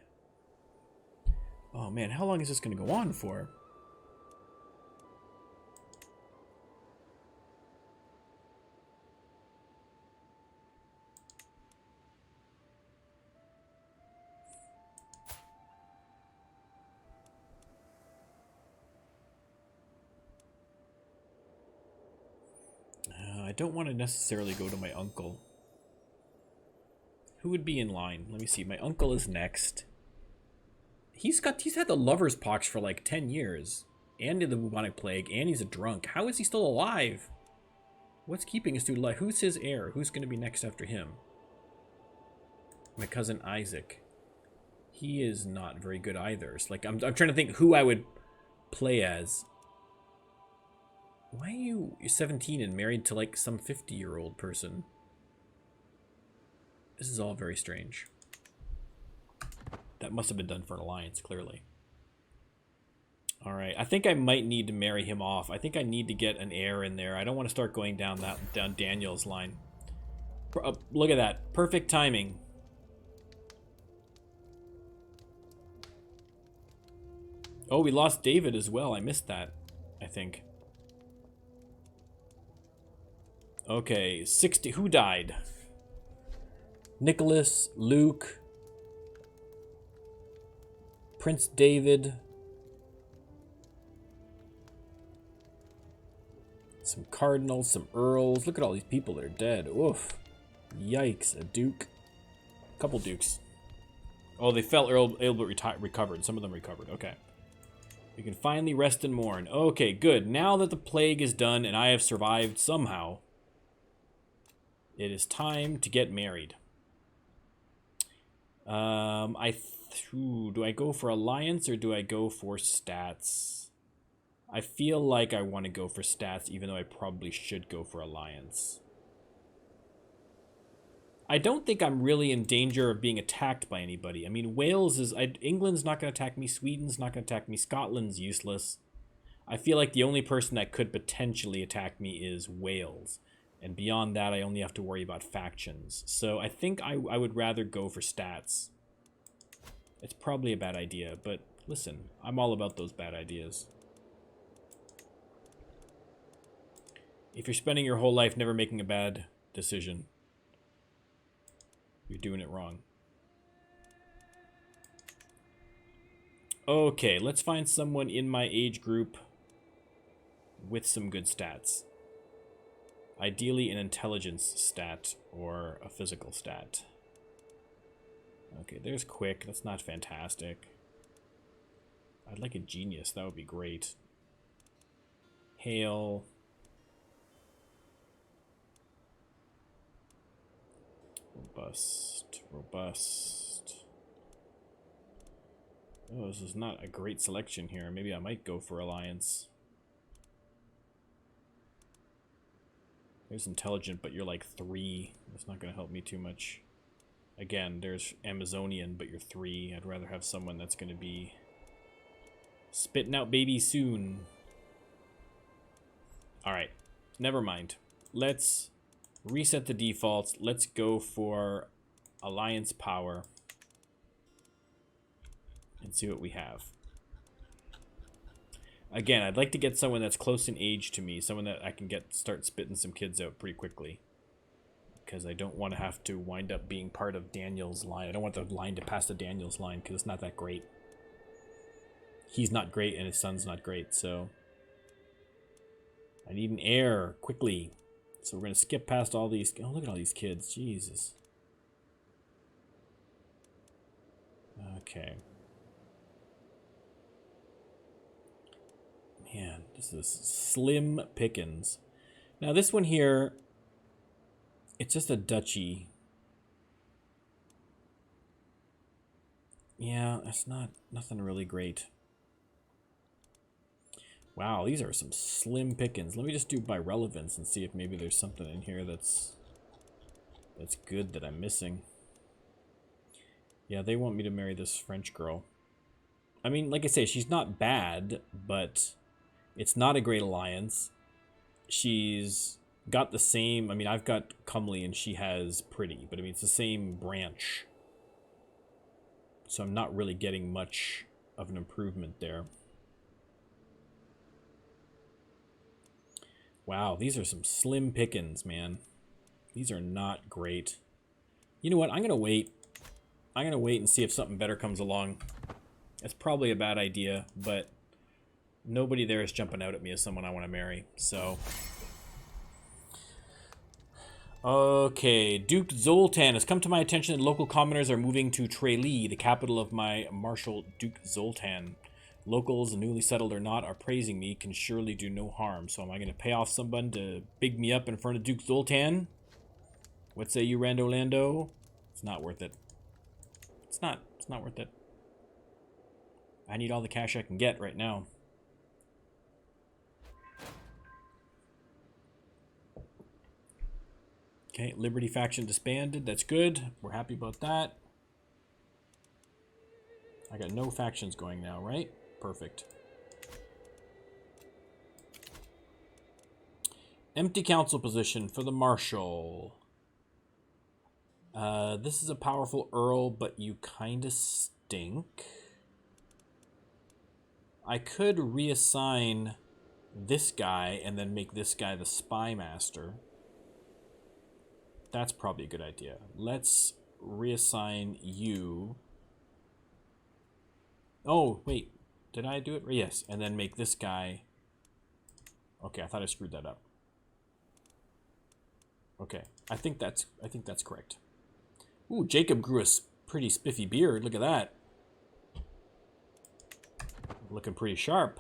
Oh man, how long is this going to go on for? I don't want to necessarily go to my uncle. Who would be in line? Let me see. My uncle is next. He's had the lover's pox for like 10 years. And the bubonic plague. And he's a drunk. How is he still alive? What's keeping this dude alive? Who's his heir? Who's going to be next after him? My cousin Isaac. He is not very good either. It's like I'm trying to think who I would play as. Why are you're 17 and married to like some 50-year-old person? This is all very strange. That must have been done for an alliance, clearly. Alright, I think I might need to marry him off. I think I need to get an heir in there. I don't want to start going down Daniel's line. Look at that. Perfect timing. Oh, we lost David as well. I missed that, I think. Okay, 60. Who died? Nicholas, Luke, Prince David. Some cardinals, some earls. Look at all these people that are dead. Oof. Yikes. A duke. A couple dukes. Oh, they fell ill but recovered. Some of them recovered. Okay. We can finally rest and mourn. Okay, good. Now that the plague is done and I have survived somehow, it is time to get married. Do I go for alliance or do I go for stats? I feel like I want to go for stats, even though I probably should go for alliance. I don't think I'm really in danger of being attacked by anybody. I mean, Wales is... England's not going to attack me. Sweden's not going to attack me. Scotland's useless. I feel like the only person that could potentially attack me is Wales. And beyond that, I only have to worry about factions. So I think I would rather go for stats. It's probably a bad idea, but listen, I'm all about those bad ideas. If you're spending your whole life never making a bad decision, you're doing it wrong. Okay, let's find someone in my age group with some good stats. Ideally an intelligence stat or a physical stat. Okay, there's quick. That's not fantastic. I'd like a genius. That would be great. Hail. Robust. Robust. Oh, this is not a great selection here. Maybe I might go for alliance. There's intelligent, but you're like 3. That's not going to help me too much. Again, there's Amazonian, but you're 3. I'd rather have someone that's going to be spitting out babies soon. Alright, never mind. Let's reset the defaults. Let's go for alliance power and see what we have. Again, I'd like to get someone that's close in age to me, someone that I can start spitting some kids out pretty quickly. Because I don't want to have to wind up being part of Daniel's line. I don't want the line to pass to Daniel's line because it's not that great. He's not great and his son's not great, so I need an heir quickly. So we're going to skip past all these. Oh, look at all these kids. Jesus. Okay. Man, this is slim pickings. Now this one here, it's just a duchy. Yeah, that's nothing really great. Wow, these are some slim pickings. Let me just do by relevance and see if maybe there's something in here that's good that I'm missing. Yeah, they want me to marry this French girl. I mean, like I say, she's not bad, but it's not a great alliance. She's got the same... I mean, I've got comely and she has pretty, but I mean, it's the same branch. So I'm not really getting much of an improvement there. Wow, these are some slim pickings, man. These are not great. You know what? I'm going to wait. I'm going to wait and see if something better comes along. It's probably a bad idea, but nobody there is jumping out at me as someone I want to marry, so... Okay, Duke Zoltan has come to my attention that local commoners are moving to Tralee, the capital of my Marshal Duke Zoltan. Locals, newly settled or not, are praising me, can surely do no harm. So am I going to pay off someone to big me up in front of Duke Zoltan? What say you, Rando Lando? It's not worth it. It's not worth it. I need all the cash I can get right now. Okay, Liberty faction disbanded. That's good. We're happy about that. I got no factions going now, right? Perfect. Empty council position for the Marshal. This is a powerful Earl, but you kind of stink. I could reassign this guy and then make this guy the Spy Master. That's probably a good idea. Let's reassign you Oh, wait. Did I do it? Yes. And then make this guy... Okay, I thought I screwed that up. Okay. I think that's correct. Ooh, Jacob grew a pretty spiffy beard. Look at that. Looking pretty sharp.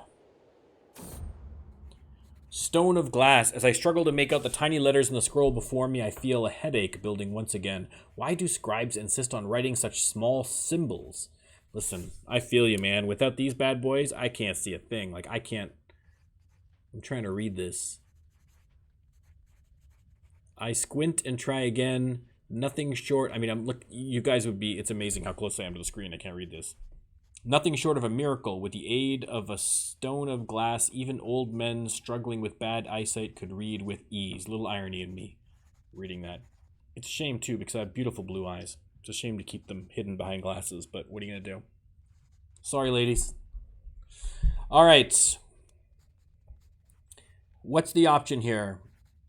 Stone of glass. As I struggle to make out the tiny letters in the scroll before me, I feel a headache building once again. Why do scribes insist on writing such small symbols? Listen, I feel you, man. Without these bad boys, I can't see a thing. Like, I can't... I'm trying to read this. I squint and try again. Nothing short... I mean, look. You guys would be... It's amazing how close I am to the screen. I can't read this. Nothing short of a miracle. With the aid of a stone of glass, even old men struggling with bad eyesight could read with ease. Little irony in me reading that. It's a shame, too, because I have beautiful blue eyes. It's a shame to keep them hidden behind glasses, but what are you going to do? Sorry, ladies. All right. What's the option here?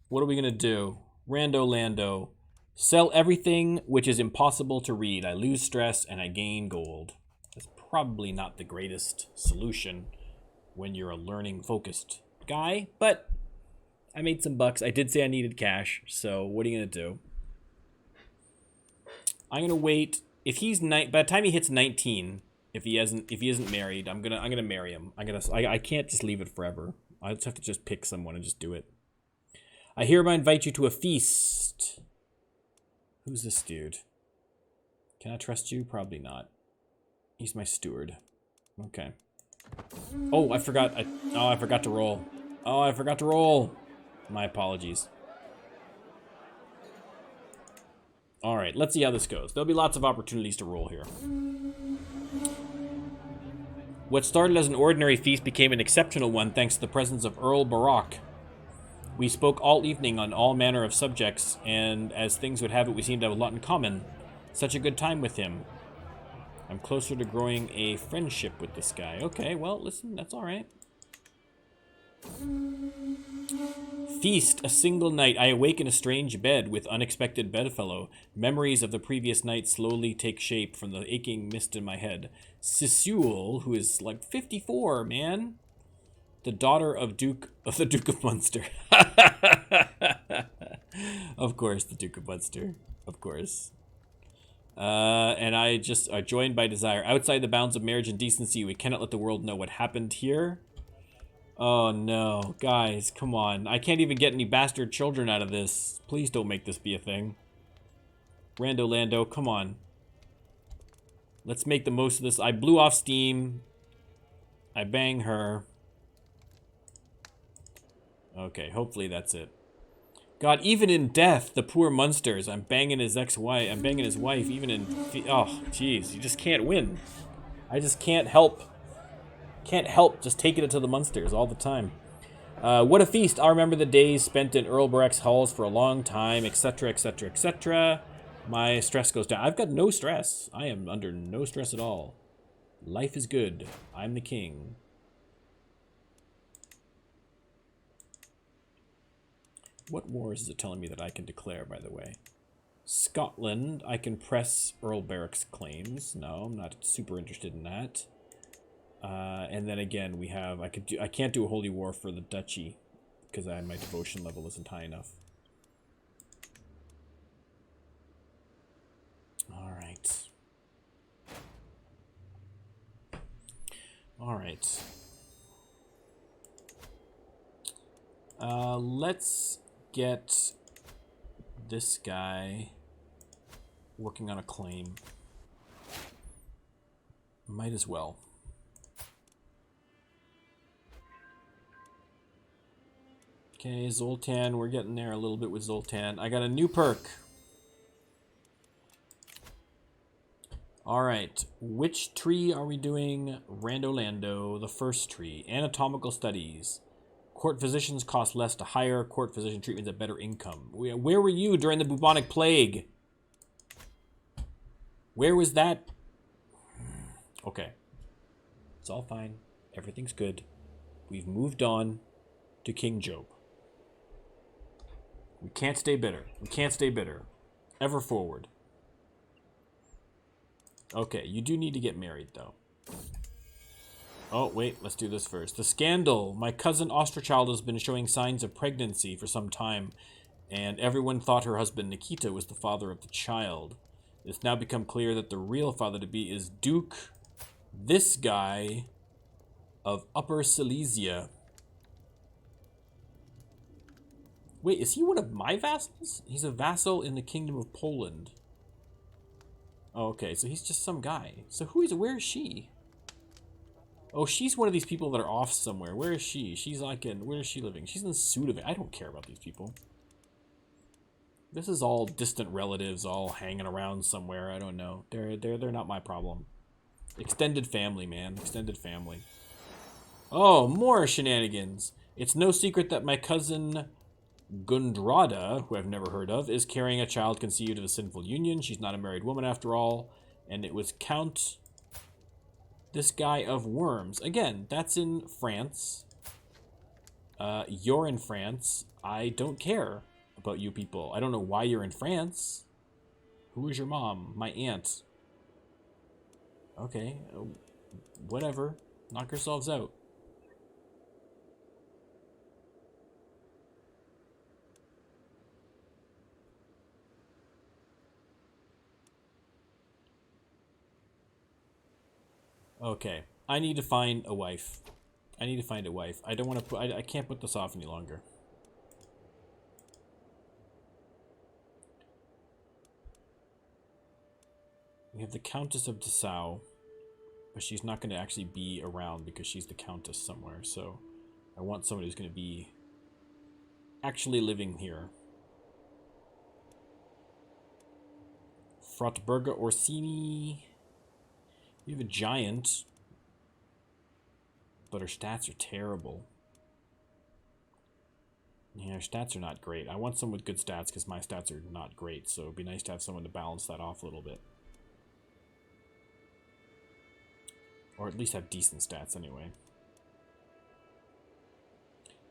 What are we going to do? Rando Lando. Sell everything which is impossible to read. I lose stress and I gain gold. That's probably not the greatest solution when you're a learning-focused guy, but I made some bucks. I did say I needed cash, so what are you going to do? I'm gonna wait. If he's by the time he hits 19, if he isn't married, I'm gonna marry him. I can't just leave it forever. I just have to just pick someone and just do it. I hereby invite you to a feast. Who's this dude? Can I trust you? Probably not. He's my steward. Okay. Oh, I forgot. I forgot to roll. Oh, I forgot to roll. My apologies. All right, let's see how this goes. There'll be lots of opportunities to roll here. What started as an ordinary feast became an exceptional one thanks to the presence of Earl Barak. We spoke all evening on all manner of subjects, and as things would have it, we seemed to have a lot in common. Such a good time with him. I'm closer to growing a friendship with this guy. Okay, well, listen, that's all right. Feast, a single night. I awake in a strange bed with unexpected bedfellow. Memories of the previous night slowly take shape from the aching mist in my head. Sisule, who is like 54, man. The daughter of the Duke of Munster. Of course, the Duke of Munster. Of course. And I just are joined by desire. Outside the bounds of marriage and decency, we cannot let the world know what happened here. Oh no, guys, come on. I can't even get any bastard children out of this. Please don't make this be a thing. Rando Lando, come on. Let's make the most of this. I blew off steam. I bang her. Okay, hopefully that's it. God, even in death, the poor Munsters. I'm banging his ex-wife. I'm banging his wife, even in... Oh, jeez, you just can't win. I just can't help. Can't help just taking it to the Munsters all the time. What a feast. I'll remember the days spent in Earl Barak's halls for a long time, etc., etc., etc. My stress goes down. I've got no stress. I am under no stress at all. Life is good. I'm the king. What wars is it telling me that I can declare, by the way? Scotland, I can press Earl Barak's claims. No, I'm not super interested in that. And then again, we have I can't do a holy war for the duchy because my devotion level isn't high enough. All right. All right. Let's get this guy working on a claim. Might as well. Okay, Zoltan, we're getting there a little bit with Zoltan. I got a new perk. All right, which tree are we doing? Rando Lando, the first tree. Anatomical studies. Court physicians cost less to hire. Court physician treatments at better income. Where were you during the bubonic plague? Where was that? Okay. It's all fine. Everything's good. We've moved on to King Job. We can't stay bitter. We can't stay bitter. Ever forward. Okay, you do need to get married, though. Oh, wait, let's do this first. The scandal. My cousin Osterchild has been showing signs of pregnancy for some time, and everyone thought her husband Nikita was the father of the child. It's now become clear that the real father-to-be is Duke, this guy, of Upper Silesia. Wait, is he one of my vassals? He's a vassal in the Kingdom of Poland. Oh, okay, so he's just some guy. So where is she? Oh, she's one of these people that are off somewhere. Where is she? She's like where is she living? She's in Sudovic. I don't care about these people. This is all distant relatives all hanging around somewhere. I don't know. They're not my problem. Extended family, man. Extended family. Oh, more shenanigans. It's no secret that my cousin Gundrada, who I've never heard of, is carrying a child conceived of a sinful union. She's not a married woman after all. And it was Count, this guy of Worms. Again, that's in France. You're in France. I don't care about you people. I don't know why you're in France. Who is your mom? My aunt. Okay, whatever. Knock yourselves out. Okay, I need to find a wife. I need to find a wife. I don't want to put. I can't put this off any longer. We have the Countess of Dessau, but she's not going to actually be around because she's the Countess somewhere. So I want somebody who's going to be actually living here. Frotberga Orsini. We have a giant, but her stats are terrible. Yeah, her stats are not great. I want someone with good stats because my stats are not great, so it'd be nice to have someone to balance that off a little bit. Or at least have decent stats anyway.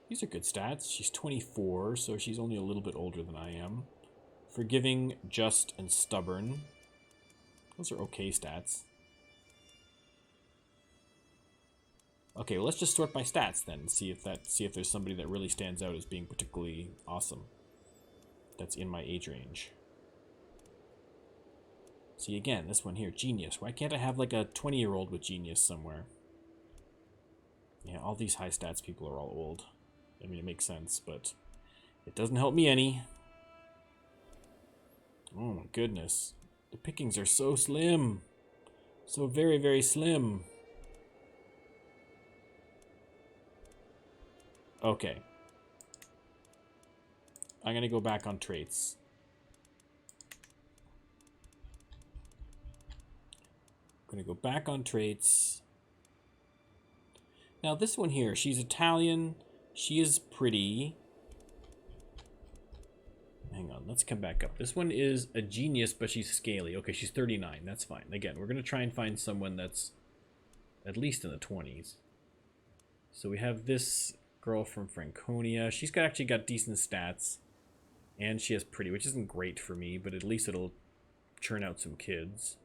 These are good stats. She's 24, so she's only a little bit older than I am. Forgiving, just, and stubborn. Those are okay stats. Okay, well, let's just sort by stats then. See if there's somebody that really stands out as being particularly awesome. That's in my age range. See, again, this one here, genius. Why can't I have like a 20-year-old with genius somewhere? Yeah, all these high stats people are all old. I mean, it makes sense, but it doesn't help me any. Oh my goodness. The pickings are so slim. So very, very slim. Okay. I'm going to go back on traits. I'm going to go back on traits. Now this one here, she's Italian. She is pretty. Hang on, let's come back up. This one is a genius, but she's scaly. Okay, she's 39. That's fine. Again, we're going to try and find someone that's at least in the 20s. So we have this girl from Franconia. She's actually got decent stats. And she has pretty, which isn't great for me, but at least it'll churn out some kids.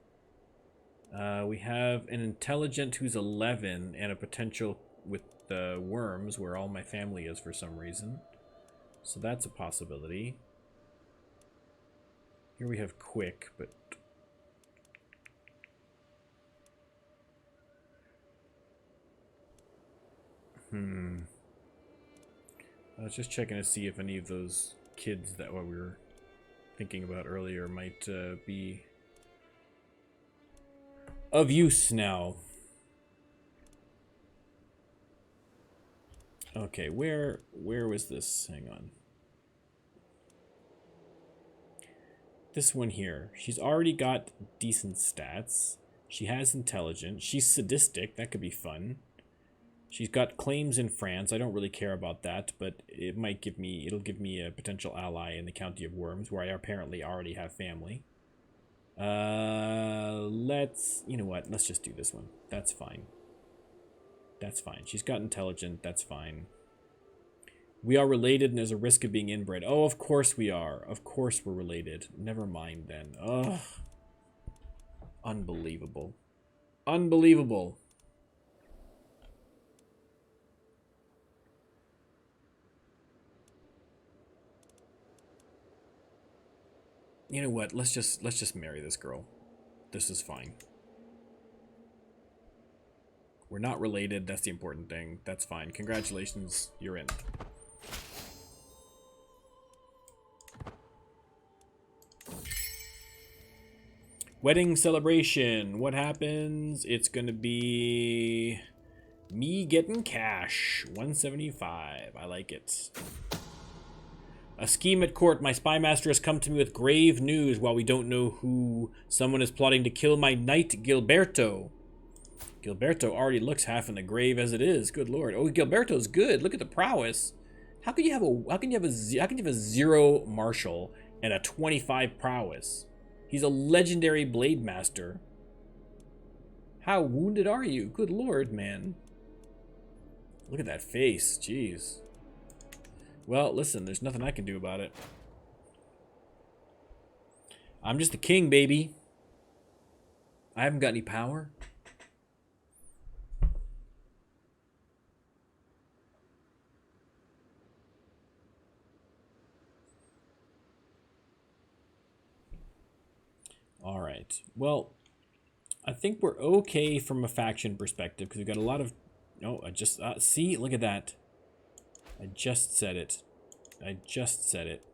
We have an intelligent who's 11 and a potential with the worms where all my family is for some reason. So that's a possibility. Here we have quick, but... I was just checking to see if any of those kids that we were thinking about earlier might be of use now. Okay, where was this? Hang on. This one here. She's already got decent stats. She has intelligence. She's sadistic. That could be fun. She's got claims in France. I don't really care about that, but it might give me, it'll give me a potential ally in the County of Worms, where I apparently already have family. You know what? Let's just do this one. That's fine. That's fine. She's got intelligent. That's fine. We are related and there's a risk of being inbred. Oh, of course we are. Of course we're related. Never mind then. Ugh. Unbelievable. Unbelievable. You know what? Let's just marry this girl. This is fine. We're not related. That's the important thing. That's fine. Congratulations. You're in. Wedding celebration. What happens? It's going to be me getting cash. 175. I like it. A scheme at court. My spy master has come to me with grave news. While we don't know who, someone is plotting to kill my knight Gilberto. Gilberto already looks half in the grave as it is. Good lord. Oh, Gilberto's good. Look at the prowess. How can you have a 0 martial and a 25 prowess? He's a legendary blade master. How wounded are you? Good lord, man. Look at that face. Jeez. Well, listen, there's nothing I can do about it. I'm just the king, baby. I haven't got any power. All right. Well, I think we're okay from a faction perspective because we've got a lot of... Oh, I just... see? Look at that. I just said it. I just said it.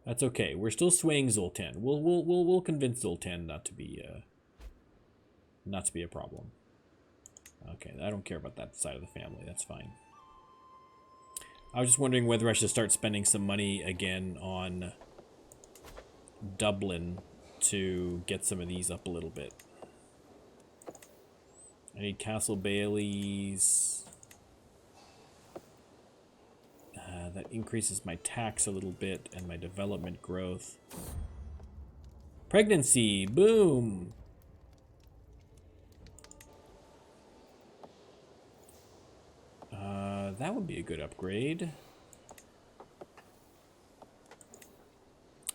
That's okay. We're still swaying Zoltan. We'll convince Zoltan not to be a problem. Okay, I don't care about that side of the family. That's fine. I was just wondering whether I should start spending some money again on Dublin to get some of these up a little bit. I need Castle Bailey's. That increases my tax a little bit and my development growth. Pregnancy, boom. That would be a good upgrade.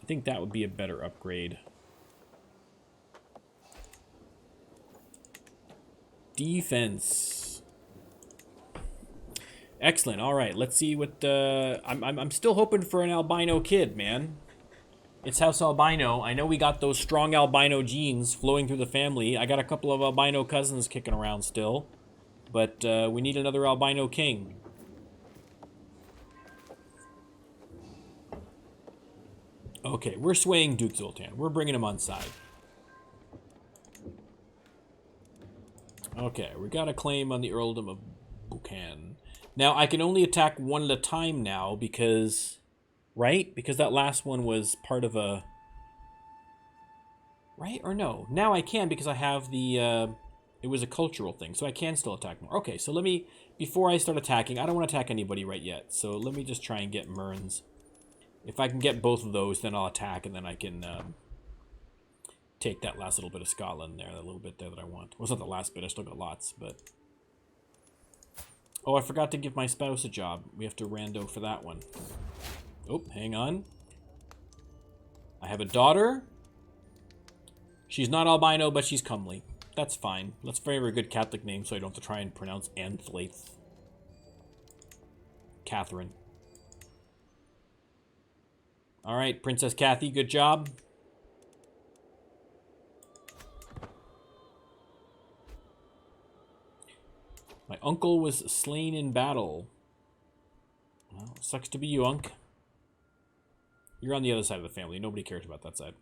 I think that would be a better upgrade. Defense. Excellent. All right, let's see what I'm still hoping for an albino kid, man. It's House Albino. I know we got those strong albino genes flowing through the family. I got a couple of albino cousins kicking around still, but we need another albino king. Okay, we're swaying Duke Zoltan. We're bringing him on side. Okay, we got a claim on the earldom of Buchan. Now, I can only attack one at a time now because... Right? Because that last one was part of a... Right? Or no? Now I can because I have the... It was a cultural thing, so I can still attack more. Okay, so let me... Before I start attacking, I don't want to attack anybody right yet. So let me just try and get Mearns. If I can get both of those, then I'll attack, and then I can take that last little bit of Scotland there, that little bit there that I want. Well, it's not the last bit, I still got lots, but... Oh, I forgot to give my spouse a job. We have to rando for that one. Oh, hang on. I have a daughter. She's not albino, but she's comely. That's fine. That's a very, very good Catholic name, so I don't have to try and pronounce Anthlathe. Catherine. All right, Princess Kathy, good job. My uncle was slain in battle. Well, sucks to be you, Unc. You're on the other side of the family. Nobody cares about that side.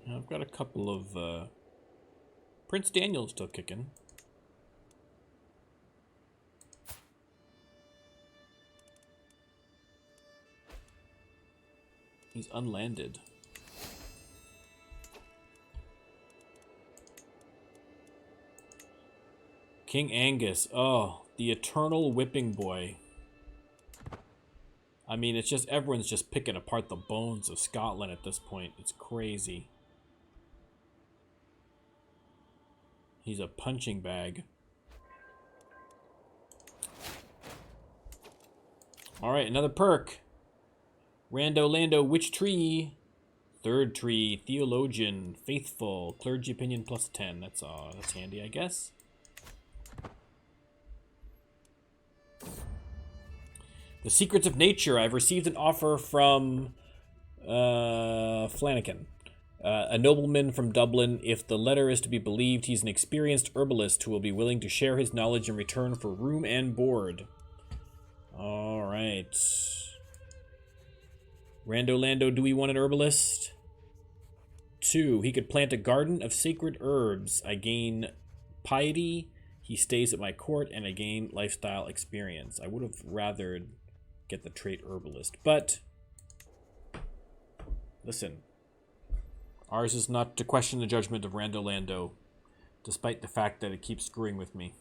I've got a couple of... Prince Daniel's still kicking. He's unlanded. King Angus. Oh, the eternal whipping boy. I mean, it's just everyone's just picking apart the bones of Scotland at this point. It's crazy. He's a punching bag. All right, another perk. Rando, Lando, which tree? Third tree, theologian, faithful, clergy opinion plus 10. That's handy, I guess. The Secrets of Nature. I've received an offer from Flanagan, a nobleman from Dublin. If the letter is to be believed, he's an experienced herbalist who will be willing to share his knowledge in return for room and board. All right. Rando Lando, do we want an herbalist? 2, he could plant a garden of sacred herbs. I gain piety. He stays at my court, and I gain lifestyle experience. I would have rather get the trait herbalist, but listen, ours is not to question the judgment of Rando Lando, despite the fact that it keeps screwing with me.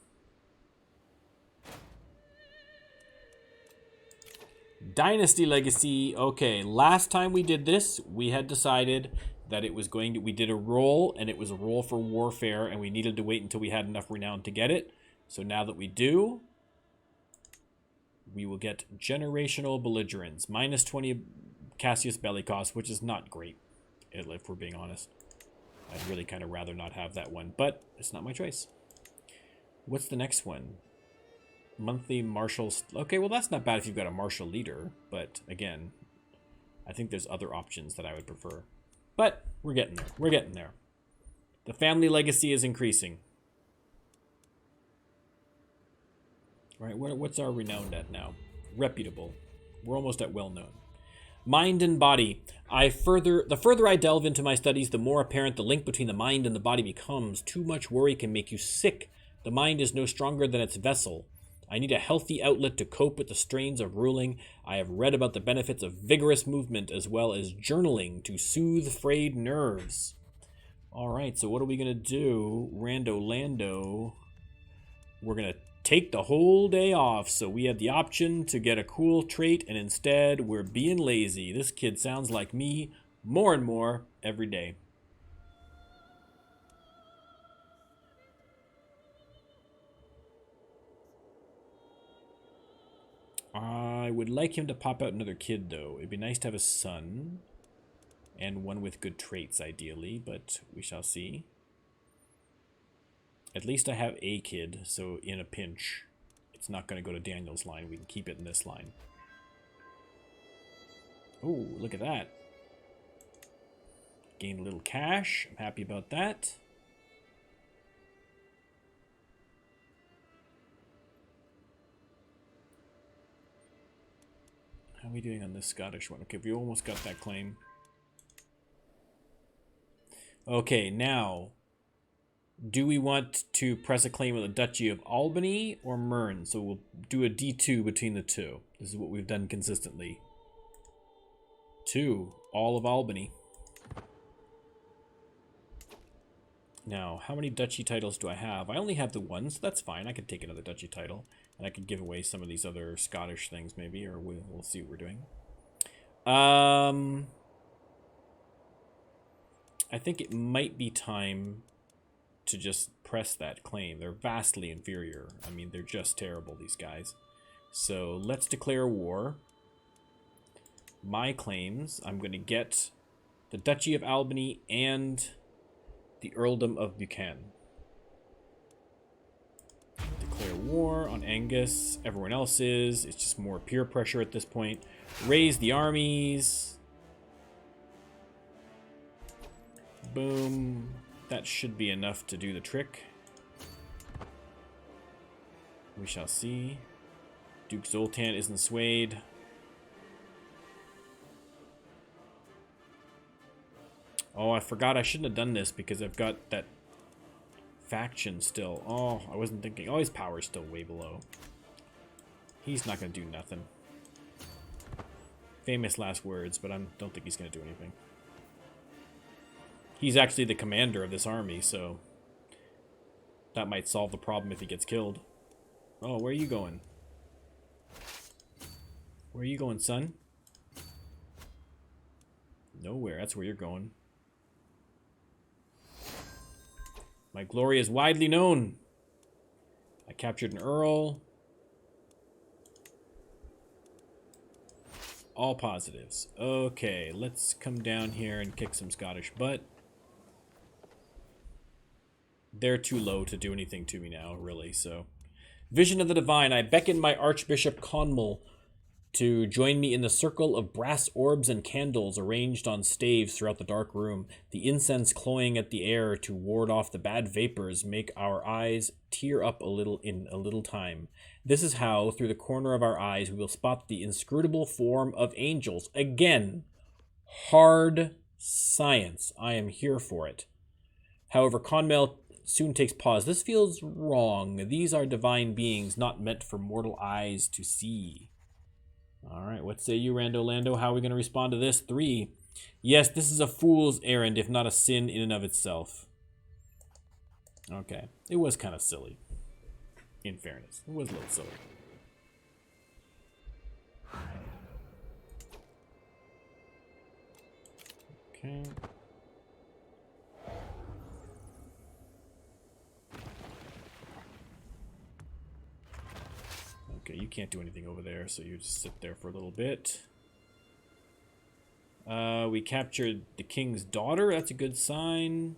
Dynasty Legacy. Okay, last time we did this, we had decided that it was going to, we did a roll, and it was a roll for warfare, and we needed to wait until we had enough renown to get it. So now that we do, we will get Generational Belligerents. Minus 20 Cassius Belly cost, which is not great, if we're being honest. I'd really kind of rather not have that one, but it's not my choice. What's the next one? Monthly martial. Okay, well, that's not bad if you've got a martial leader, but again, I think there's other options that I would prefer. But we're getting there. We're getting there. The family legacy is increasing. All right, what's our renowned at now? Reputable. We're almost at well-known. Mind and body. The further I delve into my studies, the more apparent the link between the mind and the body becomes. Too much worry can make you sick. The mind is no stronger than its vessel. I need a healthy outlet to cope with the strains of ruling. I have read about the benefits of vigorous movement as well as journaling to soothe frayed nerves. All right, so what are we going to do? Rando Lando. We're going to take the whole day off, so we have the option to get a cool trait, and instead we're being lazy. This kid sounds like me more and more every day. I would like him to pop out another kid, though. It'd be nice to have a son. And one with good traits, ideally, but we shall see. At least I have a kid, so in a pinch, it's not going to go to Daniel's line. We can keep it in this line. Oh, look at that. Gained a little cash. I'm happy about that. How are we doing on this Scottish one? Okay, we almost got that claim. Okay, now, do we want to press a claim of the Duchy of Albany or Mearn? So we'll do a D2 between the two. This is what we've done consistently. 2, all of Albany. Now, how many duchy titles do I have? I only have the one, so that's fine. I could take another duchy title. And I could give away some of these other Scottish things, maybe, or we'll see what we're doing. I think it might be time to just press that claim. They're vastly inferior. I mean, they're just terrible, these guys. So let's declare war. My claims, I'm going to get the Duchy of Albany and the Earldom of Buchan. Declare war on Angus. Everyone else is. It's just more peer pressure at this point. Raise the armies. Boom. That should be enough to do the trick. We shall see. Duke Zoltan isn't swayed. Oh, I forgot I shouldn't have done this because I've got that faction still. Oh, I wasn't thinking. Oh, his power's still way below. He's not going to do nothing. Famous last words, but I don't think he's going to do anything. He's actually the commander of this army, so that might solve the problem if he gets killed. Oh, where are you going? Where are you going, son? Nowhere. That's where you're going. My glory is widely known. I captured an earl. All positives. Okay, let's come down here and kick some Scottish butt. They're too low to do anything to me now, really, so. Vision of the Divine. I beckon my Archbishop Conmel to join me in the circle of brass orbs and candles arranged on staves throughout the dark room. The incense cloying at the air to ward off the bad vapors make our eyes tear up a little in a little time. This is how, through the corner of our eyes, we will spot the inscrutable form of angels. Again, hard science. I am here for it. However, Conmel soon takes pause. This feels wrong. These are divine beings, not meant for mortal eyes to see. All right, what say you, Rando Lando? How are we going to respond to this? 3. Yes, this is a fool's errand, if not a sin in and of itself. Okay, it was kind of silly. In fairness, it was a little silly. Okay. Okay, you can't do anything over there, so you just sit there for a little bit. We captured the king's daughter. That's a good sign.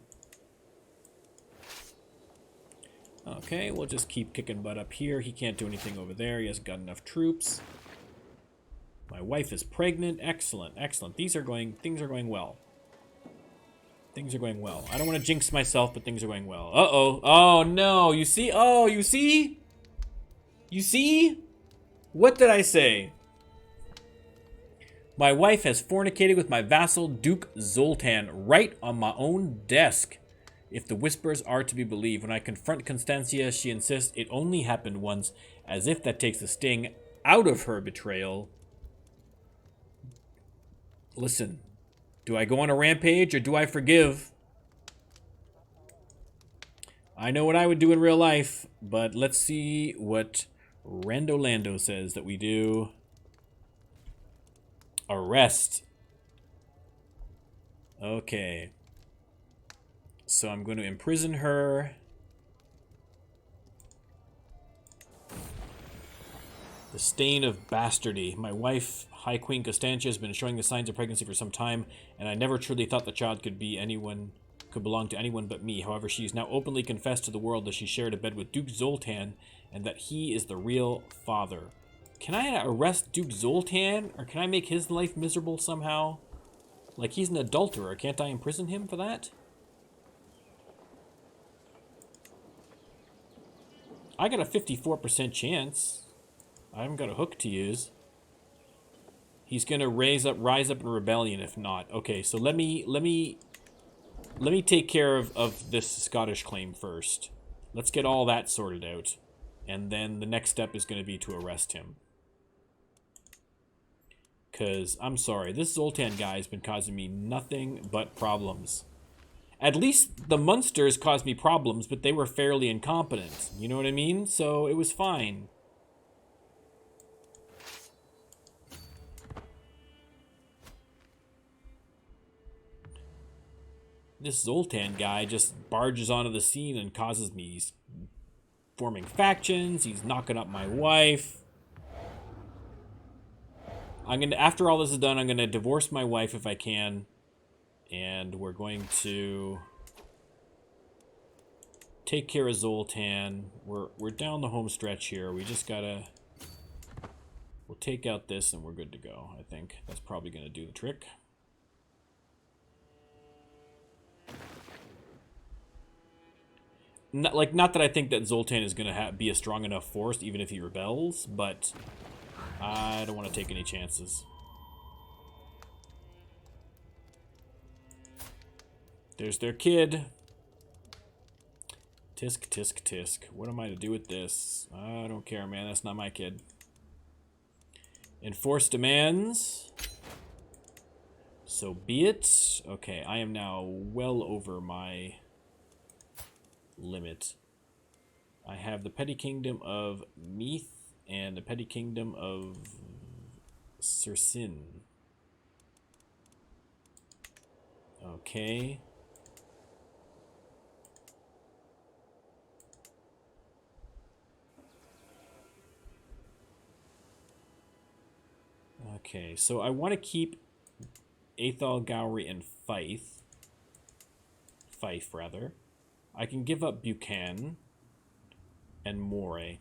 Okay, we'll just keep kicking butt up here. He can't do anything over there. He hasn't got enough troops. My wife is pregnant. Excellent, excellent. Things are going well. Things are going well. I don't want to jinx myself, but things are going well. Uh-oh. Oh, no. You see? Oh, you see? You see? What did I say? My wife has fornicated with my vassal, Duke Zoltan, right on my own desk. If the whispers are to be believed, when I confront Constantia, she insists it only happened once, as if that takes the sting out of her betrayal. Listen, do I go on a rampage or do I forgive? I know what I would do in real life, but let's see what Rando Lando says that we do. Arrest. Okay. So I'm going to imprison her. The stain of bastardy. My wife, High Queen Constantia, has been showing the signs of pregnancy for some time, and I never truly thought the child could belong to anyone but me. However, she has now openly confessed to the world that she shared a bed with Duke Zoltan, and that he is the real father. Can I arrest Duke Zoltan, or can I make his life miserable somehow? Like, he's an adulterer. Can't I imprison him for that? I got a 54% chance. I haven't got a hook to use. He's gonna rise up in rebellion if not. Okay, so let me take care of this Scottish claim first. Let's get all that sorted out. And then the next step is going to be to arrest him. Because, I'm sorry, this Zoltan guy has been causing me nothing but problems. At least the Munsters caused me problems, but they were fairly incompetent. You know what I mean? So it was fine. This Zoltan guy just barges onto the scene and causes me. He's forming factions. He's knocking up my wife. After all this is done, I'm gonna divorce my wife if I can, and we're going to take care of Zoltan. We're down the home stretch here. We just gotta. We'll take out this and we're good to go. I think that's probably gonna do the trick. Not that I think that Zoltan is gonna be a strong enough force, even if he rebels, but I don't want to take any chances. There's their kid. Tisk, tisk, tisk. What am I to do with this? I don't care, man. That's not my kid. Enforce demands. So be it. Okay, I am now well over my limit. I have the petty kingdom of Meath and the petty kingdom of Sersin. Okay. Okay, so I want to keep Athol, Gowrie, and Fife. Fife, rather. I can give up Buchan and Moray.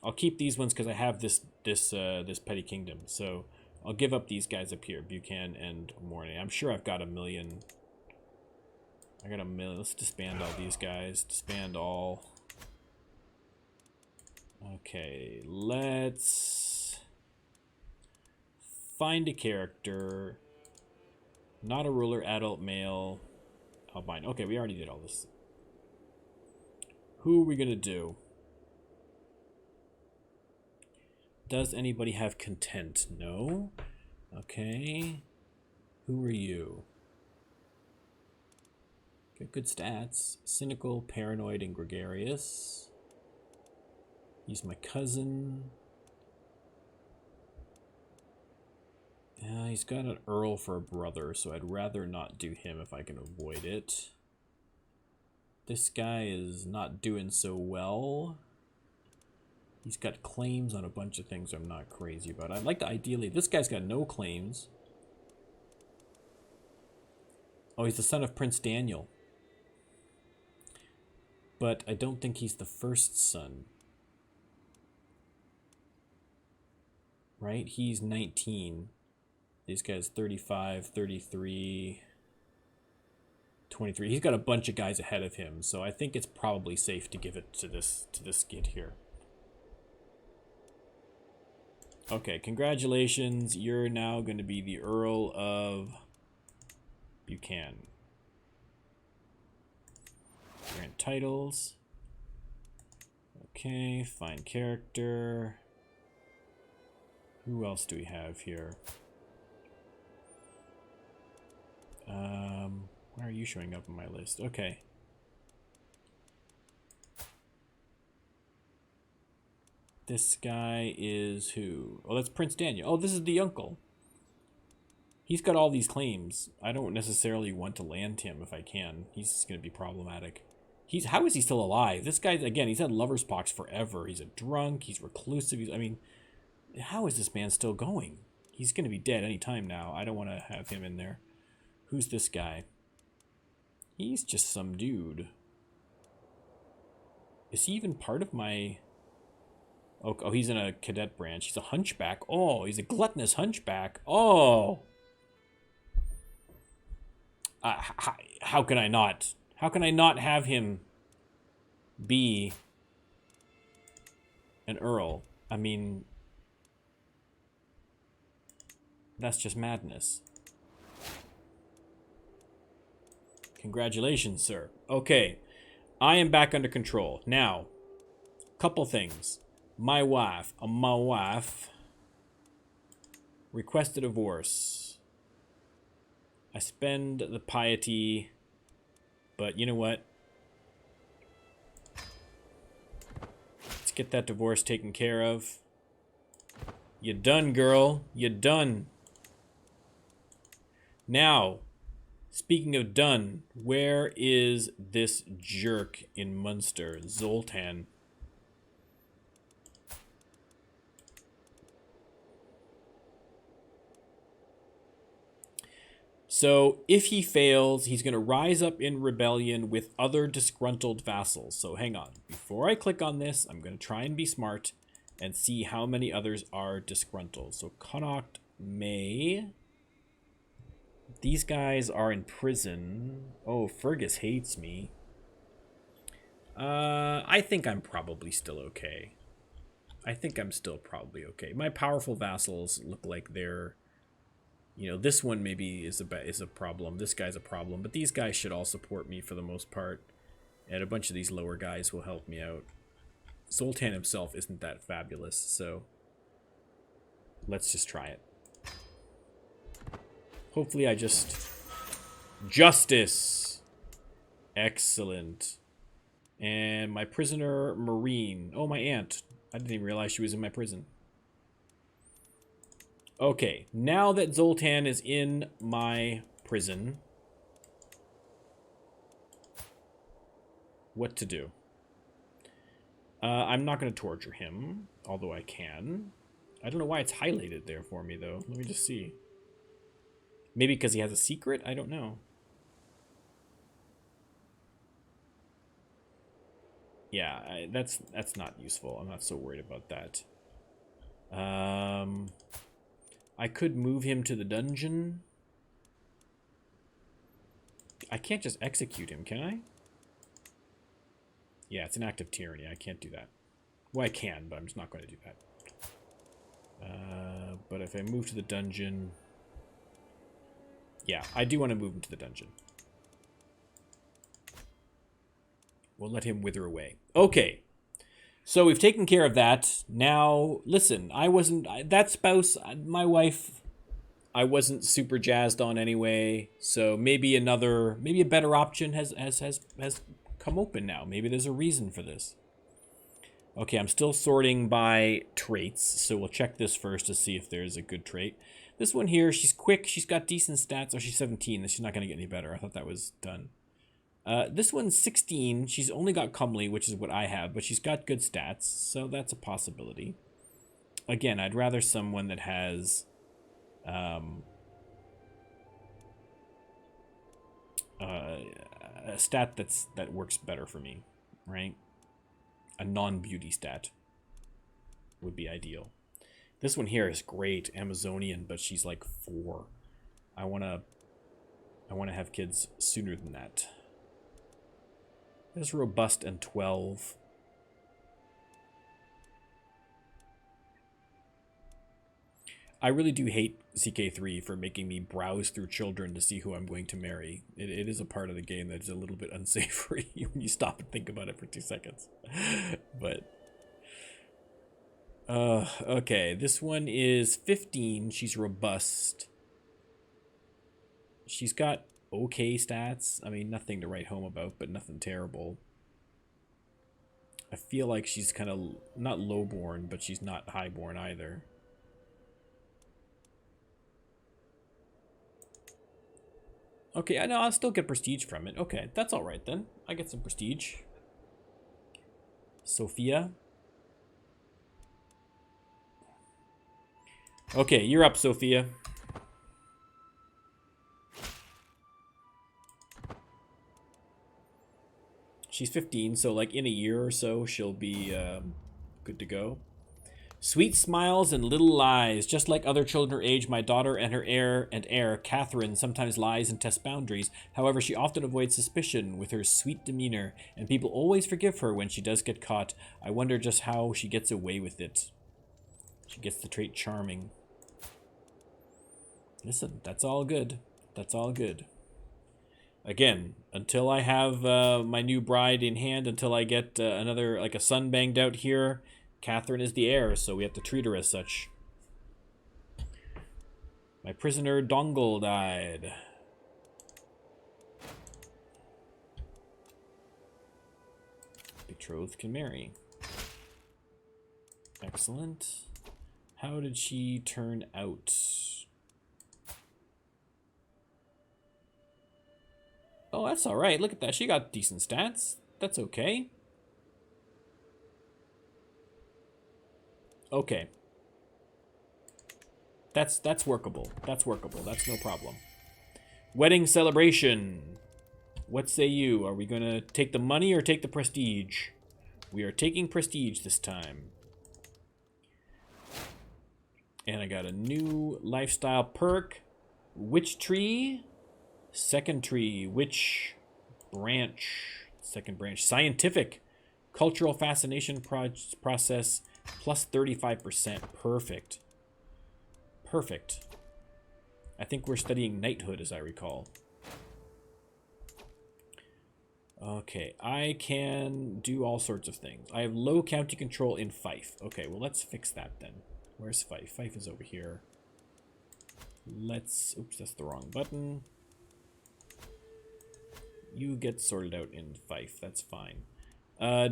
I'll keep these ones because I have this petty kingdom. So I'll give up these guys up here, Buchan and Moray. I'm sure I've got a million. I got a million. Let's disband all these guys. Disband all. Okay, let's find a character. Not a ruler, adult, male, albino. Okay, we already did all this. Who are we gonna do? Does anybody have content? No. Okay. Who are you? Got good stats. Cynical, paranoid, and gregarious. He's my cousin. He's got an earl for a brother, so I'd rather not do him if I can avoid it. This guy is not doing so well. He's got claims on a bunch of things I'm not crazy about. I'd like to ideally... This guy's got no claims. Oh, he's the son of Prince Daniel. But I don't think he's the first son. Right? He's 19. These guys 35, 33, 23. He's got a bunch of guys ahead of him, so I think it's probably safe to give it to this kid here. Okay, congratulations. You're now going to be the Earl of Buchan. Grant titles. Okay, find character. Who else do we have here? Why are you showing up on my list? Okay. This guy is who? Oh, that's Prince Daniel. Oh, this is the uncle. He's got all these claims. I don't necessarily want to land him if I can. He's going to be problematic. How is he still alive? This guy, again, he's had lover's pox forever. He's a drunk. He's reclusive. I mean, how is this man still going? He's going to be dead any time now. I don't want to have him in there. Who's this guy? He's just some dude. Is he even part of my... Oh, he's in a cadet branch. He's a hunchback. Oh, he's a gluttonous hunchback. Oh! How can I not? How can I not have him be an earl? I mean... That's just madness. Congratulations, sir. Okay, I am back under control. Now, couple things. My wife requested a divorce. I spend the piety, but you know what? Let's get that divorce taken care of. You done, girl. You done. Now, speaking of done, where is this jerk in Munster, Zoltan? So, if he fails, he's going to rise up in rebellion with other disgruntled vassals. So, hang on. Before I click on this, I'm going to try and be smart and see how many others are disgruntled. So, Connacht may... These guys are in prison. Oh, Fergus hates me. I think I'm probably still okay. I think I'm still probably okay. My powerful vassals look like they're... You know, this one maybe is a problem. This guy's a problem. But these guys should all support me for the most part. And a bunch of these lower guys will help me out. Zoltan himself isn't that fabulous, so... Let's just try it. Hopefully I just... Justice! Excellent. And my prisoner, Marine. Oh, my aunt. I didn't even realize she was in my prison. Okay, now that Zoltan is in my prison, what to do? I'm not going to torture him, although I can. I don't know why it's highlighted there for me, though. Let me just see. Maybe because he has a secret? I don't know. Yeah, that's not useful. I'm not so worried about that. I could move him to the dungeon. I can't just execute him, can I? Yeah, it's an act of tyranny. I can't do that. Well, I can, but I'm just not going to do that. But if I move to the dungeon... Yeah, I do want to move him to the dungeon. We'll let him wither away. Okay. So we've taken care of that. Now, listen, that spouse, my wife, I wasn't super jazzed on anyway. So maybe a better option has come open now. Maybe there's a reason for this. Okay, I'm still sorting by traits, so we'll check this first to see if there's a good trait. This one here, she's quick, she's got decent stats. Oh, she's 17, she's not going to get any better. I thought that was done. This one's 16. She's only got comely, which is what I have, but she's got good stats, so that's a possibility. Again, I'd rather someone that has a stat that works better for me, right? A non-beauty stat would be ideal. This one here is great, Amazonian, but she's like 4. I wanna have kids sooner than that. There's robust and 12. I really do hate CK3 for making me browse through children to see who I'm going to marry. It is a part of the game that is a little bit unsavory when you stop and think about it for 2 seconds. But okay, this one is 15. She's robust. She's got okay stats. I mean, nothing to write home about, but nothing terrible. I feel like she's kind of not lowborn, but she's not highborn either. Okay, I know I'll still get prestige from it. Okay, that's all right then. I get some prestige. Sophia. Okay, you're up, Sophia. She's 15, so like in a year or so, she'll be good to go. Sweet smiles and little lies. Just like other children her age, my daughter and her heir, Catherine, sometimes lies and tests boundaries. However, she often avoids suspicion with her sweet demeanor, and people always forgive her when she does get caught. I wonder just how she gets away with it. She gets the trait charming. Listen, that's all good. That's all good. Again, until I have my new bride in hand, until I get another, like a son banged out here, Catherine is the heir, so we have to treat her as such. My prisoner Dongle died. Betrothed can marry. Excellent. How did she turn out? Oh, that's all right. Look at that. She got decent stats. That's okay. Okay. That's workable. That's workable. That's no problem. Wedding celebration. What say you? Are we going to take the money or take the prestige? We are taking prestige this time. And I got a new lifestyle perk. Witch tree. Second tree. Witch branch. Second branch. Scientific. Cultural fascination process. Plus 35%. Perfect. Perfect. I think we're studying knighthood, as I recall. Okay, I can do all sorts of things. I have low county control in Fife. Okay, well, let's fix that then. Where's Fife? Fife is over here. Let's... Oops, that's the wrong button. You get sorted out in Fife. That's fine.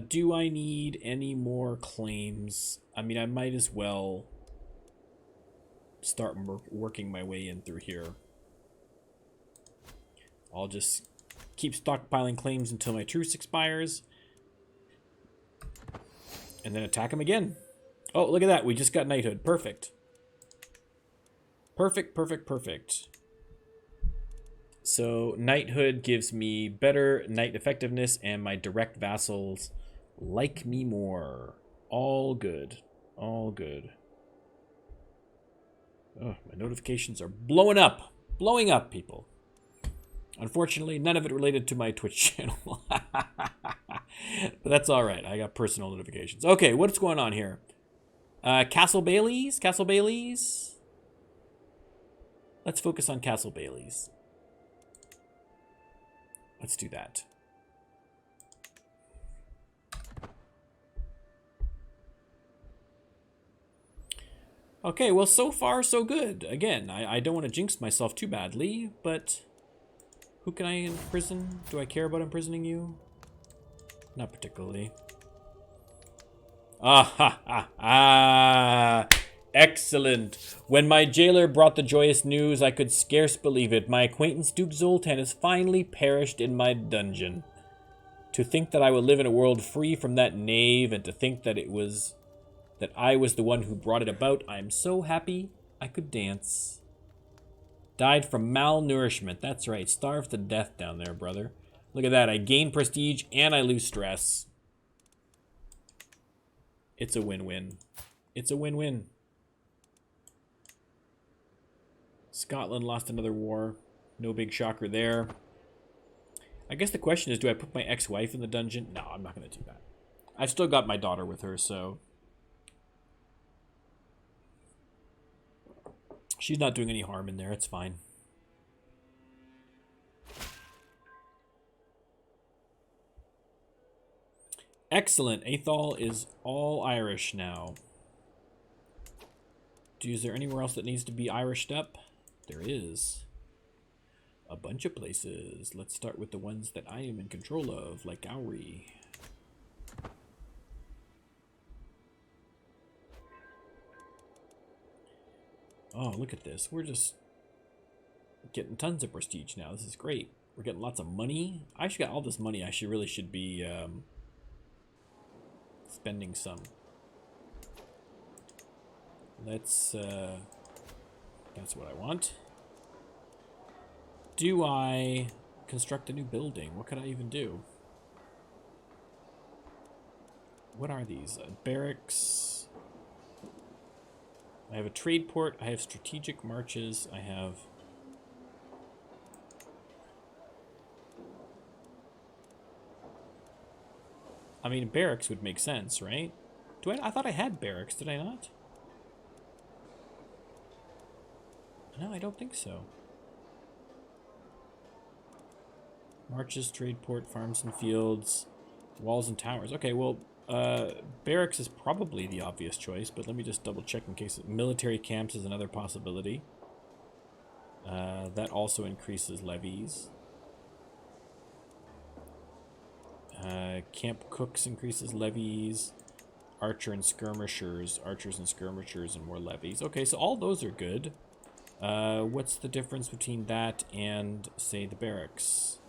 Do I need any more claims? I mean, I might as well start working my way in through here. I'll just keep stockpiling claims until my truce expires. And then attack him again. Oh, look at that. We just got knighthood. Perfect. Perfect, perfect, perfect. So knighthood gives me better knight effectiveness, and my direct vassals like me more. All good. All good. Oh, my notifications are blowing up. Blowing up, people. Unfortunately, none of it related to my Twitch channel. But that's all right. I got personal notifications. Okay, what's going on here? Castle Baileys? Castle Baileys? Let's focus on Castle Baileys. Let's do that. Okay, well, so far, so good. Again, I don't want to jinx myself too badly, but who can I imprison? Do I care about imprisoning you? Not particularly. Excellent. When my jailer brought the joyous news, I could scarce believe it. My acquaintance Duke Zoltan has finally perished in my dungeon. To think that I would live in a world free from that knave, and to think that I was the one who brought it about. I am so happy I could dance. Died from malnourishment. That's right. Starved to death down there, brother. Look at that. I gain prestige and I lose stress. It's a win-win. It's a win-win. Scotland lost another war. No big shocker there. I guess the question is, do I put my ex-wife in the dungeon? No, I'm not going to do that. I've still got my daughter with her, so... she's not doing any harm in there. It's fine. Excellent. Athol is all Irish now. Is there anywhere else that needs to be Irished up? There is. A bunch of places. Let's start with the ones that I am in control of, like Gowrie. Oh, look at this. We're just getting tons of prestige now. This is great. We're getting lots of money. I actually got all this money. I really should be spending some. Let's, that's what I want. Do I construct a new building? What could I even do? What are these? Barracks. I have a trade port. I have strategic marches. I have... I mean, barracks would make sense, right? I thought I had barracks. Did I not? No, I don't think so. Marches, trade port, farms and fields, walls and towers. Okay, well, barracks is probably the obvious choice, but let me just double check in case. Military camps is another possibility. That also increases levies. Camp cooks increases levies. Archers and skirmishers and more levies. Okay, so all those are good. What's the difference between that and, say, the barracks?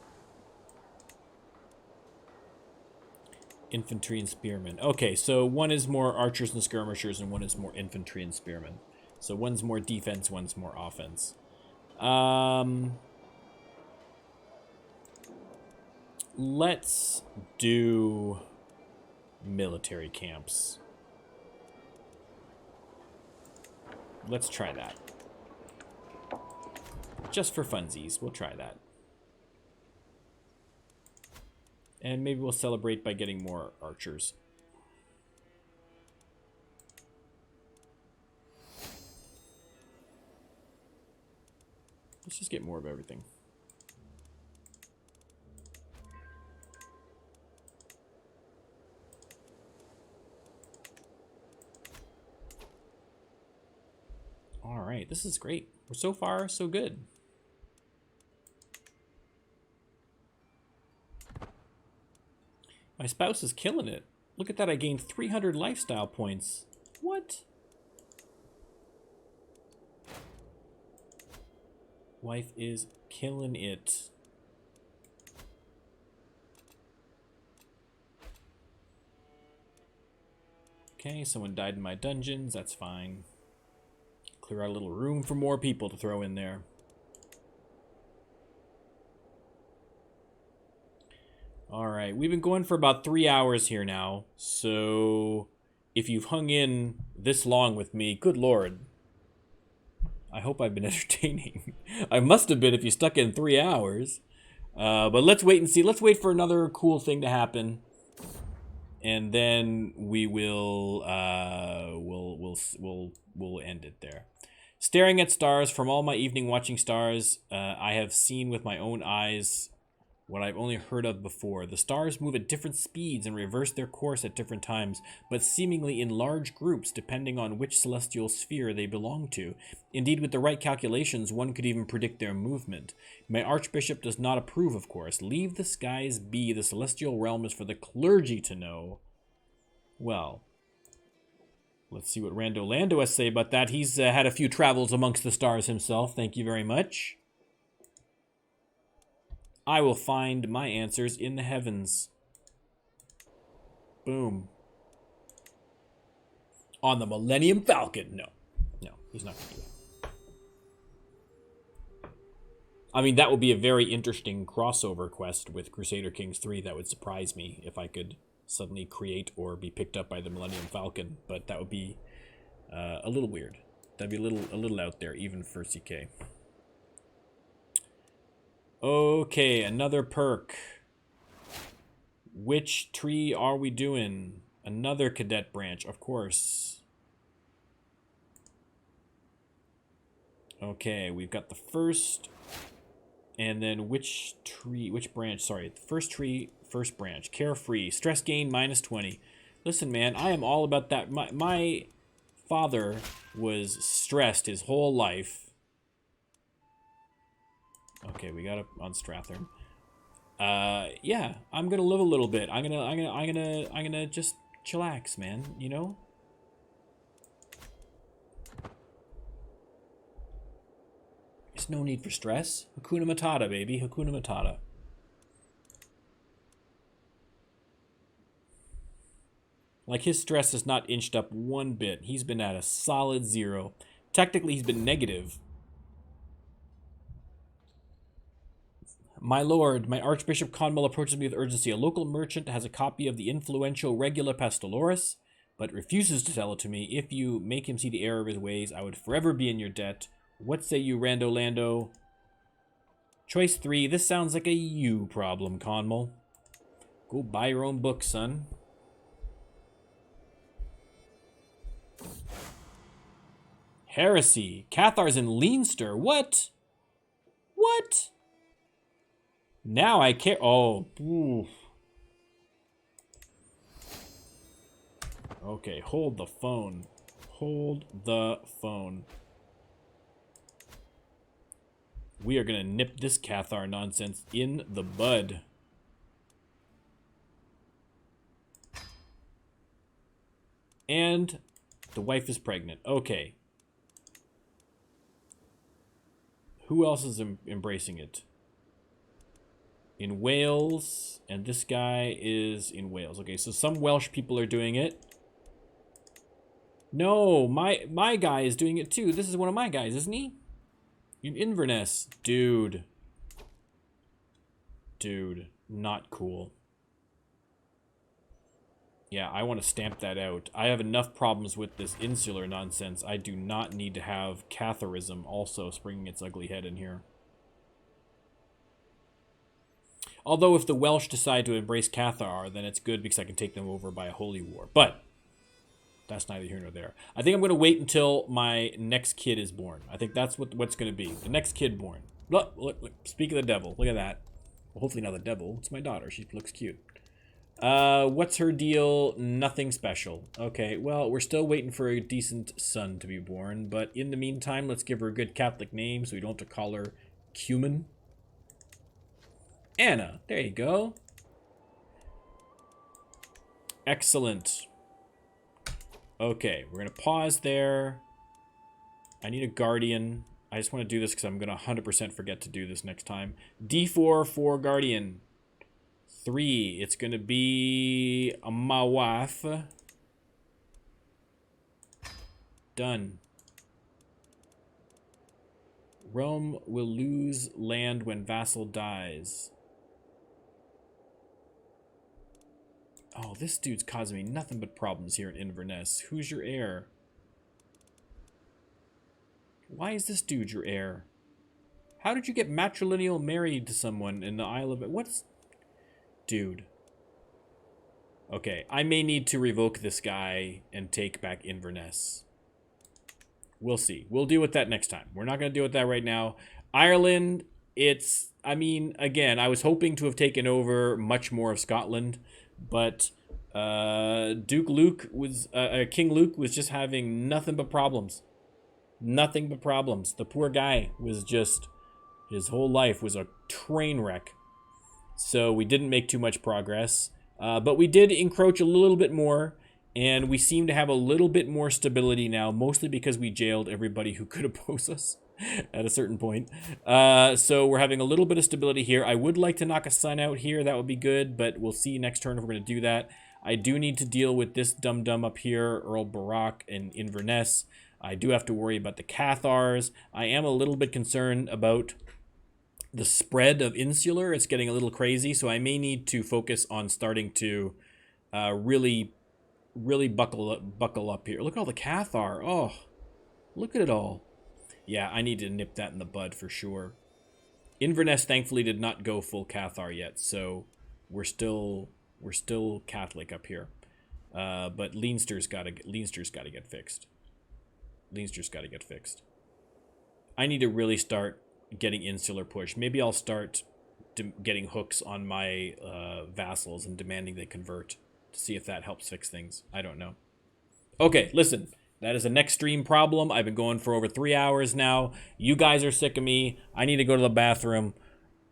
Infantry and spearmen. Okay, so one is more archers and skirmishers and one is more infantry and spearmen. So one's more defense, one's more offense. Let's do military camps. Let's try that. Just for funsies, we'll try that. And maybe we'll celebrate by getting more archers. Let's just get more of everything. All right, this is great. We're so far, so good. My spouse is killing it. Look at that, I gained 300 lifestyle points. What? Wife is killing it. Okay, someone died in my dungeons. That's fine. Clear out a little room for more people to throw in there. Alright, we've been going for about 3 hours here now. So, if you've hung in this long with me, good lord. I hope I've been entertaining. I must have been if you stuck in 3 hours. But let's wait and see. Let's wait for another cool thing to happen. And then we will we'll end it there. Staring at stars from all my evening watching stars, I have seen with my own eyes what I've only heard of before. The stars move at different speeds and reverse their course at different times, but seemingly in large groups depending on which celestial sphere they belong to. Indeed, with the right calculations, one could even predict their movement. My archbishop does not approve, of course. Leave the skies be. The celestial realm is for the clergy to know. Well, let's see what Rando Lando has to say about that. He's had a few travels amongst the stars himself. Thank you very much. I will find my answers in the heavens. Boom. On the Millennium Falcon. No, he's not going to do that. I mean, that would be a very interesting crossover quest with Crusader Kings 3. That would surprise me if I could suddenly create or be picked up by the Millennium Falcon. But that would be a little weird. That'd be a little out there, even for CK. Okay, another perk. Which tree are we doing? Another cadet branch, of course. Okay, we've got the first, and then which branch? Sorry, the first tree, first branch. Carefree, stress gain -20. Listen, man, I am all about that. My father was stressed his whole life. Okay, we got up on Strathern. Yeah, I'm gonna live a little bit. I'm gonna just chillax, man. You know. There's no need for stress. Hakuna Matata, baby. Hakuna Matata. Like, his stress has not inched up one bit. He's been at a solid 0. Technically, he's been negative. My lord, my Archbishop Conmel approaches me with urgency. A local merchant has a copy of the influential Regula Pastoloris, but refuses to sell it to me. If you make him see the error of his ways, I would forever be in your debt. What say you, Rando Lando? Choice 3. This sounds like a you problem, Conmel. Go buy your own book, son. Heresy. Cathar's in Leinster. What? What? Now I care. Oh. Oof. Okay, hold the phone. Hold the phone. We are going to nip this Cathar nonsense in the bud. And the wife is pregnant. Okay. Who else is embracing it? In Wales, and this guy is in Wales. Okay, so some Welsh people are doing it. No, my guy is doing it too. This is one of my guys, isn't he? In Inverness. Dude. Dude, not cool. Yeah, I want to stamp that out. I have enough problems with this insular nonsense. I do not need to have Catharism also springing its ugly head in here. Although if the Welsh decide to embrace Cathar, then it's good because I can take them over by a holy war. But that's neither here nor there. I think I'm going to wait until my next kid is born. I think that's what's going to be. The next kid born. Look, speak of the devil. Look at that. Well, hopefully not the devil. It's my daughter. She looks cute. What's her deal? Nothing special. Okay, well, we're still waiting for a decent son to be born. But in the meantime, let's give her a good Catholic name so we don't have to call her Cumin. Anna, there you go. Excellent. Okay, we're going to pause there. I need a guardian. I just want to do this because I'm going to 100% forget to do this next time. D4 for Guardian. 3. It's going to be a Mawaf. Done. Realm will lose land when vassal dies. Oh, this dude's causing me nothing but problems here in Inverness. Who's your heir? Why is this dude your heir? How did you get matrilineal married to someone in the Isle of... What's... Dude. Okay, I may need to revoke this guy and take back Inverness. We'll see. We'll deal with that next time. We're not going to deal with that right now. Ireland, it's... I mean, again, I was hoping to have taken over much more of Scotland, but King Luke was just having nothing but problems. Nothing but problems. The poor guy was just... His whole life was a train wreck. So we didn't make too much progress. But we did encroach a little bit more. And we seem to have a little bit more stability now. Mostly because we jailed everybody who could oppose us at a certain point. So we're having a little bit of stability here. I would like to knock a sun out here. That would be good. But we'll see next turn if we're going to do that. I do need to deal with this dum-dum up here. Earl Barak and Inverness. I do have to worry about the Cathars. I am a little bit concerned about the spread of insular. It's getting a little crazy, so I may need to focus on starting to really buckle up here. Look at all the Cathar. Oh, look at it all. Yeah, I need to nip that in the bud for sure. Inverness thankfully did not go full Cathar yet, so we're still Catholic up here. But Leinster's got to get fixed. Leinster's got to get fixed. I need to really start getting insular push. Maybe I'll start getting hooks on my vassals and demanding they convert to see if that helps fix things. I don't know. Okay, listen. That is a next stream problem. I've been going for over 3 hours now. You guys are sick of me. I need to go to the bathroom.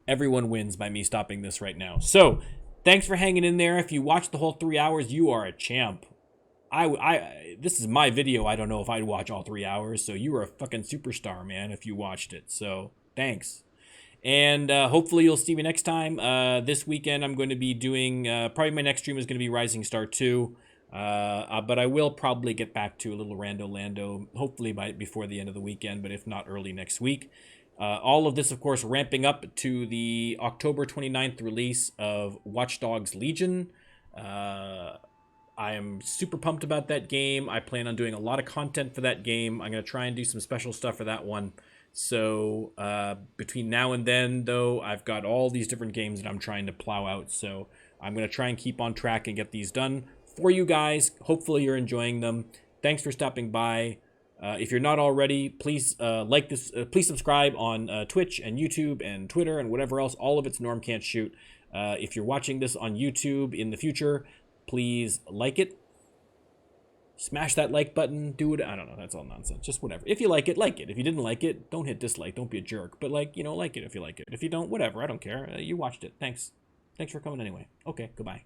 Everyone wins by me stopping this right now. So, thanks for hanging in there. If you watched the whole 3 hours, you are a champ. This is my video. I don't know if I'd watch all 3 hours, so you were a fucking superstar, man, if you watched it. So, thanks. And hopefully you'll see me next time. This weekend I'm going to be doing, probably my next stream is going to be Rising Star 2. But I will probably get back to a little Rando Lando, hopefully before the end of the weekend, but if not early next week. All of this, of course, ramping up to the October 29th release of Watch Dogs Legion. I am super pumped about that game. I plan on doing a lot of content for that game. I'm going to try and do some special stuff for that one. So between now and then, though, I've got all these different games that I'm trying to plow out. So I'm going to try and keep on track and get these done for you guys. Hopefully you're enjoying them. Thanks for stopping by. If you're not already, please like this. Please subscribe on Twitch and YouTube and Twitter and whatever else. All of it's Norm Can't Shoot. If you're watching this on YouTube in the future, please like it. Smash that like button. Do it. I don't know. That's all nonsense. Just whatever. If you like it, like it. If you didn't like it, don't hit dislike. Don't be a jerk. But like it if you like it. If you don't, whatever. I don't care. You watched it. Thanks. Thanks for coming anyway. Okay. Goodbye.